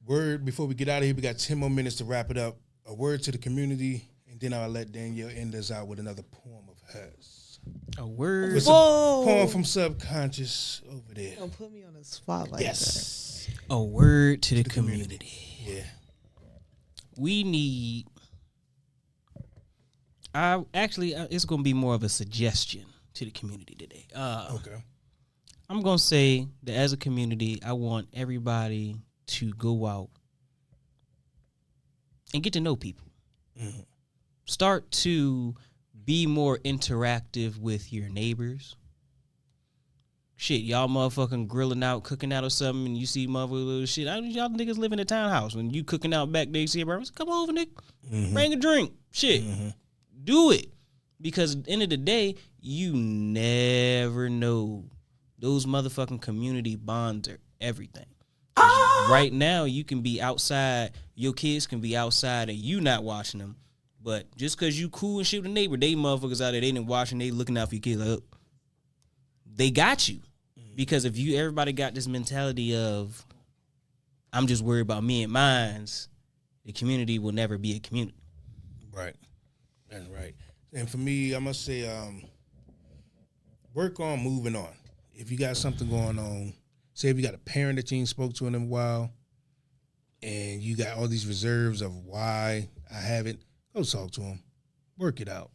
word before we get out of here. We got 10 more minutes to wrap it up. A word to the community, and then I'll let Danielle end us out with another poem of hers. A word. It's a poem from Subconscious over there. Don't put me on the spot like Yes. A word to the community. Yeah. We need. It's gonna be more of a suggestion to the community today. Okay. I'm gonna say that as a community, I want everybody to go out and get to know people. Mm-hmm. Start to be more interactive with your neighbors. Shit, y'all motherfucking grilling out, cooking out or something, and you see motherfucking little shit. Y'all niggas live in a townhouse. When you cooking out back there, you see everybody, come over, nigga. Bring a drink. Shit. Do it. Because at the end of the day, you never know. Those motherfucking community bonds are everything. Right now, you can be outside, your kids can be outside and you not watching them. But just because you cool and shit with the neighbor, they motherfuckers out there, they didn't watching, they looking out for your kids. Like, they got you. Because if everybody got this mentality of, I'm just worried about me and mines, the community will never be a community. Right. That's right. And for me, I must say, work on moving on. If you got something going on, say if you got a parent that you ain't spoke to in a while, and you got all these reserves of why I haven't, go talk to them. Work it out.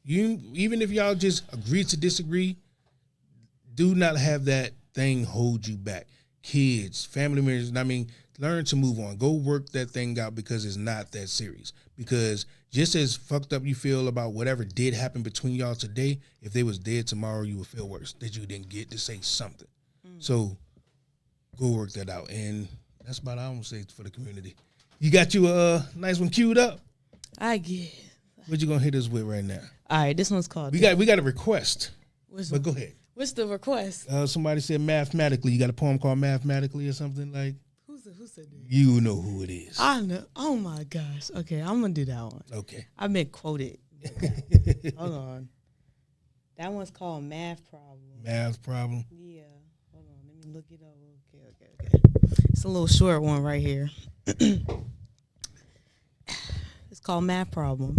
Even if y'all just agree to disagree, do not have that thing hold you back. Kids, family members, learn to move on. Go work that thing out because it's not that serious. Because just as fucked up you feel about whatever did happen between y'all today, if they was dead tomorrow, you would feel worse that you didn't get to say something. So go work that out. And that's about all I'm going to say for the community. You got you a nice one queued up? I get. What you going to hit us with right now? All right, this one's called. We got a request. But go ahead. What's the request? Somebody said mathematically. You got a poem called Mathematically or something like? Who said that? You know who it is. I know. Oh my gosh. Okay, I'm gonna do that one. Okay. I've been quoted. Hold on. That one's called Math Problem. Math Problem. Yeah. Hold on. Let me look it up. Okay. It's a little short one right here. It's called Math Problem.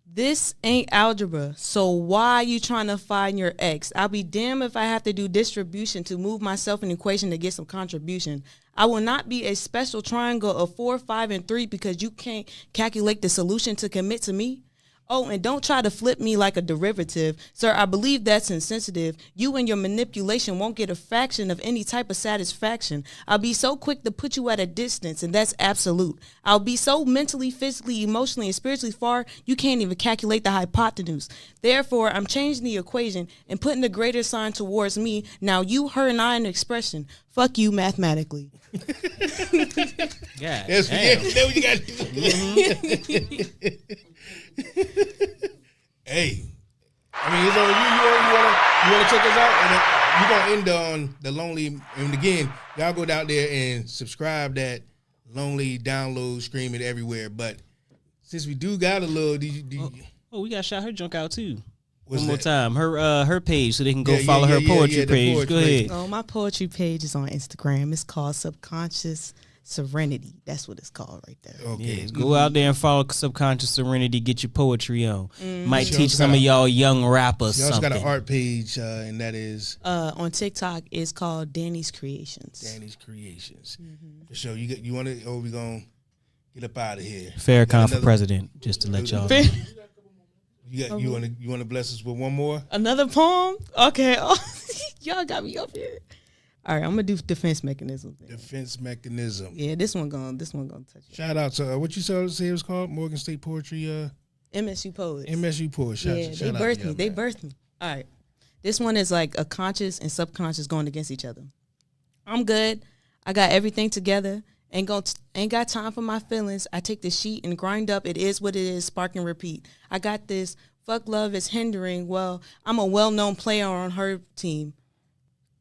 This ain't algebra, so why you trying to find your x? I'll be damned if I have to do distribution to move myself an equation to get some contribution. I will not be a special triangle of 4, 5, and 3 because you can't calculate the solution to commit to me. Oh, and don't try to flip me like a derivative. Sir, I believe that's insensitive. You and your manipulation won't get a fraction of any type of satisfaction. I'll be so quick to put you at a distance, and that's absolute. I'll be so mentally, physically, emotionally, and spiritually far, you can't even calculate the hypotenuse. Therefore, I'm changing the equation and putting the greater sign towards me. Now you, her, and I in expression. Fuck you mathematically. Yeah. That's what you got to do. Hey, it's on you. You want to check us out, and you're gonna end on the Lonely. And again, y'all go down there and subscribe that Lonely download, stream it everywhere. But since we do got a little, we got to shout her junk out too. What's One more that? time, her page, so they can go follow her poetry page. Poetry go ahead. Oh, my poetry page is on Instagram. It's called Subconscious Serenity. That's what it's called right there. Okay, Yeah, go out there and follow Subconscious Serenity. Get your poetry on. Might She teach also some got of y'all young rappers She also something. got an art page, and that is On TikTok, it's called Danny's Creations. Danny's Creations. For sure. You want to? Or we gonna get up out of here? Farrakhan for president, just to let y'all know. You want to bless us with one more? Another poem? Okay. Oh, y'all got me up here. All right, I'm gonna do defense mechanism. Defense mechanism. Yeah, this one gonna touch you. Shout out to what you say it was called? Morgan State Poetry. MSU Poets. MSU Poets. Shout They out birthed to me. y'all, They man. birthed me. All right. This one is like a conscious and subconscious going against each other. I'm good. I got everything together. Ain't got time for my feelings. I take the sheet and grind up. It is what it is. Spark and repeat. I got this. Fuck love is hindering. Well, I'm a well-known player on her team.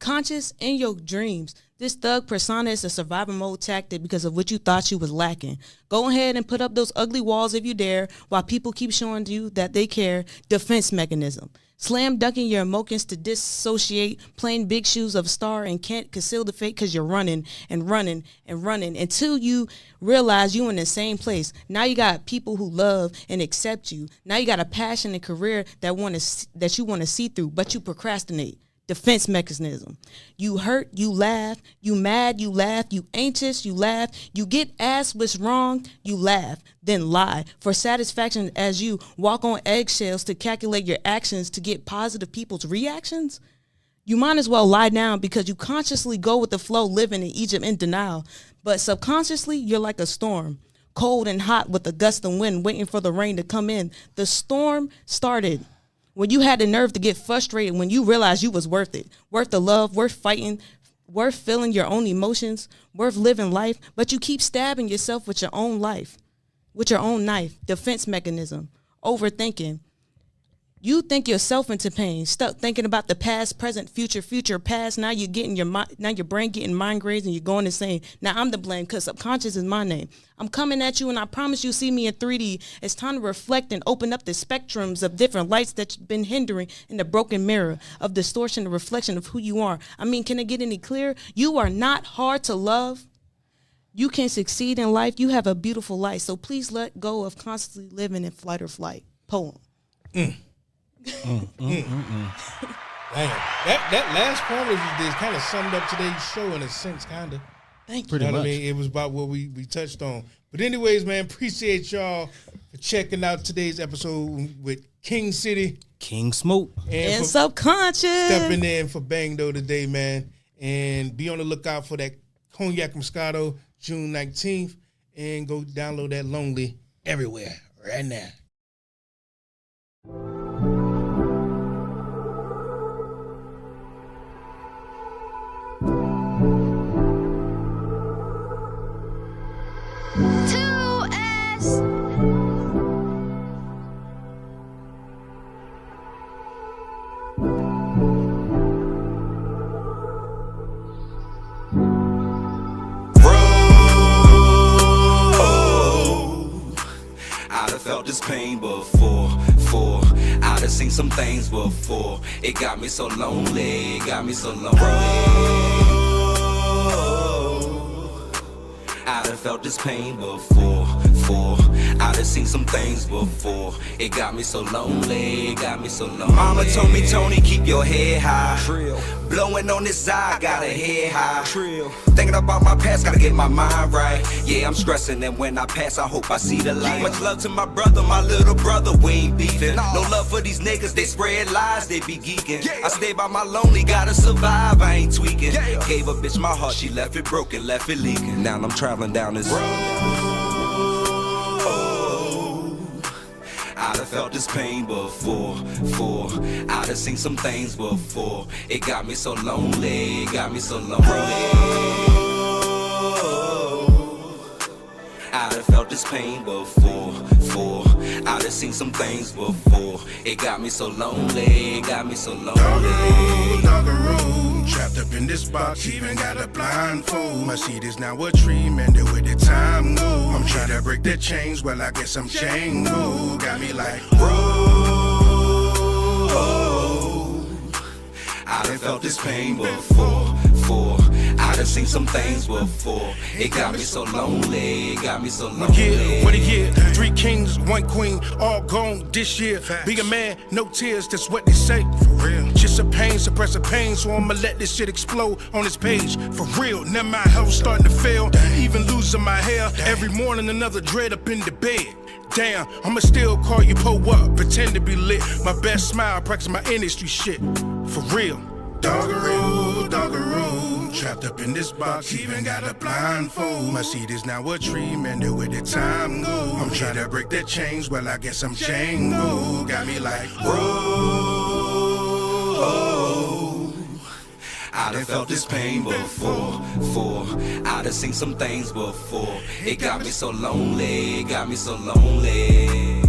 Conscious in your dreams. This thug persona is a survival mode tactic because of what you thought you was lacking. Go ahead and put up those ugly walls if you dare, while people keep showing you that they care. Defense mechanism. Slam dunking your emotions to dissociate, playing big shoes of a star and can't conceal the fate because you're running and running and running until you realize you in the same place. Now you got people who love and accept you. Now you got a passion and career that you want to see through, but you procrastinate. Defense mechanism. You hurt, you laugh. You mad, you laugh. You anxious, you laugh. You get asked what's wrong, you laugh. Then lie for satisfaction as you walk on eggshells to calculate your actions to get positive people's reactions. You might as well lie down because you consciously go with the flow, living in Egypt in denial. But subconsciously, you're like a storm. Cold and hot with a gust of wind waiting for the rain to come in. The storm started when you had the nerve to get frustrated, when you realized you was worth it, worth the love, worth fighting, worth feeling your own emotions, worth living life, but you keep stabbing yourself with your own life, with your own knife. Defense mechanism, overthinking. You think yourself into pain, stuck thinking about the past, present, future, past. Now you're getting now your brain getting migraines and you're going and saying, now I'm to blame because subconscious is my name. I'm coming at you and I promise you see me in 3D. It's time to reflect and open up the spectrums of different lights that's been hindering in the broken mirror of distortion, the reflection of who you are. I mean, can it get any clearer? You are not hard to love. You can succeed in life. You have a beautiful life. So please let go of constantly living in flight or flight. Poem. Damn, that last poem you did kind of summed up today's show in a sense, kind of. Thank you. Pretty much. I mean, it was about what we touched on. But anyways, man, appreciate y'all for checking out today's episode with King City, King Smoke, and Subconscious stepping in for Bangdo today, man. And be on the lookout for that Cognac Moscato June 19th, and go download that Lonely everywhere right now. This pain before, I done seen some things before. It got me so lonely, I done felt this pain before, I done seen some things before. It got me so lonely, Mama told me, Tony, keep your head high. Trill. Blowing on this eye, got a head high. Trill. Thinking about my past, gotta get my mind right. Yeah, I'm stressing, and when I pass, I hope I see the light. Much love to my brother, my little brother, we ain't beefing. No love for these niggas, they spread lies, they be geeking. I stay by my lonely, gotta survive, I ain't tweaking. Gave a bitch my heart, she left it broken, left it leaking. Now I'm traveling down this road. I done felt this pain before, I done seen some things before. It got me so lonely, I done felt this pain before, I done seen some things before. It got me so lonely, Doggeroo, trapped up in this box, even got a blindfold. My seat is now a tree, mended with the time go. I'm trying to break the chains, well I guess I'm Django. Got me like, whoa. I done felt this pain before, I done seen some things before. It got me so lonely, Yeah, what a year, 3 kings, 1 queen, all gone this year. Be a man, no tears, that's what they say. For real. Just a pain, suppress a pain, so I'ma let this shit explode on this page. For real, now my health starting to fail, even losing my hair. Every morning another dread up in the bed. Damn, I'ma still call you Poe up, pretend to be lit. My best smile, practice my industry shit. For real. Doggeroo, trapped up in this box, even got a blindfold. My seat is now a tree, mended with the time go. I'm trying to break the chains, well I guess I'm Django. Got me like, whoa. I done felt this pain before. I done seen some things before. It got me so lonely, it got me so lonely.